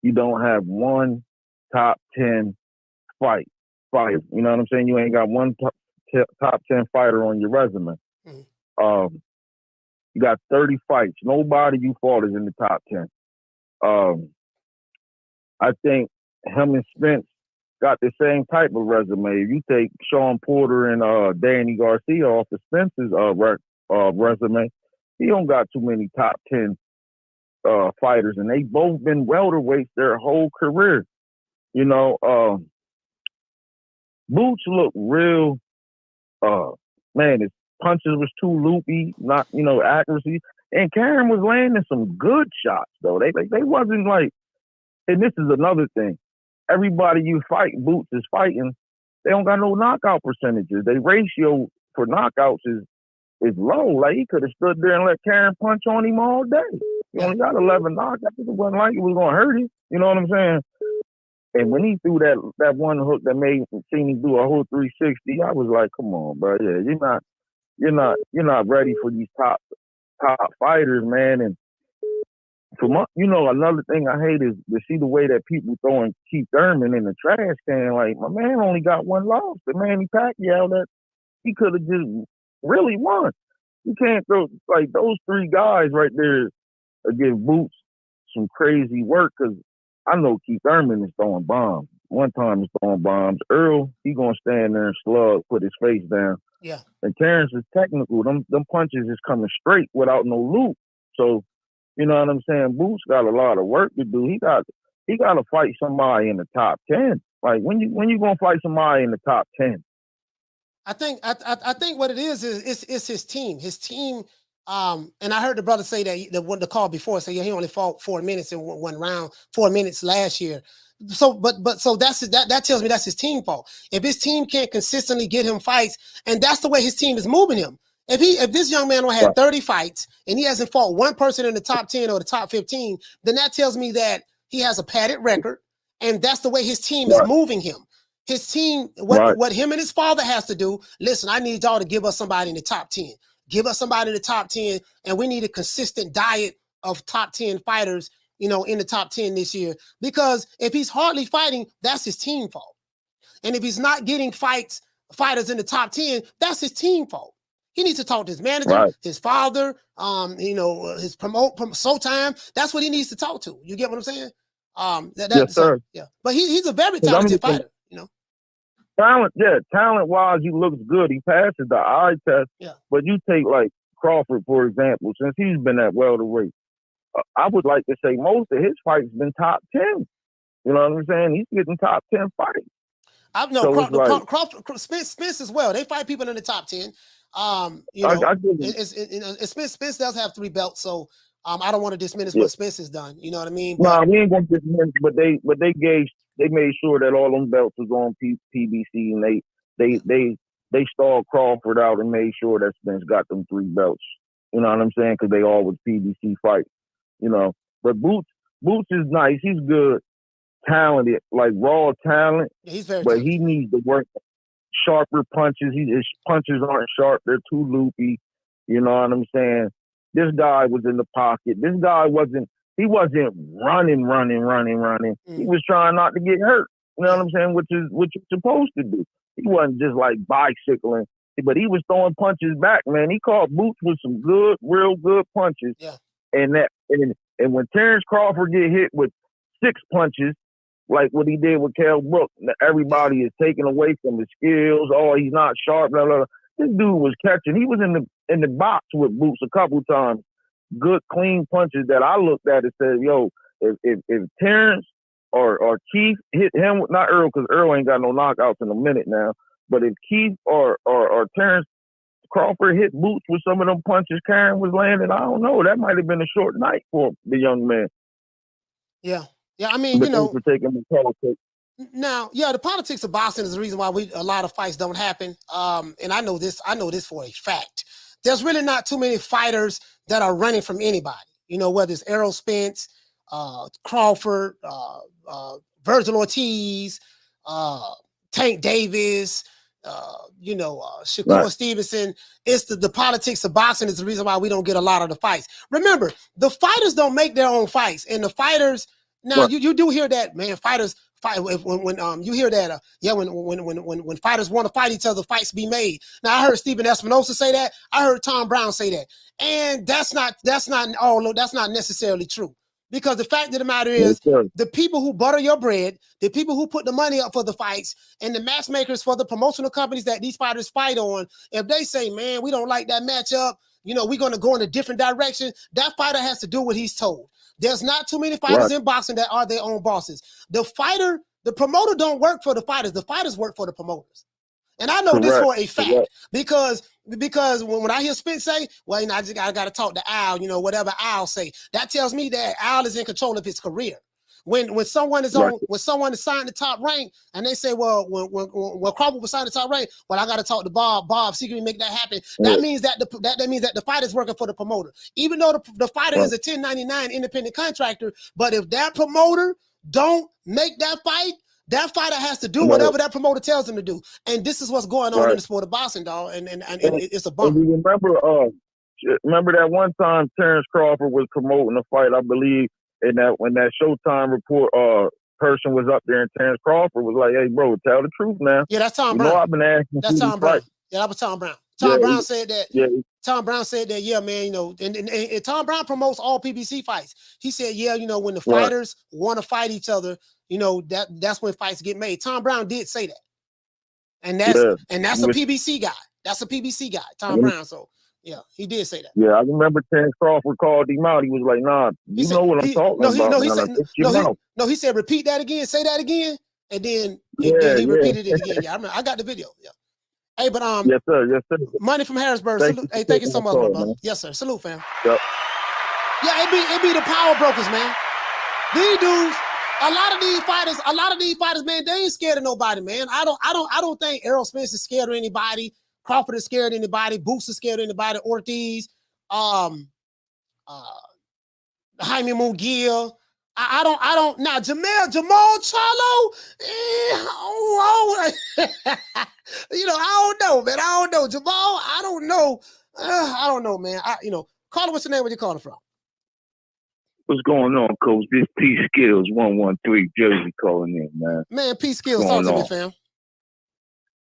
S10: you don't have one top 10 fighter. You know what I'm saying? You ain't got one top 10 fighter on your resume. Mm-hmm. You got 30 fights. Nobody you fought is in the top 10. I think him and Spence got the same type of resume. If you take Sean Porter and Danny Garcia off of Spence's resume, he don't got too many top 10 fighters, and they both been welterweights their whole career. You know, Boots look real. Man, his punches was too loopy, not accuracy. And Karen was landing some good shots though. They wasn't like. And this is another thing. Everybody you fight, Boots is fighting. They don't got no knockout percentages. Their ratio for knockouts is low. Like he could have stood there and let Karen punch on him all day. He only got 11 knockouts. It wasn't like it was gonna hurt him. You know what I'm saying? And when he threw that one hook that made him do a whole 360, I was like, come on, bro. Yeah, you're not ready for these top fighters, man. And another thing I hate is to see the way that people throwing Keith Thurman in the trash can. Like, my man only got one loss. The Manny Pacquiao that he could have just really won. You can't throw, like, those three guys right there give Boots some crazy work, because I know Keith Thurman is throwing bombs. One time he's throwing bombs. Earl, he gonna stand there and slug, put his face down.
S2: Yeah.
S10: And Terence is technical. Them punches is coming straight without no loop. So, you know what I'm saying? Boots got a lot of work to do. He got to fight somebody in the top 10. Like, when you gonna fight somebody in the top 10?
S2: I think what it is it's his team. His team. And I heard the brother say that the call before say he only fought 4 minutes in one round, 4 minutes last year. So, so that tells me that's his team fault. If his team can't consistently get him fights, and that's the way his team is moving him. If this young man only had 30 fights and he hasn't fought one person in the top 10 or the top 15, then that tells me that he has a padded record, and that's the way his team is moving him. His team, what him and his father has to do. Listen, I need y'all to give us somebody in the top 10. Give us somebody in the top 10, and we need a consistent diet of top 10 fighters, in the top 10 this year. Because if he's hardly fighting, that's his team fault. And if he's not getting fighters in the top 10, that's his team fault. He needs to talk to his manager, his father, his Showtime. That's what he needs to talk to. You get what I'm saying?
S10: Yes, sir.
S2: Yeah. But he's a very talented fighter,
S10: Talent-wise, he looks good. He passes the eye test. Yeah. But you take, like, Crawford, for example, since he's been at welterweight, I would like to say most of his fights been top 10. You know what I'm saying? He's getting top 10 fights.
S2: I know Crawford, Spence as well. They fight people in the top 10. Spence does have 3 belts, so I don't want to dismiss what Spence has done. You know what I mean?
S10: No, we ain't gonna dismiss, but they made sure that all them belts was on PBC, and they stalled Crawford out and made sure that Spence got them 3 belts. You know what I'm saying? Because they all was PBC fights. But Boots is nice. He's good, talented, like raw talent.
S2: Yeah, he's very
S10: but
S2: talented.
S10: He needs to work sharper punches. His punches aren't sharp. They're too loopy. You know what I'm saying? This guy was in the pocket. This guy wasn't
S12: he wasn't running. He was trying not to get hurt. You know what I'm saying? Which is what you're supposed to do. He wasn't just like bicycling, but he was throwing punches back, man. He caught Boots with some good, real good punches.
S2: Yeah.
S12: And when Terence Crawford get hit with 6 punches, like what he did with Kell Brook, everybody is taken away from his skills. Oh, he's not sharp. Blah, blah, blah. This dude was catching. He was in the box with Boots a couple times. Good, clean punches that I looked at and said, yo, if Terence or Keith hit him, not Earl, because Earl ain't got no knockouts in a minute now, but if Keith or Terence Crawford hit Boots with some of them punches Karen was landing, I don't know. That might have been a short night for the young man.
S2: Yeah. Yeah, I mean,
S12: but thanks for taking the politics.
S2: Now, yeah, the politics of boxing is the reason why a lot of fights don't happen. And I know this for a fact. There's really not too many fighters that are running from anybody. You know, whether it's Errol Spence, Crawford, Virgil Ortiz, Tank Davis, Shakur
S12: Right.
S2: Stevenson. It's the politics of boxing is the reason why we don't get a lot of the fights. Remember, the fighters don't make their own fights, and the fighters now
S12: Right.
S2: you do hear that, man. Fighters fight when you hear that, when fighters want to fight each other, fights be made. Now I heard Stephen Espinosa say that. I heard Tom Brown say that, and that's not necessarily true. Because the fact of the matter is, the people who butter your bread, the people who put the money up for the fights, and the matchmakers for the promotional companies that these fighters fight on, if they say, man, we don't like that matchup, we're going to go in a different direction, that fighter has to do what he's told. There's not too many fighters in boxing that are their own bosses. The promoter don't work for the fighters work for the promoters. And I know this for a fact because when I hear Spence say, well, I got to talk to Al, whatever Al say, that tells me that Al is in control of his career. When someone is when someone is signed the top rank and they say, well, when Crawford was signed the top rank, well, I got to talk to Bob, see can we make that happen. That means that the fighter is working for the promoter, even though the fighter is a 1099 independent contractor. But if that promoter don't make that fight, that fighter has to do whatever that promoter tells him to do. And this is what's going on in the sport of boxing, dog. And it's a bummer.
S12: And you remember that one time Terence Crawford was promoting a fight, I believe, and that when that Showtime report person was up there and Terence Crawford was like, hey, bro, tell the truth now.
S2: Yeah, that's Tom Brown.
S12: I've been asking.
S2: That's Tom Brown. Yeah, that was Tom Brown. Tom Brown said that.
S12: Yeah.
S2: Tom Brown said that, yeah, man, and Tom Brown promotes all PBC fights. He said, yeah, when the fighters want to fight each other, that's when fights get made. Tom Brown did say that. And that's a PBC guy. That's a PBC guy, Tom Brown. So yeah, he did say that.
S12: Yeah, I remember Terence Crawford called him out. He was like, nah, you know what I'm talking about.
S2: He said, repeat that again, say that again. And then he repeated it again. Yeah, I remember. I got the video. Yeah. Hey, but
S12: yes, sir.
S2: Money from Harrisburg. Thank you so much, brother. Yes, sir. Salute, fam.
S12: Yep.
S2: Yeah, it be the power brokers, man. These dudes, a lot of these fighters, man, they ain't scared of nobody, man. I don't think Errol Spence is scared of anybody. Crawford is scared of anybody. Boots is scared of anybody. Ortiz, Jaime Munguia. I don't now Jamal Charlo. I don't know, man. I don't know. Jamal, I don't know. I don't know, man. Caller, what's your name? Where you calling from?
S12: What's going on, Coach? This P Skills 113 Jersey calling in, man.
S2: Man, P Skills, talk to me, fam.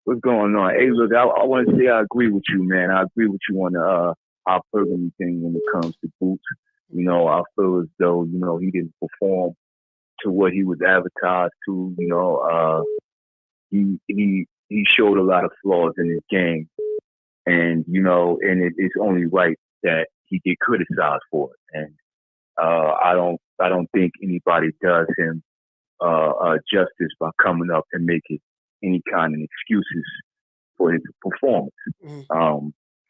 S12: What's going on? Hey, look, I want to say I agree with you, man. I agree with you on the hypergamy thing when it comes to Boots. I feel as though, he didn't perform to what he was advertised to. He showed a lot of flaws in his game. And, and it's only right that he get criticized for it. And I don't think anybody does him justice by coming up and making any kind of excuses for his performance.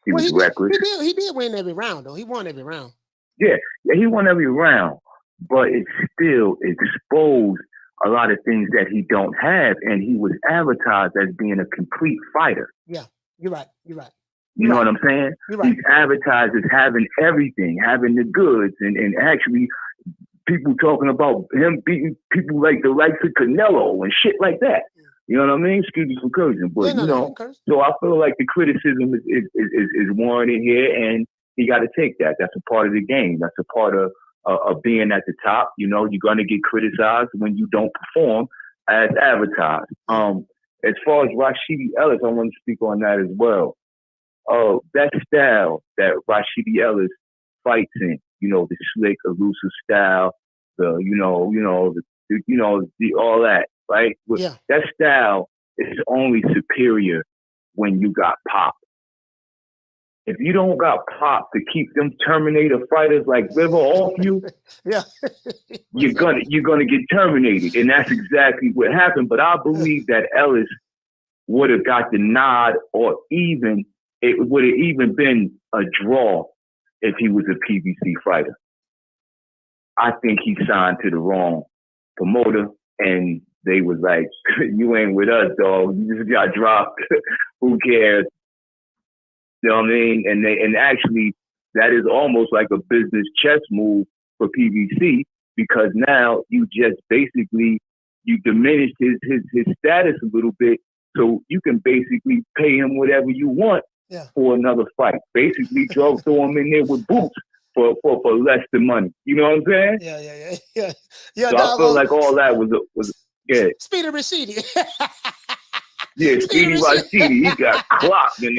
S12: He was reckless.
S2: He did win every round, though. He won every round.
S12: Yeah, he won every round, but it still exposed a lot of things that he don't have, and he was advertised as being a complete fighter.
S2: Yeah, you're right.
S12: You know what I'm saying? He's advertised as having everything, having the goods, and actually people talking about him beating people like the likes of Canelo and shit like that. You know what I mean? Excuse me for cursing, but so I feel like the criticism is warranted here, and he got to take that. That's a part of the game. That's a part of
S14: of being at the top. You know, you're gonna get criticized when you don't perform as advertised. As far as Rashidi Ellis, I want to speak on that as well. That style that Rashidi Ellis fights in, you know, the slick, elusive style, the all that, right?
S2: Yeah.
S14: That style is only superior when you got Pop. If you don't got Pop to keep them Terminator fighters like River off you,
S2: yeah,
S14: you're gonna get terminated, and that's exactly what happened. But I believe that Ellis would have got the nod, or even it would have even been a draw if he was a PBC fighter. I think he signed to the wrong promoter, and they was like, "You ain't with us, dog. You just got dropped. Who cares?" You know what I mean? And actually, that is almost like a business chess move for PBC, because now you just basically you diminish his status a little bit, so you can basically pay him whatever you want for another fight. Basically, throw him in there with Boots for less than money. You know what I'm saying?
S2: Yeah.
S14: So I feel like all that was
S2: Speedy Rashidi.
S14: Yeah, Speedy Rashidi, he got clocked, and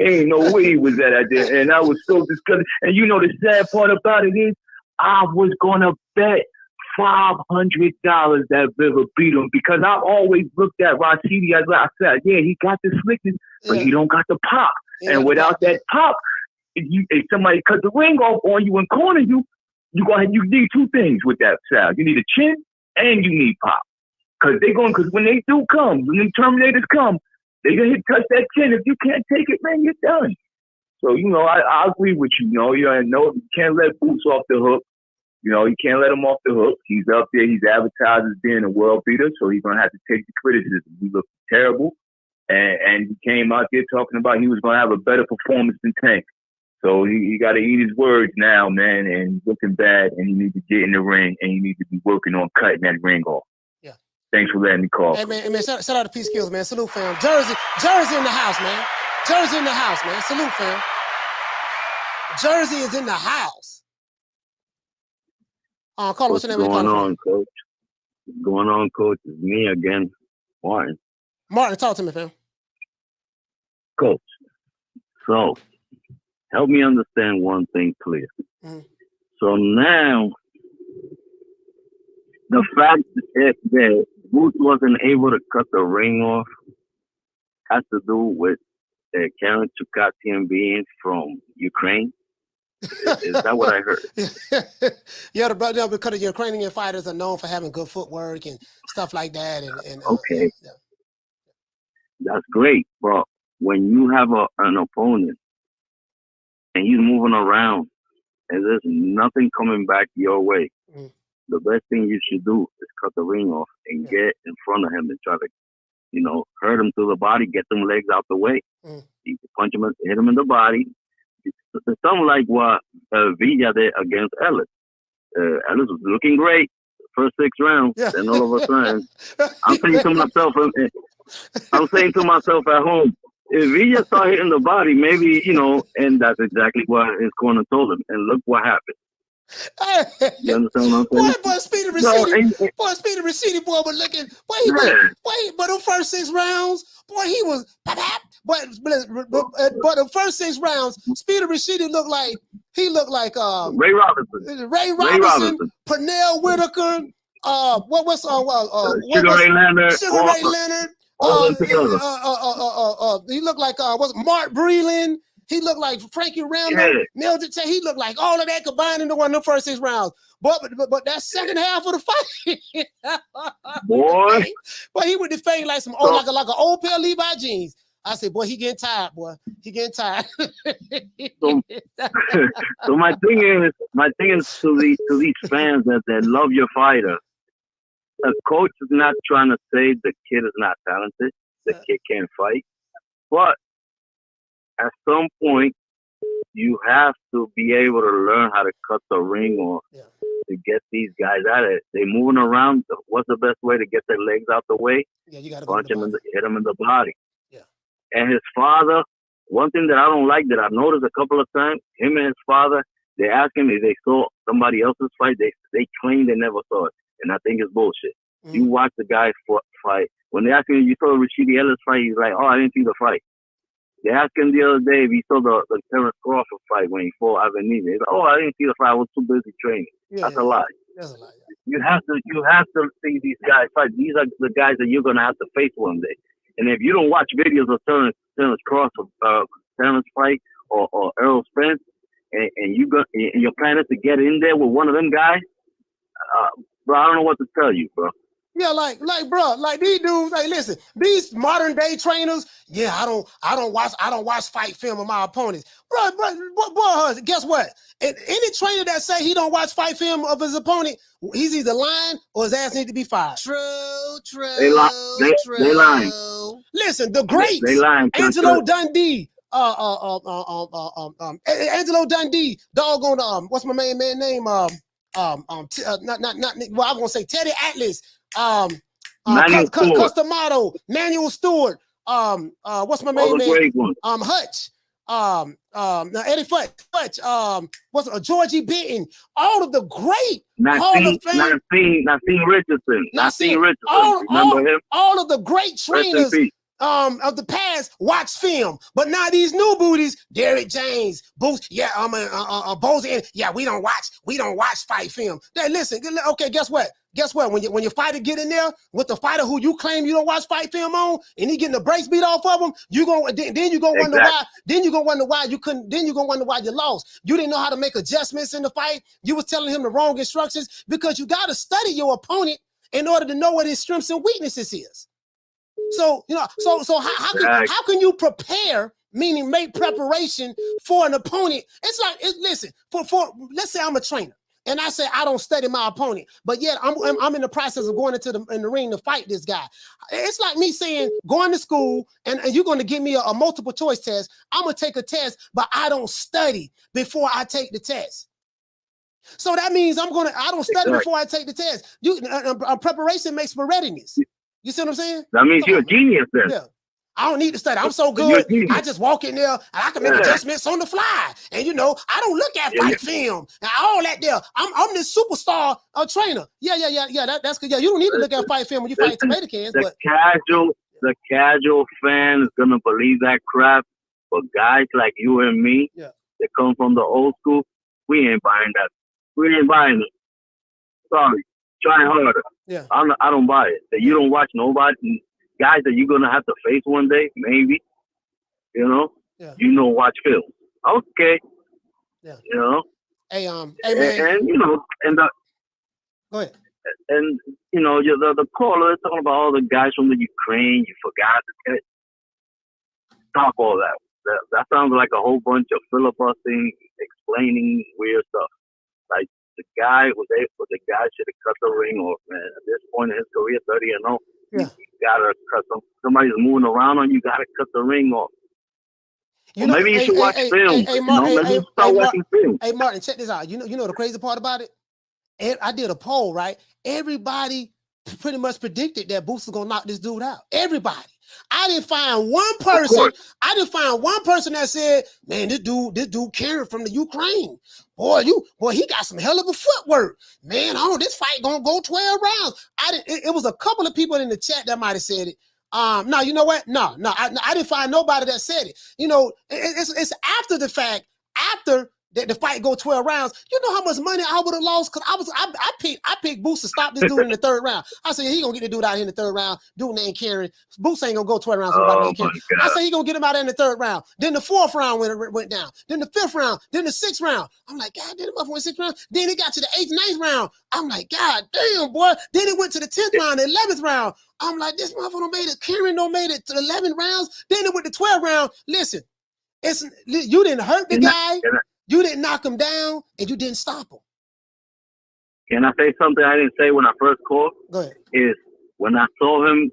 S14: ain't no way he was at there. And I was so disgusted. And you know the sad part about it is, I was gonna bet $500 that River beat him, because I always looked at Rashidi as I said, yeah, he got the slickness, but he don't got the pop. And without that pop, if somebody cut the ring off on you and corner you, you need two things with that style. You need a chin and you need pop. Because when they do come, when the Terminators come, they gonna touch that chin. If you can't take it, man, you're done. So, you know, I agree with you. You can't let Boots off the hook. You know, you can't let him off the hook. He's up there. He's advertised as being a world beater, so he's gonna have to take the criticism. He looked terrible, and he came out there talking about he was gonna have a better performance than Tank. So he got to eat his words now, man. And he's looking bad, and he needs to get in the ring, and he needs to be working on cutting that ring off. Thanks for letting me call.
S2: Hey man, shout out to Peace Skills, man. Salute, fam. Jersey in the house, man. Jersey in the house, man. Salute, fam. Jersey is in the house. Call what's your name?
S10: What's going on, Coach? What's going on, Coach? It's me again, Martin.
S2: Martin, talk to me, fam.
S10: Coach, so help me understand one thing clear. So now, the fact that Boots wasn't able to cut the ring off has to do with Karen Chukhadzhian being from Ukraine. Is that what I heard?
S2: Yeah, because the Ukrainian fighters are known for having good footwork and stuff like that.
S10: Okay. That's great, but when you have an opponent and he's moving around and there's nothing coming back your way, the best thing you should do is cut the ring off and get in front of him and try to, hurt him through the body, get them legs out the way. You can punch him, hit him in the body. It's something like what Villa did against Ellis. Ellis was looking great first 6 rounds. Then all of a sudden, I'm saying to myself at home, if Villa started hitting the body, maybe, and that's exactly what his corner told him. And look what happened. You understand what I'm saying?
S2: Boy, Speedy Rashidi, boy, was looking. But the first 6 rounds, boy, he was. But the first 6 rounds, Speedy Rashidi looked like
S10: Ray Robinson,
S2: Pernell Whitaker,
S10: Sugar Ray Leonard.
S2: He looked like Mark Breland. He looked like Frankie Rambo, Mildred. He looked like all of that combined into one of the first 6 rounds. But that second half of the fight,
S10: boy,
S2: but he would defend like some like an old pair of Levi jeans. I said, boy, he getting tired, boy. He getting tired.
S10: So my thing is to these fans that love your fighter. The coach is not trying to say the kid is not talented. The kid can't fight, but at some point, you have to be able to learn how to cut the ring off to get these guys at it. They're moving around. What's the best way to get their legs out the way?
S2: You got to
S10: punch him hit him in the body. And his father, one thing that I don't like that I've noticed a couple of times, him and his father They ask him if they saw somebody else's fight. They claim they never saw it, and I think it's bullshit. You watch the guy fight. When they ask him if you saw Rashidi Ellis fight, he's like, "Oh, I didn't see the fight." They asked him the other day if he saw the Terence Crawford fight when he fought Ebony. He's like, "Oh, I didn't see the fight. I was too busy training." That's a lie.
S2: That's a lie.
S10: You have to see these guys fight. These are the guys that you're gonna have to face one day. And if you don't watch videos of Terence Crawford, Terence fight or Errol Spence, and your plan is to get in there with one of them guys, bro, I don't know what to tell you, bro.
S2: Yeah, bro, these dudes. Hey, listen, these modern day trainers. Yeah, I don't watch fight film of my opponents, bro. Guess what? And any trainer that say he don't watch fight film of his opponent, he's either lying or his ass need to be fired.
S3: True.
S10: They lying.
S2: Listen, the great Angelo Dundee. Angelo Dundee. Doggone what's my man name? Not well, I'm gonna say Teddy Atlas. Customato, Manuel Stewart, what's my main name? Hutch, Eddie Futch, Georgie Benton, all of the great Hall of Fame.
S10: Nassim Richardson. Remember him?
S2: All of the great trainers of the past watch film, but now these new booties, Derrick James, Boots, Bozy Ennis, we don't watch fight film. Hey, listen, okay, guess what? When your fighter get in there with the fighter who you claim you don't watch fight film on, and he getting the brakes beat off of him, then you gonna wonder why. Then you gonna wonder why you couldn't. Then you gonna wonder why you lost. You didn't know how to make adjustments in the fight. You was telling him the wrong instructions because you got to study your opponent in order to know what his strengths and weaknesses is. So how can you prepare, meaning make preparation for an opponent? It's like listen, for let's say I'm a trainer and I say I don't study my opponent, but yet I'm in the process of going into the ring to fight this guy. It's like me saying going to school and you're going to give me a multiple choice test. I'm gonna take a test, but I don't study before I take the test. So that means I don't study before I take the test. Preparation makes for readiness. You see what I'm saying?
S10: That means you're a genius then.
S2: Yeah. I don't need to study. I'm so good. I just walk in there and I can make adjustments on the fly. And I don't look at fight film and all that there. I'm this superstar trainer. Yeah. That's good. Yeah, you don't need to look at fight film when you fight tomato cans.
S10: The casual fan is gonna believe that crap. But guys like you and me, that come from the old school, we ain't buying that. We ain't buying it. Sorry. Try harder.
S2: Yeah.
S10: I don't buy it. That you don't watch nobody, guys that you're gonna have to face one day, maybe. Watch film. Okay.
S2: Yeah.
S10: Hey
S2: man.
S10: And
S2: go ahead.
S10: And the caller is talking about all the guys from the Ukraine. You forgot to talk all that. That sounds like a whole bunch of filibustering, explaining weird stuff. Like. The guy should have cut the ring off, man. At this point in his career, 30-0, you gotta cut somebody's moving around on you, gotta cut the ring off. Maybe you should watch film. Maybe you start watching film.
S2: Hey Martin, check this out. You know the crazy part about it? I did a poll, right? Everybody pretty much predicted that Boots was gonna knock this dude out. Everybody. I didn't find one person. That said, "Man, this dude Karen from the Ukraine. Boy, he got some hell of a footwork. Man, this fight gonna go 12 rounds." It was a couple of people in the chat that might have said it. No, you know what? No, I didn't find nobody that said it. It's after the fact, after the fight go 12 rounds. You know how much money I would have lost? Because I picked Boots to stop this dude in the third round. I said, he gonna get the dude out here in the third round. Dude named Karen. Boots ain't gonna go 12 rounds with nobody named Karen. I said he gonna get him out in the third round. Then the fourth round went down. Then the fifth round. Then the sixth round. I'm like, God damn, it went 6 rounds. Then it got to the 8th, 9th round. I'm like, God damn, boy. Then it went to the 10th round, the 11th round. I'm like, this motherfucker made it. Karen don't made it to 11 rounds. Then it went to 12 round. Listen, you didn't hurt the guy. You didn't knock him down, and you didn't stop him.
S10: Can I say something I didn't say when I first called?
S2: Go ahead.
S10: Is when I saw him,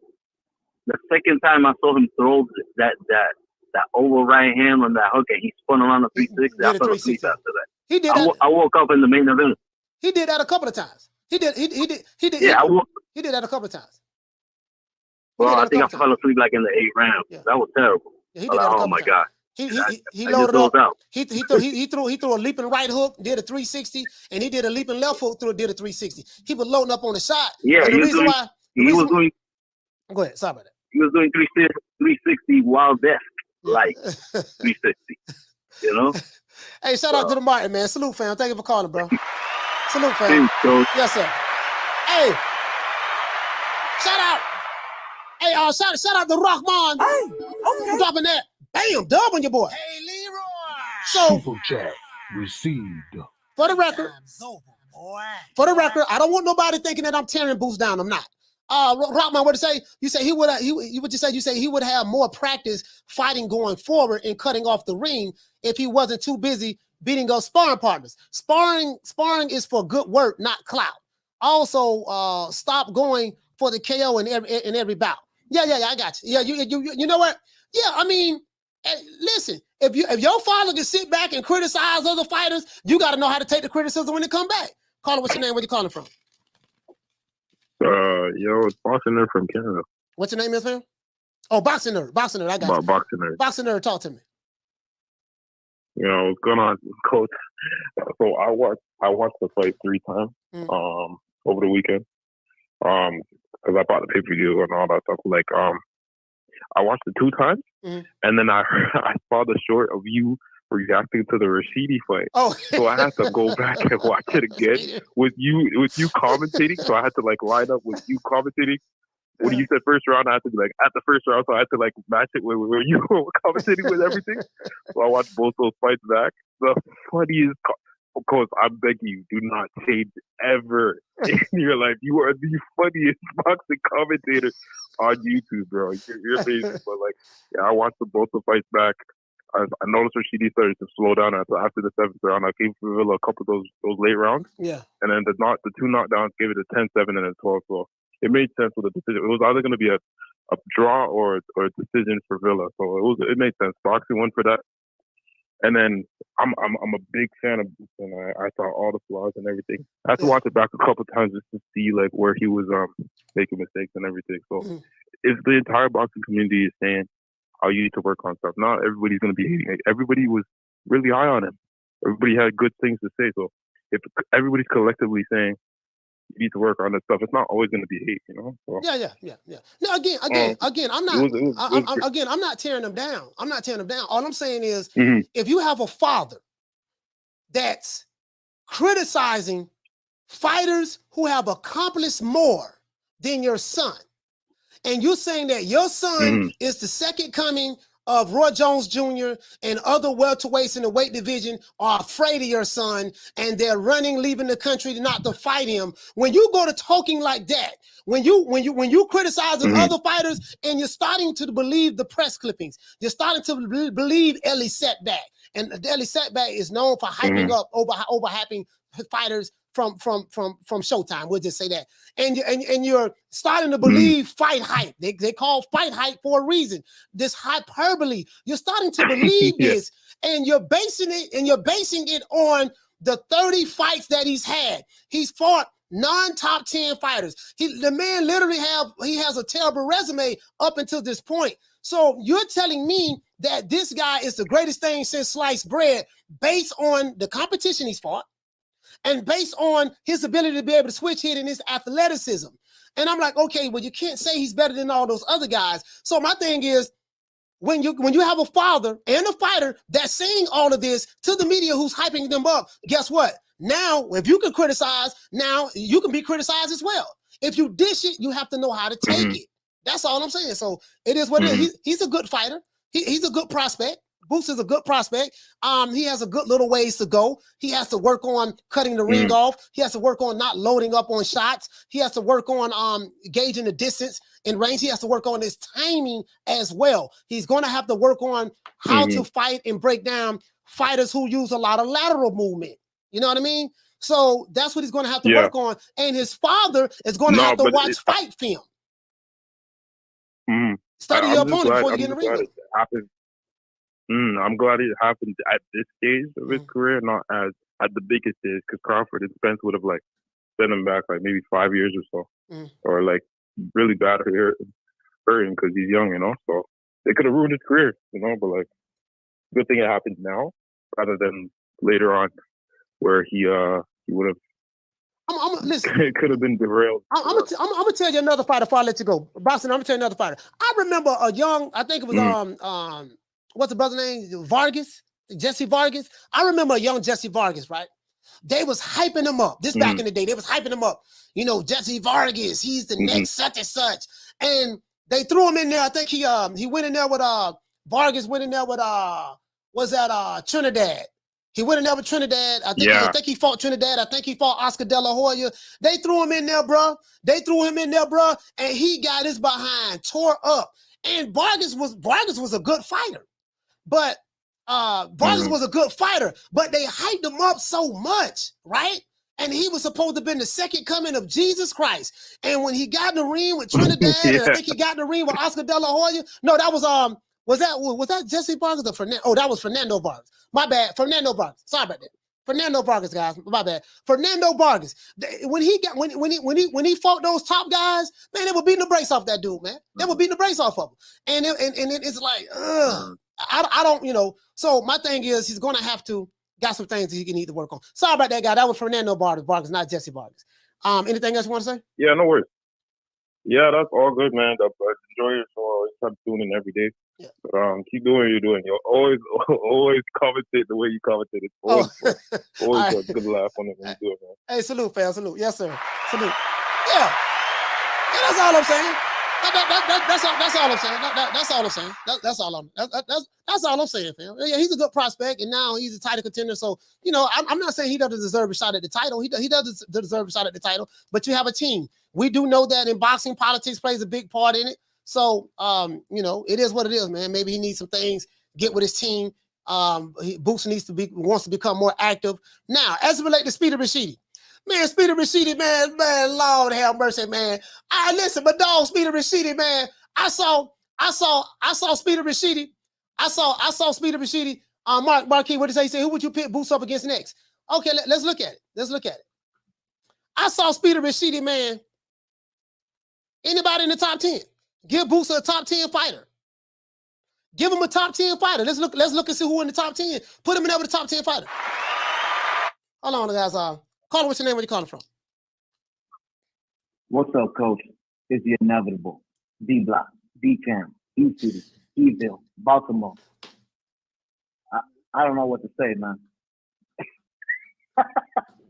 S10: the second time I saw him throw that over right hand on that hook, and he spun around the 360. I fell asleep after that.
S2: He did that.
S10: I woke up in the main event.
S2: He did that a couple of times. He did. Yeah, he did that a couple of times.
S10: Well, I think I fell asleep like in the 8th round.
S2: Yeah.
S10: That was terrible.
S2: Yeah, he did that a couple
S10: oh my
S2: times.
S10: God.
S2: He loaded up. He threw a leaping right hook, did a 360, and he did a leaping left hook, did a 360. He was loading up on the shot.
S10: Yeah,
S2: and the reason why
S10: he was doing.
S2: Go ahead. Sorry about that.
S10: He was doing 360 wild death, like 360. You know.
S2: Hey, shout out to the Martin, man. Salute, fam. Thank you for calling, bro. Salute, fam. Yes, sir. Hey, shout out. Hey, shout out to Rahman. Hey, dropping that. Bam, dub on your boy.
S3: Hey, Leroy.
S2: So,
S4: Super chat received.
S2: For the record, I don't want nobody thinking that I'm tearing Boots down. I'm not. Rahman, what to say? You say he would. You say he would have more practice fighting going forward and cutting off the ring if he wasn't too busy beating up sparring partners. Sparring is for good work, not clout. Also, stop going for the KO in every bout. Yeah, I got you. Yeah, you know what? Yeah, I mean, listen, if your father can sit back and criticize other fighters, you got to know how to take the criticism when they come back. Caller, what's your name? Where you calling from?
S9: It's Boxing Nerd from Canada.
S2: What's your name, is fam? Oh, Boxing Nerd. I got you.
S9: Boxing Nerd.
S2: Boxing Nerd, talk to me.
S9: What's going on, Coach? So I watched the fight 3 times over the weekend. Because I bought the pay-per-view and all that stuff. Like, I watched it 2 times, and then I saw the short of you reacting to the Rashidi fight.
S2: Oh,
S9: so I had to go back and watch it again with you commentating. So I had to like line up with you commentating. When you said first round, I had to be like at the first round, so I had to like match it with where you were commentating with everything. So I watched both those fights back. The funniest. Of course, I'm begging you, do not change ever in your life. You are the funniest boxing commentator on YouTube, bro. You're amazing. But like, I watched both the fights back. I noticed Rashidi started to slow down after the 7th round. I came for Villa a couple of those late rounds.
S2: Yeah.
S9: And then the 2 knockdowns gave it a 10-7 and a 12. So it made sense with the decision. It was either going to be a draw or a decision for Villa. So it made sense. Boxing won for that. And then I'm a big fan of Boots, and I saw all the flaws and everything. I had to watch it back a couple of times just to see like where he was making mistakes and everything. So if the entire boxing community is saying, "Oh, you need to work on stuff," not everybody's going to be hating it. Everybody was really high on him. Everybody had good things to say. So if everybody's collectively saying you need to work on this stuff, it's not always going to be hate, you know. So,
S2: Yeah. No, again, I'm not. I'm not tearing them down. I'm not tearing them down. All I'm saying is, if you have a father that's criticizing fighters who have accomplished more than your son, and you're saying that your son is the second coming of Roy Jones Jr. and other welterweights in the weight division are afraid of your son, and they're running, leaving the country not to fight him. When you go to talking like that, when you criticizing other fighters, and you're starting to believe the press clippings, you're starting to believe Ellie Setback, and Ellie Setback is known for hyping up, overhyping fighters from Showtime. We'll just say that. And you're starting to believe fight hype. They call fight hype for a reason. This hyperbole. You're starting to believe this, and you're basing it on the 30 fights that he's had. He's fought non-top 10 fighters. The man literally has a terrible resume up until this point. So you're telling me that this guy is the greatest thing since sliced bread based on the competition he's fought, and based on his ability to be able to switch hit and his athleticism. And I'm like, okay, well, you can't say he's better than all those other guys. So my thing is, when you have a father and a fighter that's saying all of this to the media who's hyping them up, guess what? Now, if you can criticize, now you can be criticized as well. If you dish it, you have to know how to take it. That's all I'm saying. So it is what it is. He's a good fighter. He's a good prospect. Boots is a good prospect. He has a good little ways to go. He has to work on cutting the ring off. He has to work on not loading up on shots. He has to work on gauging the distance and range. He has to work on his timing as well. He's going to have to work on how to fight and break down fighters who use a lot of lateral movement. You know what I mean? So that's what he's going to have to work on. And his father is going to have to watch fight film. Study your opponent before you get in the ring with him.
S9: I'm glad it happened at this stage of his career, not at the biggest stage, because Crawford and Spence would have like sent him back like maybe 5 years or so, or like really bad hurt him because he's young, you know. So they could have ruined his career, you know. But like good thing it happened now rather than later on, where he would have.
S2: Listen.
S9: It could have been derailed.
S2: I'm gonna tell you another fighter before I let you go, Boston. I'm gonna tell you another fighter. I remember a young, I think it was what's the brother's name? Vargas, Jesse Vargas. I remember a young Jesse Vargas, right? They was hyping him up. This back in the day, they was hyping him up. You know, Jesse Vargas, he's the next such and such. And they threw him in there. I think he went in there with Vargas went in there with Trinidad. He went in there with Trinidad. I think he fought Trinidad. I think he fought Oscar De La Hoya. They threw him in there, bro. And he got his behind tore up. And Vargas was a good fighter. But Vargas was a good fighter, but they hyped him up so much, right? And he was supposed to have been the second coming of Jesus Christ. And when he got in the ring with Trinidad, and I think he got in the ring with Oscar De La Hoya. No, that was that Jesse Vargas or Fernando? Oh, that was Fernando Vargas. My bad, Fernando Vargas. Sorry about that. Fernando Vargas, guys. My bad. Fernando Vargas. When he fought those top guys, man, they were beating the brakes off that dude, man. They were beating the brakes off of him. And it's like, I don't, you know. So my thing is, he's gonna have to got some things that he can need to work on. Sorry about that, guy. That was Fernando Vargas, not Jesse Vargas. Anything else you want to say?
S9: Yeah, no worries. Yeah, that's all good, man. Enjoy your show. Always try to tune in every day.
S2: Yeah.
S9: But, keep doing what you're doing. You'll always commentate the way you commentate it. Always a good laugh on it when you do it, man.
S2: Hey, salute, fam. Salute. Yes, sir. Salute. Yeah. That's all I'm saying. That's all I'm saying. That's all I'm saying. That's all I'm saying, fam. Yeah, he's a good prospect, and now he's a title contender. So, you know, I'm not saying he doesn't deserve a shot at the title. He does deserve a shot at the title, but you have a team. We do know that in boxing, politics plays a big part in it. So, you know, it is what it is, man. Maybe he needs some things, get with his team. Boots wants to become more active. Now, as it relates to Speedy Rashidi, man, Speedy Rashidi, man, Lord have mercy, man. Listen, but dog, Speedy Rashidi, man. I saw Speedy Rashidi. I saw Speedy Rashidi. Marquis, what did he say? Who would you pick Boots up against next? Okay, let's look at it. I saw Speedy Rashidi, man. Anybody in the top 10? Give Boots a top 10 fighter. Give him a top 10 fighter. Let's look and see who in the top 10. Put him in there with the top 10 fighter. Hold on, guys. Call him. What's your name? Where you calling from?
S10: What's up, Coach? It's the inevitable. D-Block, D-Cam, E-City, Eville, Baltimore. I don't know what to say, man.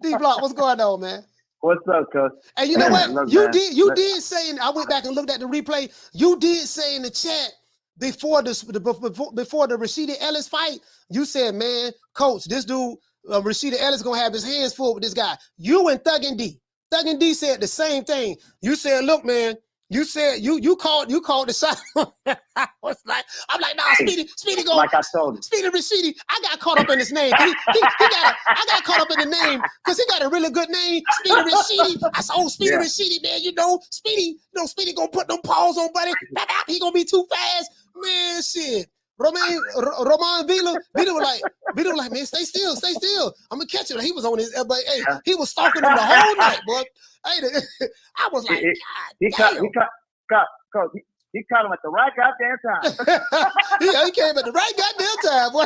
S2: D-Block, what's going on, man?
S10: What's up, Coach?
S2: And you know what? Look, you did say, and I went back and looked at the replay. You did say in the chat before the Rashida Ellis fight, you said, man, Coach, this dude, Rashida Ellis gonna have his hands full with this guy. You and Thug and D. Thug and D said the same thing. You said, look, man, you said you called the shot. I'm like, nah, Speedy going.
S10: Like I told you.
S2: Speedy Rashidi, I got caught up in his name. I got caught up in the name because he got a really good name, Speedy Rashidi. I said, oh, Speedy Rashidi, man, Speedy gonna put them paws on, buddy. He gonna be too fast. Man, shit. Roman Villa was like, man, stay still. I'm gonna catch him. He was on his, but hey, he was stalking him the whole night, boy. Hey, I was like,
S10: he caught him at the right goddamn time.
S2: he came at the right goddamn time, boy.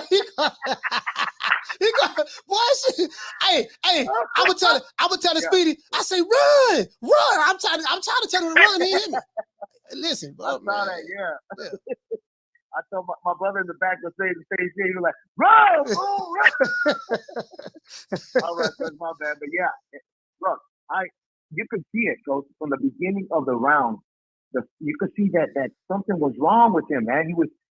S2: Boy, shit. Hey, I would tell Speedy, I say, run. I'm trying to tell him to run. He hit me. Listen, bro.
S10: I saw that, yeah. I told my brother in the back was saying the same thing. He was like, run, run. All right, that's my bad. But yeah, look, you could see it, Coach, from the beginning of the round. You could see that something was wrong with him, man.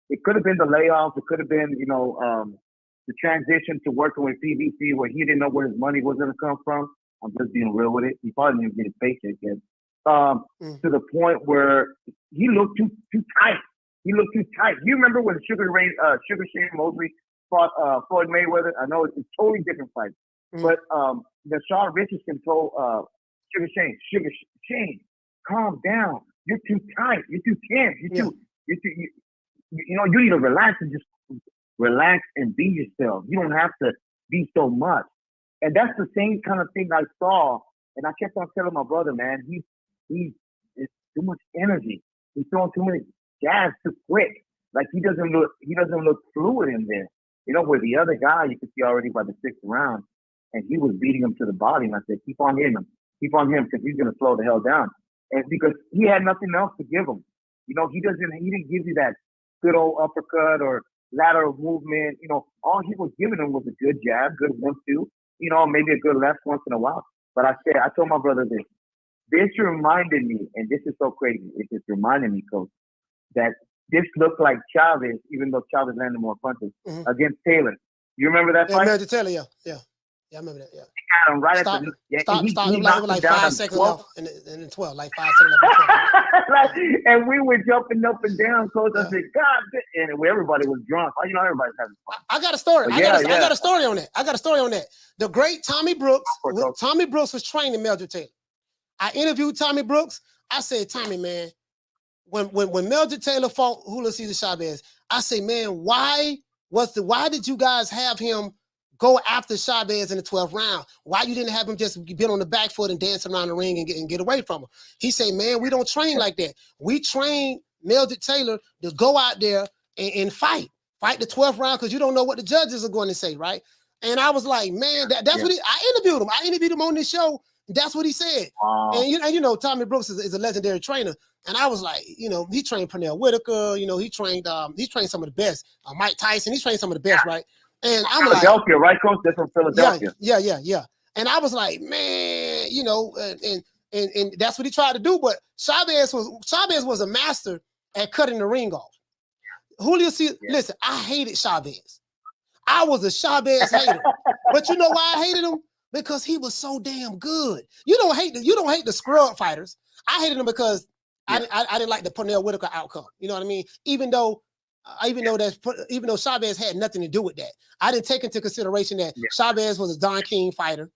S10: It could have been the layoffs. It could have been, the transition to working with PBC where he didn't know where his money was going to come from. I'm just being real with it. He probably didn't get his paycheck yet. To the point where he looked too tight. He looked too tight. You remember when Sugar Shane Mosley fought Floyd Mayweather? I know it's a totally different fight. But the Sean Richardson told Sugar Shane, calm down. You're too tight. You're too tense. You need to relax and just relax and be yourself. You don't have to be so much. And that's the same kind of thing I saw. And I kept on telling my brother, man, it's too much energy. He's throwing too many jabs too quick. Like he doesn't look fluid in there.
S15: You know, where the other guy, you could see already by the 6th round, and he was beating him to the body. And I said, keep on hitting him. Keep on him because he's going to slow the hell down. And because he had nothing else to give him. You know, he didn't give you that good old uppercut or lateral movement. You know, all he was giving him was a good jab, good 1-2, you know, maybe a good left once in a while. But I told my brother this. This reminded me, and this is so crazy, it just reminded me, Coach, that this looked like Chavez, even though Chavez landed more punches, against Taylor. You remember that fight?
S2: Yeah, Taylor, yeah. Yeah, I remember that, yeah.
S15: He got him right
S2: Stop,
S15: at the...
S2: stop.
S15: He
S2: It was like 5 seconds left in the 12, like 5 seconds left.
S15: And we were jumping up and down, Coach. I said, God, and everybody was drunk. You know, everybody's having fun.
S2: I got a story.
S15: But
S2: I got a story on that. The great Tommy Brooks. Tommy Brooks was training Mildred Taylor. I interviewed Tommy Brooks. I said, Tommy, man, when Mildred Taylor fought Julio Cesar Chavez, I say, man, why did you guys have him go after Chavez in the 12th round? Why you didn't have him just get on the back foot and dance around the ring and get away from him? He said, man, we don't train like that. We train Mildred Taylor to go out there and fight the 12th round because you don't know what the judges are going to say, right? And I was like, man, that's what I interviewed him. I interviewed him on this show. That's what he said. And you know, Tommy Brooks is a legendary trainer. And I was like, you know, he trained Pernell Whitaker. You know, he trained some of the best. Mike Tyson. He trained some of the best, right? And I'm
S15: Philadelphia, right, Coach? They're from Philadelphia.
S2: Yeah. And I was like, man, you know, and that's what he tried to do. But Chavez was a master at cutting the ring off. Julio Cesar, listen, I hated Chavez. I was a Chavez hater. But you know why I hated him? Because he was so damn good. You don't hate the scrub fighters. I hated him because I didn't like the Pernell Whitaker outcome. You know what I mean? Even though Chavez had nothing to do with that, I didn't take into consideration that Chavez was a Don King fighter.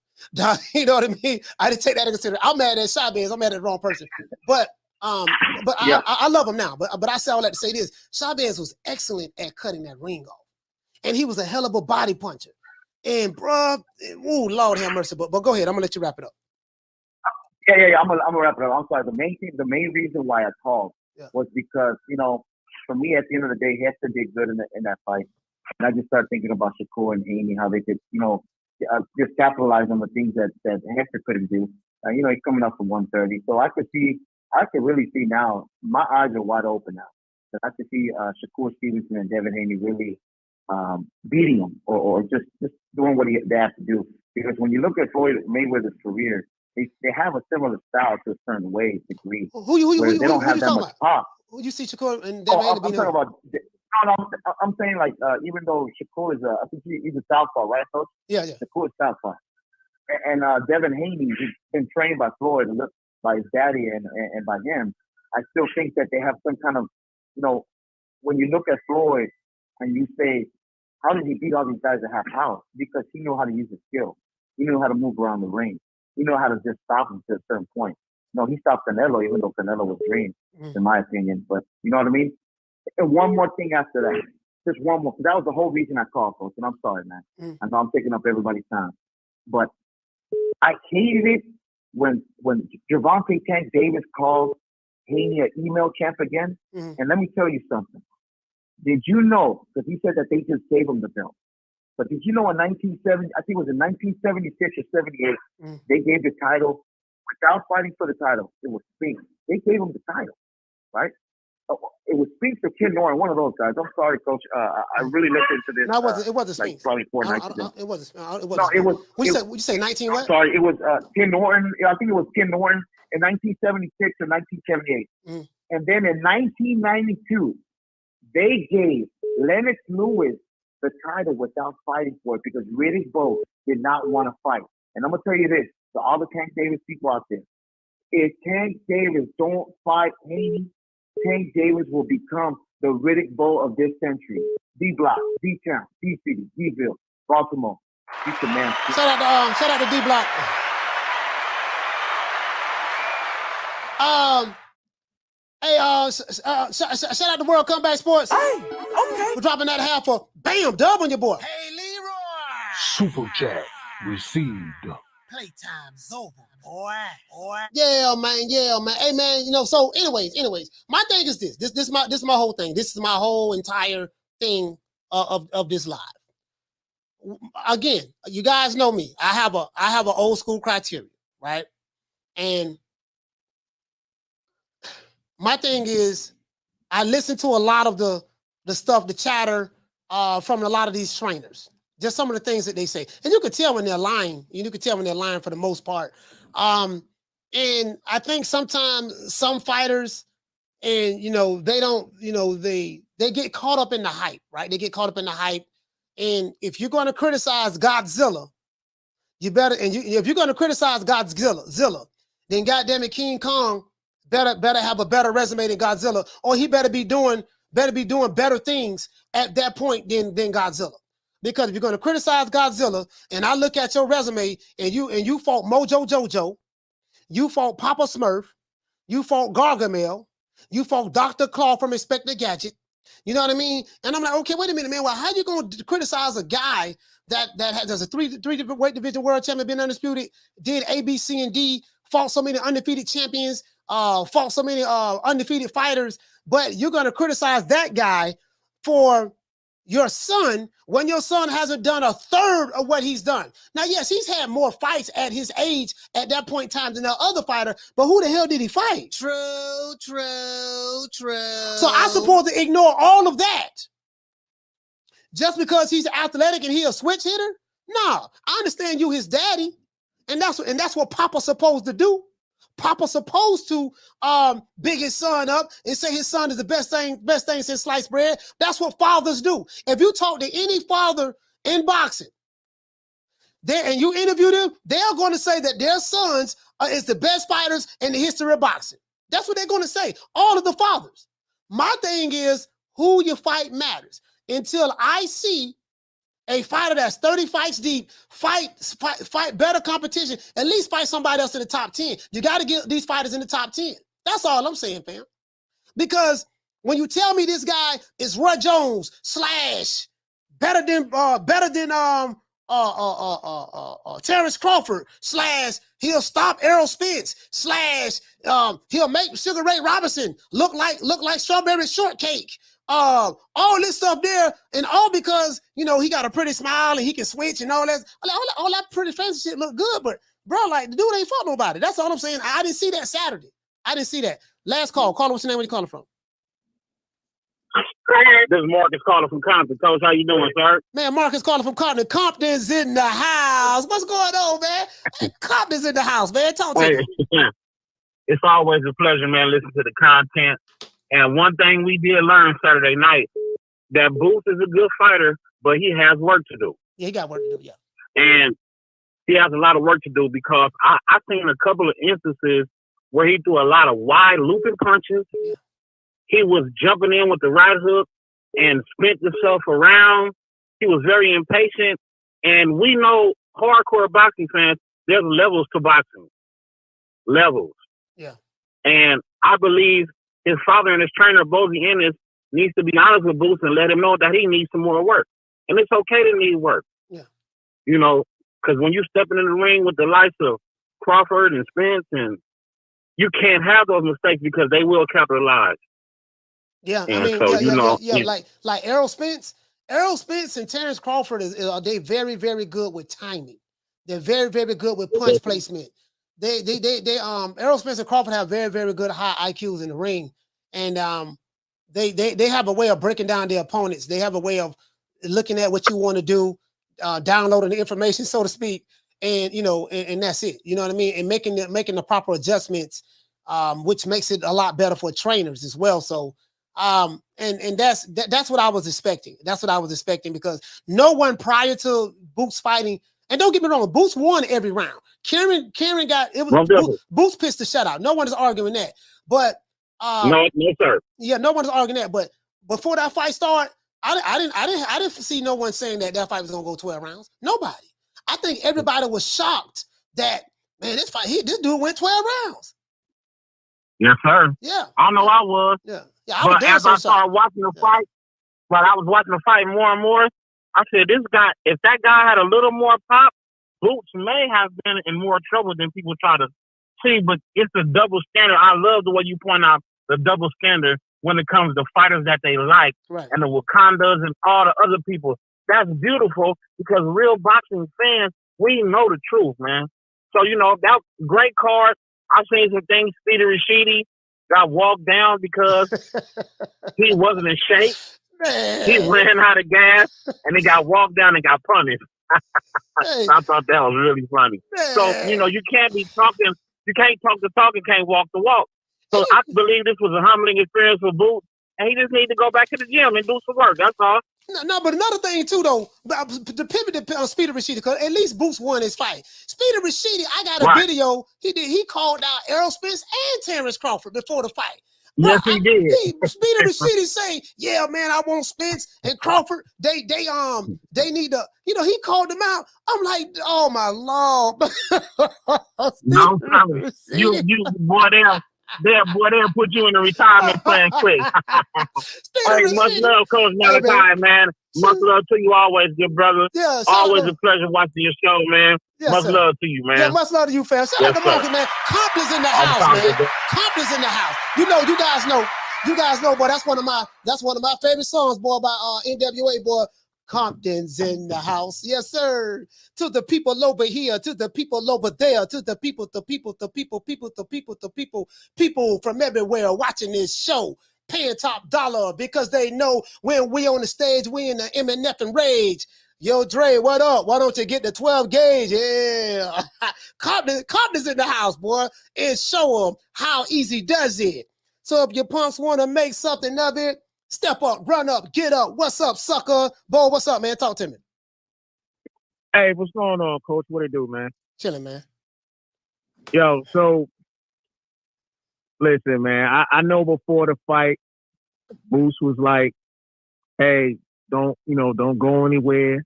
S2: You know what I mean? I didn't take that into consideration. I'm mad at Chavez. I'm mad at the wrong person. But I love him now. But I say all that to say this: Chavez was excellent at cutting that ring off, and he was a hell of a body puncher. And bruh, Lord have mercy. But go ahead. I'm gonna let you wrap it up.
S15: Yeah. I'm gonna wrap it up. I'm sorry. The main reason why I called was because, you know, for me, at the end of the day, Hector did good in that fight, and I just started thinking about Shakur and Haney, how they could, you know, just capitalize on the things that Hector couldn't do. You know, he's coming up from 130, so I could really see now. My eyes are wide open now. So I could see Shakur Stevenson and Devin Haney really beating him or just doing what they have to do. Because when you look at Floyd Mayweather's career, they have a similar style to a certain way, degree. They don't have that much pop.
S2: Who you see Shakur and Devin Haney beating him?
S15: I'm saying, like, even though Shakur is I think he's a southpaw, right, Coach?
S2: Yeah.
S15: Shakur is southpaw. And Devin Haney, he's been trained by Floyd, by his daddy and by him. I still think that they have some kind of, you know, when you look at Floyd and you say, how did he beat all these guys that have power? Because he knew how to use his skill. He knew how to move around the ring. He knew how to just stop him to a certain point. No, he stopped Canelo, even though Canelo was green, in my opinion. But you know what I mean? And one more thing after that. Just one more. That was the whole reason I called, Coach. And I'm sorry, man. I know I'm taking up everybody's time. But I hated it when Gervonta Tank Davis called Haney an email champ again. And let me tell you something. Did you know, because he said that they just gave him the belt, but did you know in 1970, I think it was in 1976 or 78, they gave the title without fighting for the title. It was Spinks. They gave him the title, right? It was Spinks or Ken Norton, one of those guys. I'm sorry, Coach. I really listened to this.
S2: No, it wasn't Spinks.
S15: Like probably 4 nights ago.
S2: It wasn't.
S15: No, it was.
S2: Would you say 19 what?
S15: Sorry, it was Ken Norton. I think it was Ken Norton in 1976 or 1978. And then in 1992, they gave Lennox Lewis the title without fighting for it because Riddick Bowe did not want to fight. And I'm going to tell you this, to all the Tank Davis people out there, if Tank Davis don't fight Haney, Tank Davis will become the Riddick Bowe of this century. D-Block, D-Town, D-City, D-Ville, Baltimore. He's the man.
S2: Shout out to D-Block. Hey, shout out to World Comeback Sports. Hey, okay. We're dropping that half for bam, dub on your boy.
S3: Hey, Leroy.
S4: Super chat received.
S3: Playtime's over, boy.
S2: Yeah, man. Hey, man. You know. So, anyways, my thing is this. This is my whole thing. This is my whole entire thing of this live. again, you guys know me. I have an old school criteria, right? And my thing is, I listen to a lot of the stuff, the chatter from a lot of these trainers. Just some of the things that they say, and you can tell when they're lying. You can tell when they're lying for the most part. And I think sometimes some fighters, and they don't, they get caught up in the hype, right? They get caught up in the hype. And if you're going to criticize Godzilla, you better. And if you're going to criticize Godzilla, then goddamn it, King Kong better have a better resume than Godzilla, or he better be doing better things at that point than Godzilla. Because if you're going to criticize Godzilla, and I look at your resume, and you fought Mojo Jojo, you fought Papa Smurf, you fought Gargamel, you fought Dr. Claw from Inspector Gadget. You know what I mean? And I'm like, okay, wait a minute, man. Well, how you going to criticize a guy that has a three different weight division world champion, been undisputed, did A, B, C, and D, fought so many undefeated champions, fought so many undefeated fighters, but you're going to criticize that guy for your son when your son hasn't done a third of what he's done. Now, yes, he's had more fights at his age at that point in time than the other fighter, but who the hell did he fight?
S3: True.
S2: So I'm supposed to ignore all of that just because he's athletic and he's a switch hitter? No, I understand you his daddy, and that's what Papa's supposed to do. Papa's supposed to big his son up and say his son is the best thing since sliced bread. That's what fathers do. If you talk to any father in boxing, and you interview them, they're going to say that their sons is the best fighters in the history of boxing. That's what they're going to say. All of the fathers. My thing is, who you fight matters. Until I see a fighter that's 30 fights deep, fight better competition, at least fight somebody else in the top 10. You got to get these fighters in the top 10. That's all I'm saying, fam. Because when you tell me this guy is Roy Jones / better than Terence Crawford / he'll stop Errol Spence / he'll make Sugar Ray Robinson look like strawberry shortcake. All this stuff there, and all because he got a pretty smile and he can switch and all that. All that pretty fancy shit look good, but bro, like the dude ain't fought nobody. That's all I'm saying. I didn't see that Saturday. I didn't see that. Last call. Caller, what's your name? Where you calling from?
S12: This is Marcus calling from Compton. Coach, how you doing, sir?
S2: Man, Marcus calling from Compton. Compton's in the house. What's going on, man? Compton's in the house, man. Talk to me.
S12: It's always a pleasure, man, listening to the content. And one thing we did learn Saturday night, that Boots is a good fighter, but he has work to do.
S2: Yeah, he got work to do, yeah.
S12: And he has a lot of work to do because I seen a couple of instances where he threw a lot of wide looping punches.
S2: Yeah.
S12: He was jumping in with the right hook and spent himself around. He was very impatient. And we know, hardcore boxing fans, there's levels to boxing. Levels.
S2: Yeah.
S12: And I believe his father and his trainer, Bozy Ennis, needs to be honest with Boots and let him know that he needs some more work. And it's okay to need work.
S2: Yeah.
S12: Because when you're stepping in the ring with the likes of Crawford and Spence, and you can't have those mistakes because they will capitalize.
S2: Yeah,
S12: and
S2: I mean,
S12: so,
S2: like Errol Spence and Terence Crawford are they very, very good with timing. They're very, very good with punch placement. Errol Spence and Crawford have very, very good high IQs in the ring, and they have a way of breaking down their opponents. They have a way of looking at what you want to do, downloading the information, so to speak, and and that's it. You know what I mean? And making the proper adjustments, which makes it a lot better for trainers as well. So, and that's what I was expecting. That's what I was expecting because no one prior to Boots fighting. And don't get me wrong, Boots won every round. Karen got it was Boots pitched the shutout. No one is arguing that. But
S12: no, sir.
S2: Yeah, no one is arguing that. But before that fight started, I didn't see no one saying that fight was gonna go 12 rounds. Nobody. I think everybody was shocked that this dude went 12 rounds.
S12: Yes, sir.
S2: Yeah.
S12: I know I was.
S2: Yeah.
S12: But as I started watching the fight, while I was watching the fight more and more, I said, this guy, if that guy had a little more pop, Boots may have been in more trouble than people try to see, but it's a double standard. I love the way you point out the double standard when it comes to fighters that they like,
S2: right,
S12: and the Wakandas and all the other people.
S16: that's beautiful because real boxing fans, we know the truth, man. So, you know, that great card. I've seen some things. Speedy Rashidi got walked down because he wasn't in shape.
S2: Man.
S16: He ran out of gas and he got walked down and got punished.
S2: Hey.
S16: I thought that was really funny.
S2: Man.
S16: So, you know, you can't be talking, you can't talk the talk and can't walk the walk. So I believe this was a humbling experience for Boots, and he just needs to go back to the gym and do some work. That's all.
S2: No, but another thing too, though, the pivot on Speedy Rashidi, because at least Boots won his fight. Speedy Rashidi, I got a video. He called out Errol Spence and Terence Crawford before the fight.
S16: Yes, he did.
S2: Speedy Rashidi say, "Yeah, man, I want Spence and Crawford. They need to, you know." He called them out. I'm like, oh my Lord.
S16: No problem. You boy, they'll put you in the retirement plan quick. Hey, much love, Coach Malachi, man. Much love to you always, good brother.
S2: Yeah,
S16: always a pleasure watching your show, man.
S2: Yes,
S16: much
S2: sir.
S16: love to you, man.
S2: Yeah, much love to you, fam. Shout out to Market, man. Compton's in the house, man. Compton's in the house. You guys know, boy. That's one of my favorite songs, boy, by NWA, boy. Compton's in the house. Yes, sir. To the people over here, to the people over there, to the people from everywhere watching this show, paying top dollar because they know when we on the stage, we in the MNF and rage. Yo, Dre, what up? Why don't you get the 12 gauge? Yeah. Compton's in the house, boy, and show them how easy does it. So if your punks want to make something of it, step up, run up, get up. What's up, sucker? Bo, what's up, man? Talk to me.
S16: Hey, what's going on, Coach? What it do, man?
S2: Chilling, man.
S16: Yo, so listen, man. I know before the fight, Boots was like, "Hey, don't go anywhere.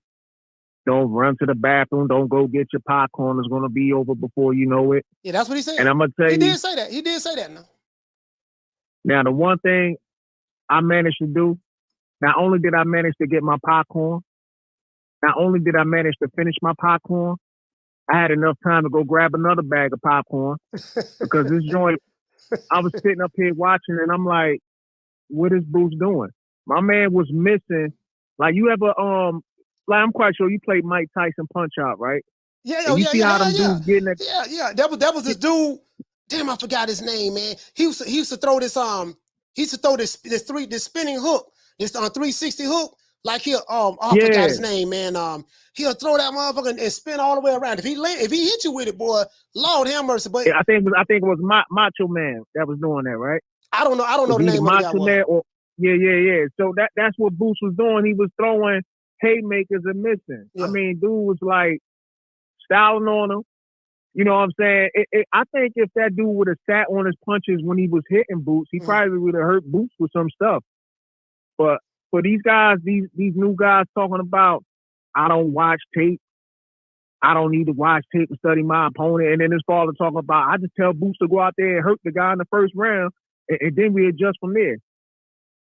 S16: Don't run to the bathroom. Don't go get your popcorn. It's gonna be over before you know it."
S2: Yeah, that's what he said.
S16: And I'm gonna tell you,
S2: he did say that. He did say that.
S16: Now, the one thing I managed to do, not only did I manage to get my popcorn, not only did I manage to finish my popcorn, I had enough time to go grab another bag of popcorn because this joint, I was sitting up here watching and I'm like, what is Bruce doing? My man was missing. Like, you ever, like, I'm quite sure you played Mike Tyson Punch Out, right?
S2: Yeah,
S16: and you see how them dudes getting it?
S2: Yeah. That was this dude. Damn, I forgot his name, man. He used to throw this spinning hook, this 360 hook. Like I forgot his name, man. He'll throw that motherfucker and spin all the way around. If he hit you with it, boy, Lord have mercy. But
S16: yeah, I think it was Macho Man that was doing that, right?
S2: I don't know the name of the
S16: Macho Man or yeah. So that's what Boots was doing. He was throwing haymakers and missing. Yeah. I mean, dude was like styling on him. You know what I'm saying? I think if that dude would have sat on his punches when he was hitting Boots, he probably would have hurt Boots with some stuff. But for these guys, these new guys talking about, I don't watch tape. I don't need to watch tape to study my opponent. And then this father talking about, I just tell Boots to go out there and hurt the guy in the first round, and then we adjust from there.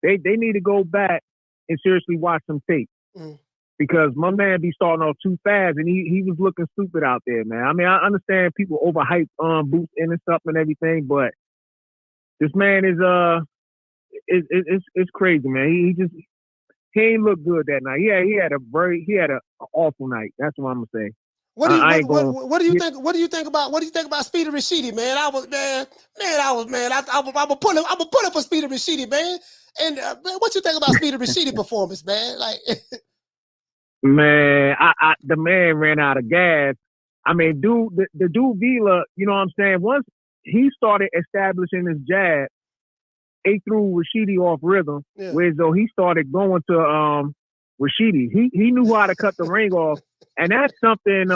S16: They need to go back and seriously watch some tape. Because my man be starting off too fast, and he was looking stupid out there, man. I mean, I understand people overhype Boots and stuff and everything, but this man is it's crazy, man. He ain't look good that night. Yeah, he had an awful night. That's what I'm gonna say.
S2: What do you think? What do you think about Speedy Rashidi, man? I would put him for Speedy Rashidi, man. And man, what you think about Speedy Rashidi performance, man? Like.
S16: Man, the man ran out of gas. I mean, the dude Vila, you know what I'm saying? Once he started establishing his jab, he threw Rashidi off rhythm, whereas though he started going to Rashidi. He knew how to cut the ring off, and that's something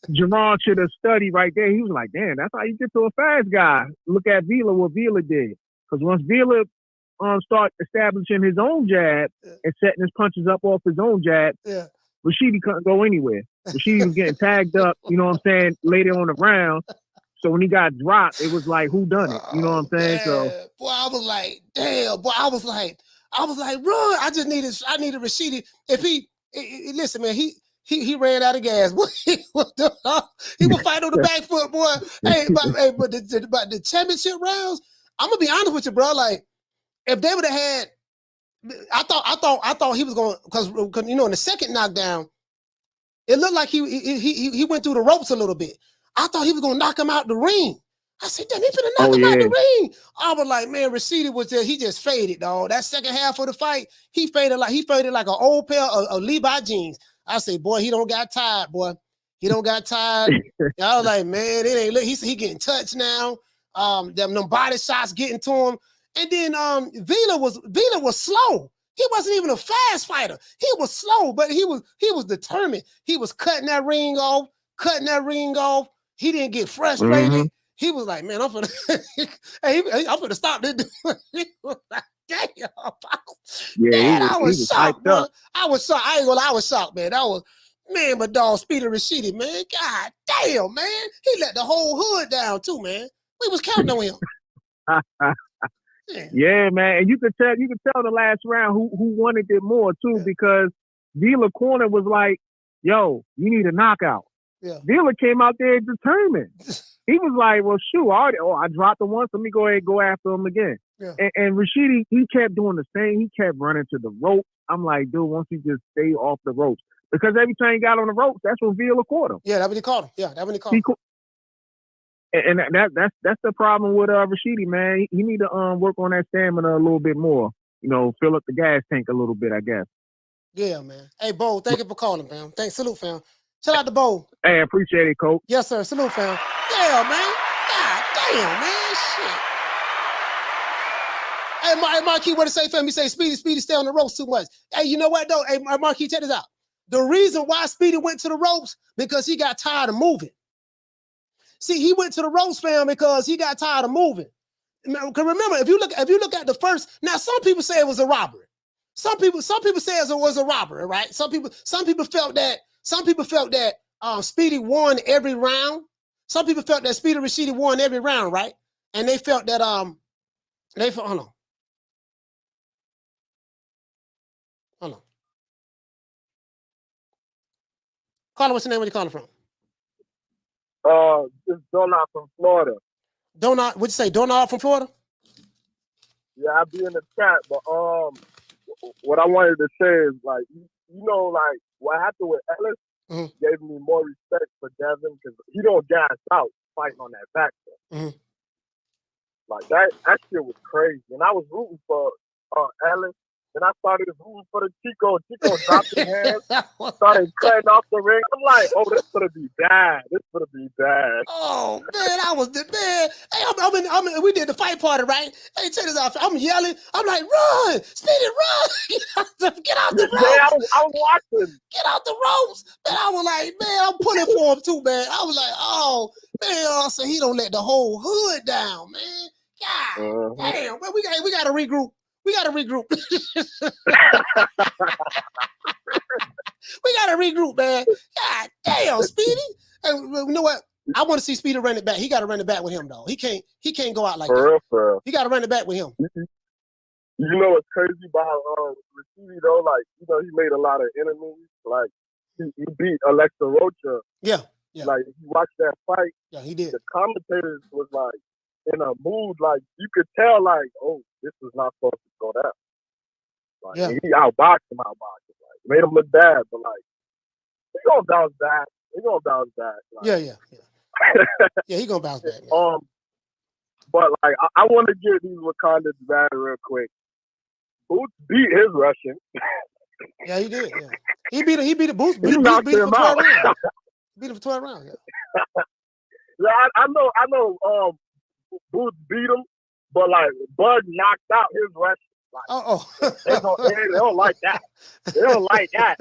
S16: Jaron should have studied right there. He was like, damn, that's how you get to a fast guy. Look at Vila, what Vila did. Because once Vila start establishing his own jab and setting his punches up off his own jab, Rashidi couldn't go anywhere. Rashidi was getting tagged up, you know what I'm saying, later on the round. So when he got dropped, it was like, who done it? You know what I'm saying?
S2: Man.
S16: So
S2: boy, I was like, damn, boy, I was like, run. I needed Rashidi. If listen, man, he ran out of gas. Boy, he was fighting on the back foot, boy. But the championship rounds, I'm gonna be honest with you, bro. Like, if they would have had I thought he was going because you know in the second knockdown, it looked like he went through the ropes a little bit. I thought he was gonna knock him out the ring. I said, damn, he finna knock him out the ring. I was like, man, Rashidi was there. He just faded, dog. That second half of the fight, he faded like an old pair of Levi jeans. I said, boy, he don't got tired, boy. He don't got tired. I was like, man, it ain't look. He getting touched now. Them body shots getting to him. And then Vila was slow. He wasn't even a fast fighter. He was slow, but he was determined. He was cutting that ring off. He didn't get frustrated. Mm-hmm. He was like, man, I'm finna stop this dude. He was like, damn. Man, I was shocked, bro. I was shocked. I ain't gonna lie, I was shocked, man. But dog, Speedy Rashidi, man. God damn, man. He let the whole hood down too, man. We was counting on him.
S16: Yeah, man. And you could tell the last round who wanted it more too, because Vila corner was like, yo, you need a knockout.
S2: Yeah.
S16: Vila came out there determined. He was like, well, shoot, I dropped him once. Let me go ahead and go after him again.
S2: Yeah.
S16: And Rashidi, he kept doing the same. He kept running to the rope. I'm like, dude, why don't you just stay off the ropes? Because every time he got on the ropes, that's when Vila caught him.
S2: Yeah, that's when he caught him. Yeah, that's when he caught him.
S16: And that's the problem with Rashidi, man. He need to work on that stamina a little bit more. You know, fill up the gas tank a little bit, I guess.
S2: Yeah, man. Hey, Bo, thank you for calling, fam. Thanks, salute, fam. Shout out to Bo.
S16: Hey, I appreciate it, Coach.
S2: Yes, sir. Salute, fam. Yeah, man. God damn, man. Shit. Hey, Marquis, what to say, fam? He say Speedy stay on the ropes too much. Hey, you know what though? Hey, Marquis, check this out. The reason why Speedy went to the ropes because he got tired of moving. See, he went to the ropes, fam, because he got tired of moving. Because remember, if you look at the first, now some people say it was a robbery. Some people say it was a robbery, right? Some people felt that Speedy won every round. Some people felt that Speedy Rashidi won every round, right? And they felt that hold on. Caller, what's your name? Where you calling from?
S8: It's Donald from Florida.
S2: Donald, what'd you say? Donald from Florida?
S8: Yeah, I'll be in the chat, but what I wanted to say is like, you know, like what happened with Ellis gave me more respect for Devin because he don't gas out fighting on that back there. Like that shit was crazy, and I was rooting for Ellis. Then I started rooting for the Chico. Chico dropped his hands, started cutting off the ring. I'm like, oh, this gonna be bad.
S2: Oh man, I was the man. Hey, I'm in, we did the fight party, right? Hey, check this out. I'm yelling. I'm like, run, Speedy, run! Get out the ropes.
S8: Yeah, I was watching.
S2: Get out the ropes. And I was like, man, I'm pulling for him too, man. I was like, oh man, so he don't let the whole hood down, man. God damn, man, we got to regroup. We got to regroup. We got to regroup, man. God damn, Speedy. Hey, you know what? I want to see Speedy run it back. He got to run it back with him, though. He can't go out like that.
S8: For real.
S2: He got to run it back with him.
S8: You know what's crazy about Rashidi, though? Like, you know, he made a lot of enemies. Like, he beat Alexa Rocha.
S2: Yeah.
S8: Like, if you watch that fight,
S2: yeah, he did.
S8: The commentators was like in a mood, like you could tell, like, oh, this is not supposed to go down. Like, he outboxed him. Like, made him look bad, but like, he's gonna bounce back. Like,
S2: yeah, he gonna bounce back.
S8: Man. But like, I want to give these Wakandans bad real quick. Boots beat his Russian.
S2: Yeah, he did. Yeah, he beat it. Boots beat
S8: him
S2: for 12 rounds. Beat him for 12 rounds. Yeah.
S8: Yeah, I know. Boots beat him, but like Bud knocked out his Russian. Like, they don't like that. They don't like that.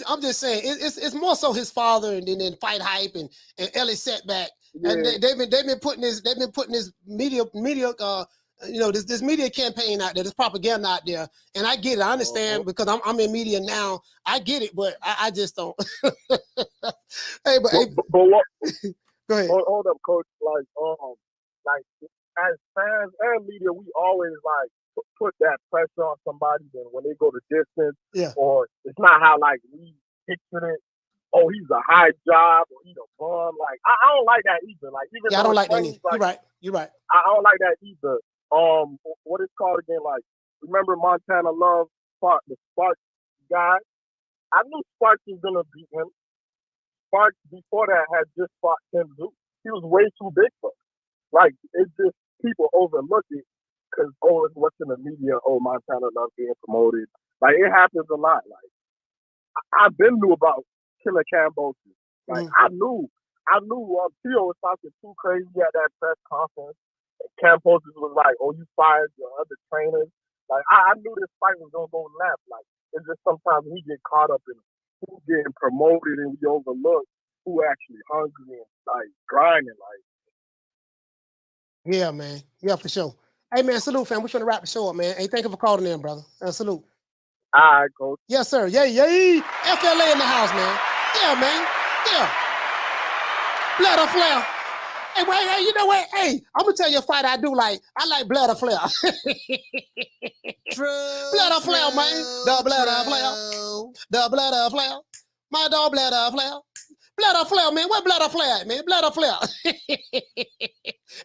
S2: I'm just saying it's more so his father and then fight hype and Ellie setback. Yeah. And they've been putting this media this media campaign out there, this propaganda out there, and I get it. I understand because I'm in media now. I get it, but I just don't. Hey, but
S8: what?
S2: Go ahead.
S8: Hold up, Coach. Like as fans and media, we always like put that pressure on somebody. Then when they go the distance, or it's not how like we picture it. Oh, he's a high job, or he's a bum. Like I don't like that either. Like even
S2: I don't like that either. Like, you're right.
S8: I don't like that either. what it's called again? Like, remember Montana Love fought the Sparks guy? I knew Sparks was gonna beat him. Sparks before that had just fought Tim Zeus. He was way too big for him. Like, it's just people overlook it because it's what's in the media. Oh, Montana Love being promoted. Like, it happens a lot. Like, I've been knew about Killer Cambosis. Like, I knew Theo was talking too crazy at that press conference. Cambosis was like, "Oh, you fired your other trainers." Like, I knew this fight was gonna go left. Like, it's just sometimes we get caught up in who getting promoted and we overlook who actually hungry and like grinding. Like,
S2: yeah, man, yeah, for sure. Hey, man, salute, fam. We're trying to wrap the show up, man. Hey, thank you for calling in, brother. Salute.
S8: All right, coach.
S2: Yes, sir. Yay. FLA in the house, man. Yeah, man. Yeah. Blood or Flair. Hey, wait, hey, you know what? Hey, I'm gonna tell you a fight I do like. I like Blood or Flair. Blood or Flair, man. The Blood or Flair. The Blood or Flair. My dog Blood or Flair. Blood or Flair, man. Where Blood or Flair at, man? Blood or Flair.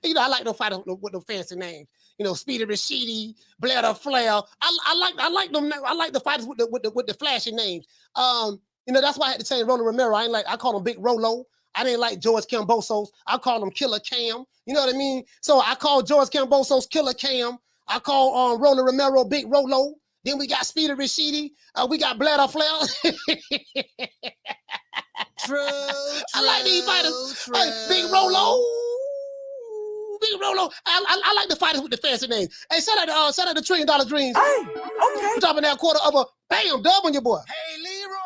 S2: You know, I like those fighters with the fancy names. You know, Speedy Rashidi, Blood or Flair. I like them. I like the fighters with the flashy names. You know, that's why I had to say Rollo Romero. I call him Big Rolo. I didn't like George Cambosos. I called him Killer Cam. You know what I mean? So I called George Cambosos Killer Cam. I called Rollo Romero Big Rolo. Then we got Speedy Rashidi. We got Blood or Flair. I like these fighters. Big Rolo. Big Rolo. I like the fighters with the fancy names. Hey, shout out to $1 Trillion Dreams. Hey, okay. We're dropping that quarter of a bam dub on your boy.
S3: Hey, Leroy.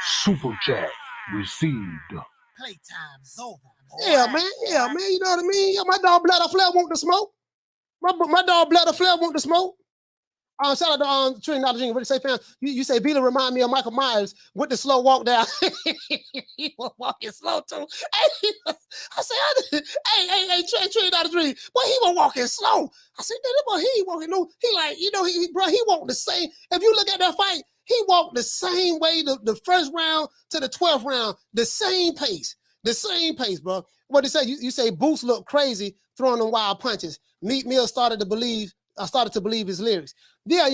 S4: Super chat received.
S3: Playtime's over.
S2: Yeah, man. Yeah, man. You know what I mean? Yeah, my dog Blood or Flair want to smoke. My dog Blood or Flair want to smoke. Shout out to $1 Trillion Dreams. What do you say, fam? You say Vila remind me of Michael Myers with the slow walk down. He was walking slow too. I said, hey, $1 Trillion Dreams. Boy, he was walking slow. I said, that boy, he ain't walking no. He like, you know, he walked the same. If you look at that fight, he walked the same way the first round to the 12th round, the same pace, bro. What do you say? You say Boots looked crazy throwing them wild punches. Meat Mill started to believe his lyrics. Yeah.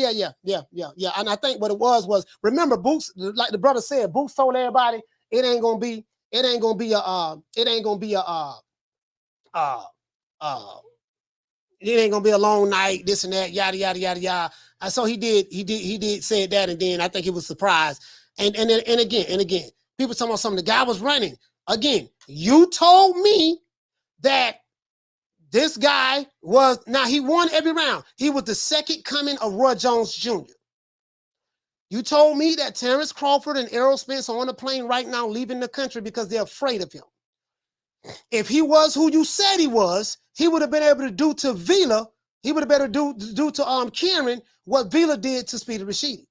S2: And I think what it was remember Boots, like the brother said, Boots told everybody it ain't gonna be a long night, this and that, yada yada yada yada. And so he did say that, and then I think he was surprised. And again, people talking about something. The guy was running. Again, you told me that this guy he won every round. He was the second coming of Roy Jones Jr. You told me that Terence Crawford and Errol Spence are on the plane right now leaving the country because they're afraid of him. If he was who you said he was, he would have been able to do to Vila, he would have been able to do to Karen what Vila did to Speedy Rashidi.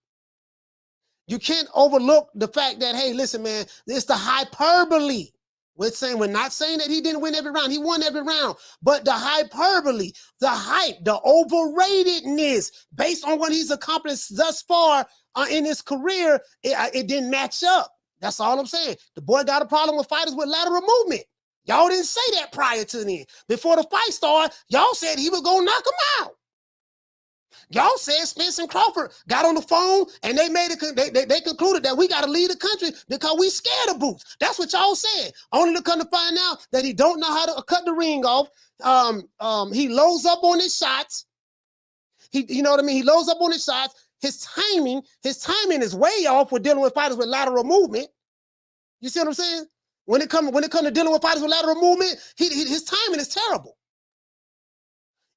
S2: You can't overlook the fact that, hey, listen, man, it's the hyperbole. We're not saying that he didn't win every round. He won every round. But the hyperbole, the hype, the overratedness, based on what he's accomplished thus far in his career, it didn't match up. That's all I'm saying. The boy got a problem with fighters with lateral movement. Y'all didn't say that prior to then. Before the fight started, y'all said he was going to knock him out. Y'all said Spence and Crawford got on the phone and they concluded that we got to leave the country because we scared of Boots. That's what y'all said. Only to come to find out that he don't know how to cut the ring off. He loads up on his shots. You know what I mean? He loads up on his shots. His timing is way off for dealing with fighters with lateral movement. You see what I'm saying? When it comes to dealing with fighters with lateral movement, his timing is terrible.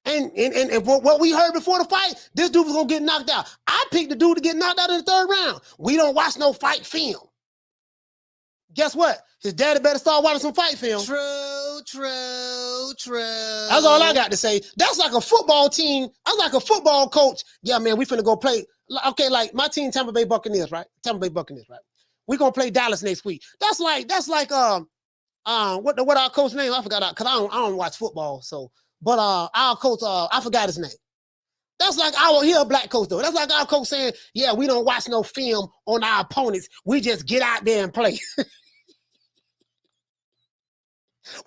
S2: And what we heard before the fight, this dude was gonna get knocked out. I picked the dude to get knocked out in the third round. We don't watch no fight film. Guess what? His daddy better start watching some fight film. True. That's all I got to say. That's like a football team. I was like a football coach. Yeah, man, we finna go play. Okay, like my team, Tampa Bay Buccaneers, right? We gonna play Dallas next week. That's like what our coach name? I forgot because I don't watch football, so. But our coach, I forgot his name. That's like he a black coach though. That's like our coach saying, yeah, we don't watch no film on our opponents. We just get out there and play.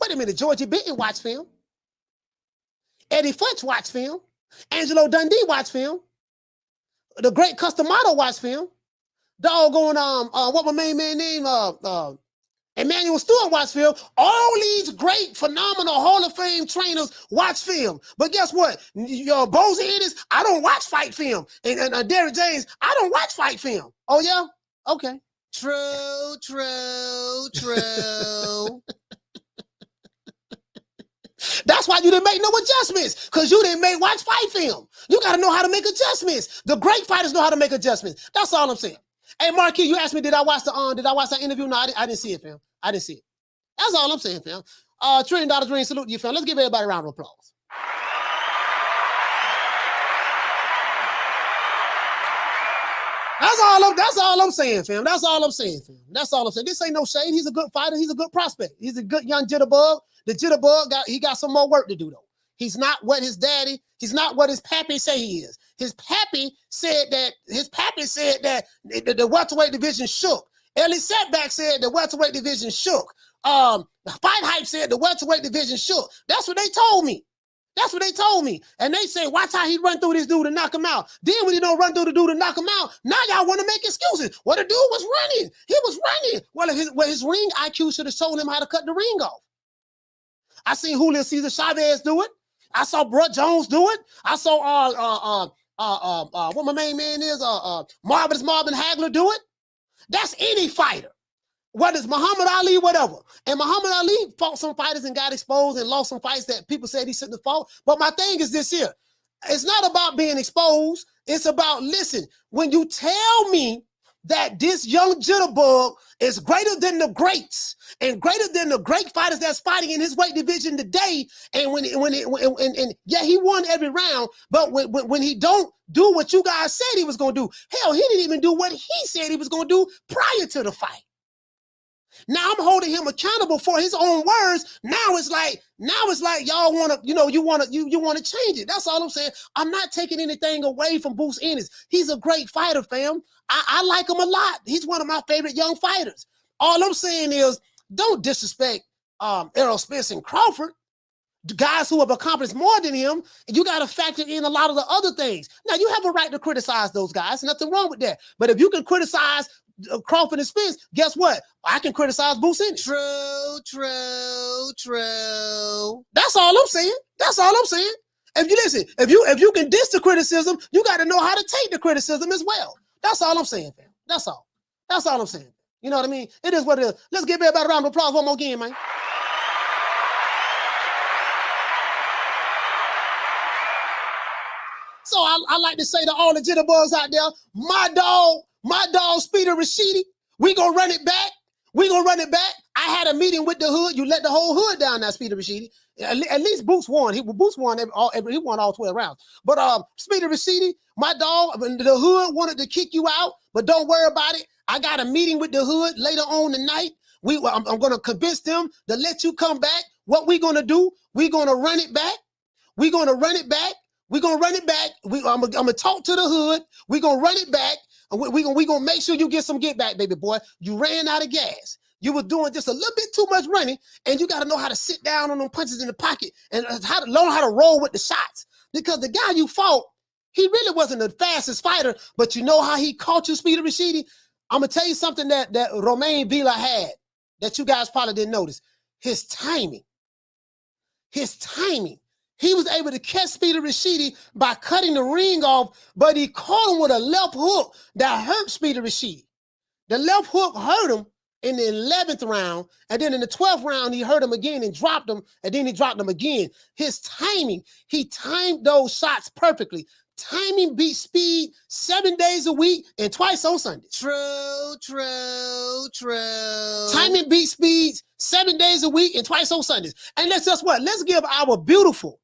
S2: Wait a minute, Georgie Benton watch film. Eddie Futch watch film. Angelo Dundee watch film. The great Customato watch film. Doggone what my main man name Emmanuel Stewart watch film. All these great, phenomenal Hall of Fame trainers watch film. But guess what? Your Bozy Ennis, I don't watch fight film. And Derrick James, I don't watch fight film. Oh yeah? Okay. True. That's why you didn't make no adjustments, because you didn't watch fight film. You got to know how to make adjustments. The great fighters know how to make adjustments. That's all I'm saying. Hey, Marquis, you asked me, did I watch that interview? No, I didn't see it, fam. I didn't see it. That's all I'm saying, fam. $1 trillion dream, salute you, fam. Let's give everybody a round of applause. That's all I'm saying, fam. That's all I'm saying, fam. That's all I'm saying. This ain't no shade. He's a good fighter. He's a good prospect. He's a good young jitterbug. The jitterbug got some more work to do, though. He's not what his pappy say he is. His pappy said that the welterweight division shook. Ellie Setback said the welterweight division shook. Fight Hype said the welterweight division shook. That's what they told me. And they say, watch how he run through this dude and knock him out. Then when he don't run through the dude and knock him out, now y'all want to make excuses. Well, the dude was running. He was running. Well, his ring IQ should have shown him how to cut the ring off. I seen Julio Cesar Chavez do it. I saw Brett Jones do it. I saw what my main man is, Marvin Hagler do it. That's any fighter. Whether it's Muhammad Ali, whatever. And Muhammad Ali fought some fighters and got exposed and lost some fights that people said he shouldn't have fought. But my thing is this here. It's not about being exposed. It's about, listen, when you tell me that this young jitterbug is greater than the greats and greater than the great fighters that's fighting in his weight division today, and yeah, he won every round, but when he don't do what you guys said he was going to do, hell, he didn't even do what he said he was going to do prior to the fight. Now I'm holding him accountable for his own words. Now it's like y'all want to, you want to change it. That's all I'm saying. I'm not taking anything away from Boots Ennis. He's a great fighter, fam. I like him a lot. He's one of my favorite young fighters. All I'm saying is, don't disrespect Errol Spence and Crawford, the guys who have accomplished more than him. And you got to factor in a lot of the other things. Now, you have a right to criticize those guys. Nothing wrong with that. But if you can criticize Crawford and Spence, guess what? I can criticize Boots Ennis. True. That's all I'm saying. If you can diss the criticism, you got to know how to take the criticism as well. That's all I'm saying, fam. That's all I'm saying. You know what I mean? It is what it is. Let's give everybody a round of applause one more again, man. So I like to say to all the jitterbugs out there, my dog Speedy Rashidi, we gonna run it back. I had a meeting with the hood. You let the whole hood down now, Speedy Rashidi. At least Boots won. Boots won he won all 12 rounds. But Speedy Rashidi, my dog, the hood wanted to kick you out, but don't worry about it. I got a meeting with the hood later on tonight. I'm gonna convince them to let you come back. What we gonna do? We gonna run it back. I'm gonna talk to the hood. We gonna run it back. We gonna make sure you get some get back, baby boy. You ran out of gas. You were doing just a little bit too much running, and you got to know how to sit down on them punches in the pocket and learn how to roll with the shots. Because the guy you fought, he really wasn't the fastest fighter, but you know how he caught you, Speedy Rashidi? I'm gonna tell you something that Romain Villa had that you guys probably didn't notice. His timing. He was able to catch Speedy Rashidi by cutting the ring off, but he caught him with a left hook that hurt Speedy Rashidi. The left hook hurt him in the 11th round, and then in the 12th round, he hurt him again and dropped him, and then he dropped him again. His timing, he timed those shots perfectly. Timing beats speed 7 days a week and twice on Sunday. True. Timing beats speed 7 days a week and twice on Sundays. And let's give our beautiful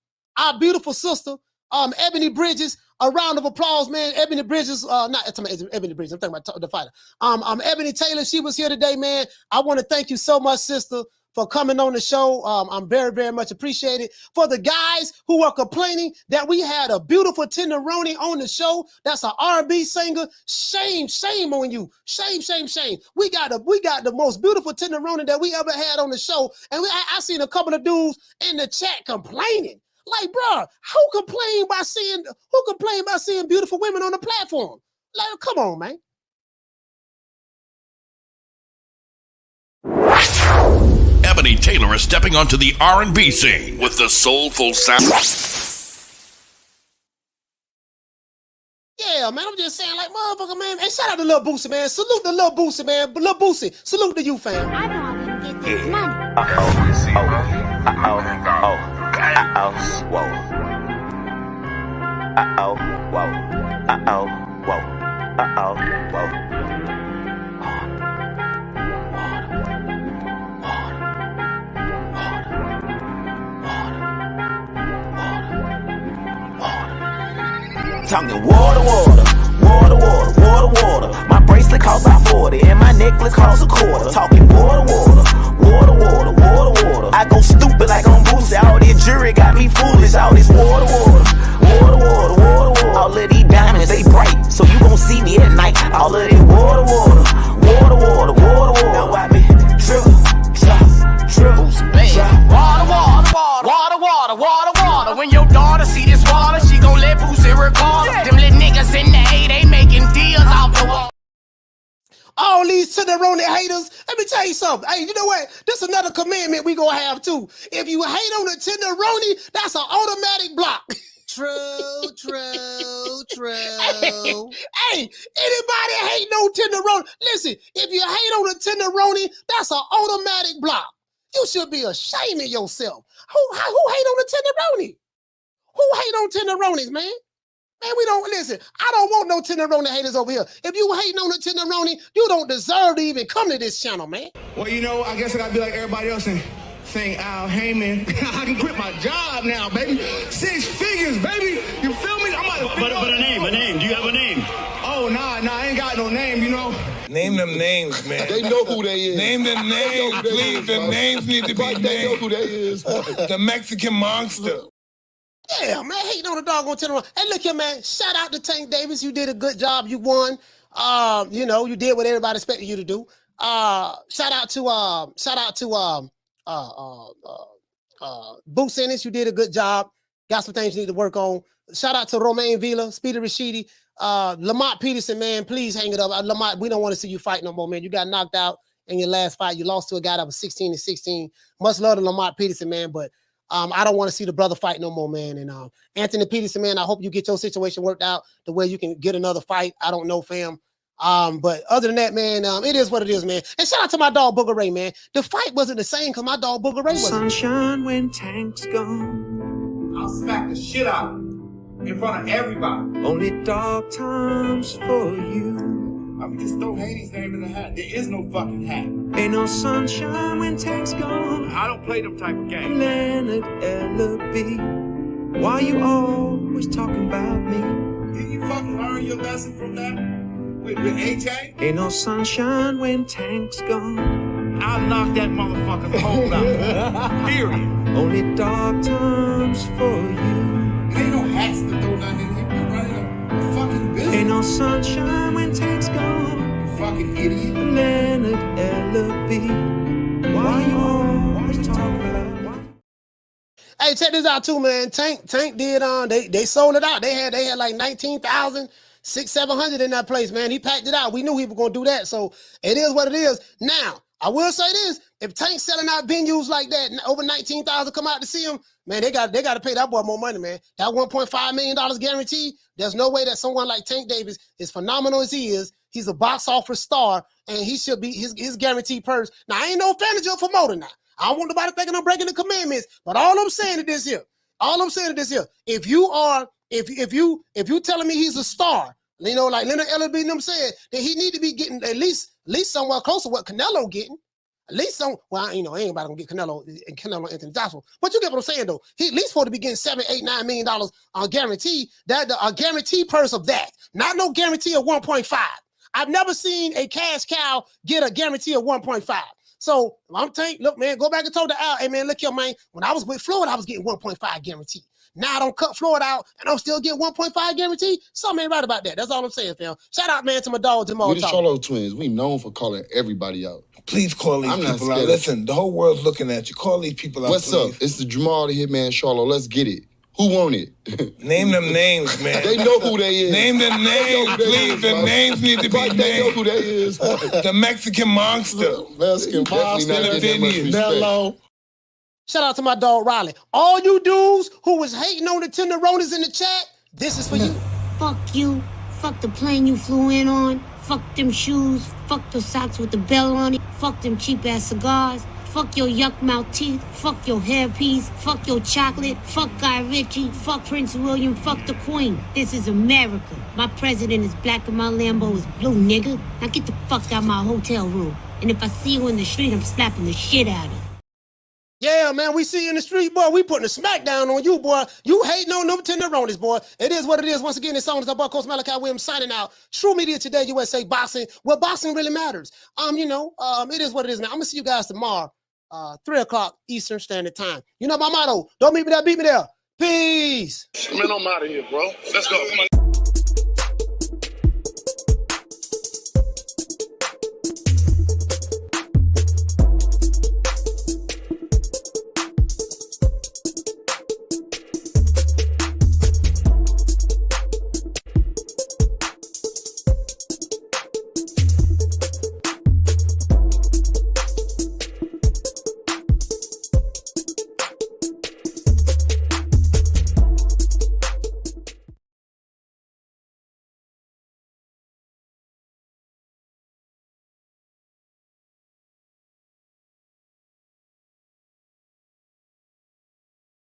S2: sister, Ebony Bridges, a round of applause, man. Ebony Bridges, not Ebony Bridges, I'm talking about the fighter. Ebonie Taylor, she was here today, man. I want to thank you so much, sister, for coming on the show. I'm very, very much appreciated. For the guys who are complaining that we had a beautiful tenderoni on the show, that's an R&B singer. Shame on you. Shame. We got the most beautiful tenderoni that we ever had on the show, and I seen a couple of dudes in the chat complaining. Like, bro, who complain by seeing beautiful women on the platform? Like, come on, man.
S6: Ebonie Taylor is stepping onto the R&B scene with the soulful sound.
S2: Yeah, man, I'm just saying, like, motherfucker, man. Hey, shout out to Lil Boosie, man. Salute to Lil Boosie, man. Lil Boosie, salute to you, fam.
S3: I know how we can get this money.
S17: Talking water, water, water, water, water, water. My bracelet cost about 40 and my necklace cost a quarter. Talking water, water, water, water, water, water. I go stupid like on Boosie. All this jury got me foolish. All this water, water, water, water, water, water. All of these diamonds, they bright, so you gon' see me at night. All of this water, water, water, water, water, water. Now I be drip, drop, drip, drop.
S18: Water, water, water, water, water, water. When your daughter see this water, she gon' let Boosie record. Them little niggas in the A, they making deals off the wall.
S2: All these Tenderoni haters, let me tell you something. Hey, you know what? This is another commandment we gonna have too. If you hate on the Tenderoni, that's an automatic block.
S3: True.
S2: Hey, anybody hate no Tenderoni? Listen, if you hate on the Tenderoni, that's an automatic block. You should be ashamed of yourself. Who hate on the Tenderoni? Who hate on Tenderonis, man? Man, we don't, listen, I don't want no Tenderoni haters over here. If you hating on the Tenderoni, you don't deserve to even come to this channel, man.
S19: Well, you know, I guess I gotta be like everybody else and sing Al Heyman. I can quit my job now, baby. 6 figures, baby. You feel me? I'm about to
S20: But a name. Do you have a name?
S19: Oh, nah, I ain't got no name, you know.
S20: Name them names, man.
S8: They know who they is.
S20: Name them names, please. The names need to be named.
S8: They know who they is.
S20: The Mexican monster.
S2: Yeah, man, hating on the doggone Tenderoni. Hey, look here, man. Shout out to Tank Davis. You did a good job. You won. You know, you did what everybody expected you to do. Shout out to Boots Ennis. You did a good job. Got some things you need to work on. Shout out to Romaine Villa, Speedy Rashidi, Lamont Peterson, man. Please hang it up. Lamont, we don't want to see you fight no more, man. You got knocked out in your last fight. You lost to a guy that was 16-16. Much love to Lamont Peterson, man, but I don't want to see the brother fight no more, man. And Anthony Peterson, man, I hope you get your situation worked out the way you can get another fight. I don't know, fam. But other than that, man, it is what it is, man. And shout out to my dog Booger Ray, man. The fight wasn't the same because my dog Booger Ray wasn't.
S21: Sunshine when Tank's gone.
S22: I'll smack the shit out of him in front of everybody.
S21: Only dark times for you.
S22: I mean, just throw Haney's name in the hat. There is no fucking hat.
S21: Ain't no sunshine when Tank's gone.
S22: I don't play them type of games.
S21: Leonard L.B. Why you always talking about me?
S22: Did you fucking learn your lesson from that? With AJ?
S21: Ain't no sunshine when Tank's gone.
S22: I'll knock that motherfucking hole out. Period.
S21: Only dark times for you.
S22: There ain't no hats to throw nothing in here. We're running a fucking business.
S21: Ain't no sunshine when Tank's gone.
S22: You fucking idiot.
S21: Leonard L.B. Why you always talking about?
S2: Hey, check this out too, man. Tank did they sold it out. They had like 19,600-700 in that place, man. He packed it out. We knew he was gonna do that. So it is what it is. Now, I will say this: if Tank's selling out venues like that, over 19,000 come out to see him, man, they got to pay that boy more money, man. That $1.5 million guaranteed. There's no way that someone like Tank Davis, as phenomenal as he is, he's a box office star, and he should be his guaranteed purse. Now, I ain't no fan of Joe promoter now. I don't want nobody thinking I'm breaking the commandments, but all I'm saying is this here. If you telling me he's a star, you know, like Leonard L.B. and them said, then he need to be getting at least somewhere close to what Canelo getting. At least some, well, you know, ain't nobody gonna get Canelo Anthony Joshua. But you get what I'm saying though. He at least supposed to be getting $7, $8, $9 million on guarantee. A guarantee purse of that. Not no guarantee of 1.5. I've never seen a cash cow get a guarantee of 1.5. So I'm telling you, look, man, go back and told the Al, hey man, look here, man. When I was with Floyd, I was getting 1.5 guarantee. Now I don't cut Floyd out and I'm still getting 1.5 guarantee. Something ain't right about that. That's all I'm saying, fam. Shout out, man, to my dog Jamal.
S23: We the Charlo twins. We known for calling everybody out.
S20: Please call these people out. Listen, the whole world's looking at you. Call these people out.
S23: What's up? It's the Jamal the Hitman Charlo. Let's get it. Who won it?
S20: Name them names, man.
S23: They know who they is.
S20: Name them names, please. The names need to be named.
S23: They know who they is.
S20: The Mexican monster.
S23: Mexican monster.
S2: Mellow. Shout out to my dog Riley. All you dudes who was hating on the Tenderonis in the chat, this is for you.
S1: Fuck you. Fuck the plane you flew in on. Fuck them shoes. Fuck the socks with the bell on it. Fuck them cheap ass cigars. Fuck your yuck mouth teeth. Fuck your hairpiece. Fuck your chocolate. Fuck Guy Ritchie. Fuck Prince William. Fuck the Queen. This is America. My president is black and my Lambo is blue, nigga. Now get the fuck out my hotel room. And if I see you in the street, I'm slapping the shit out of you.
S2: Yeah, man, we see you in the street, boy. We putting a smack down on you, boy. You hating on them Tenderonis, boy. It is what it is. Once again, this song is about Coach Malachi Williams signing out. True Media Today, USA Boxing. Well, boxing really matters. It is what it is, man. I'm gonna see you guys tomorrow, 3 o'clock Eastern Standard Time. You know my motto. Don't meet me there, beat me there. Peace.
S5: Man, I'm out of here, bro. Let's go. Come on.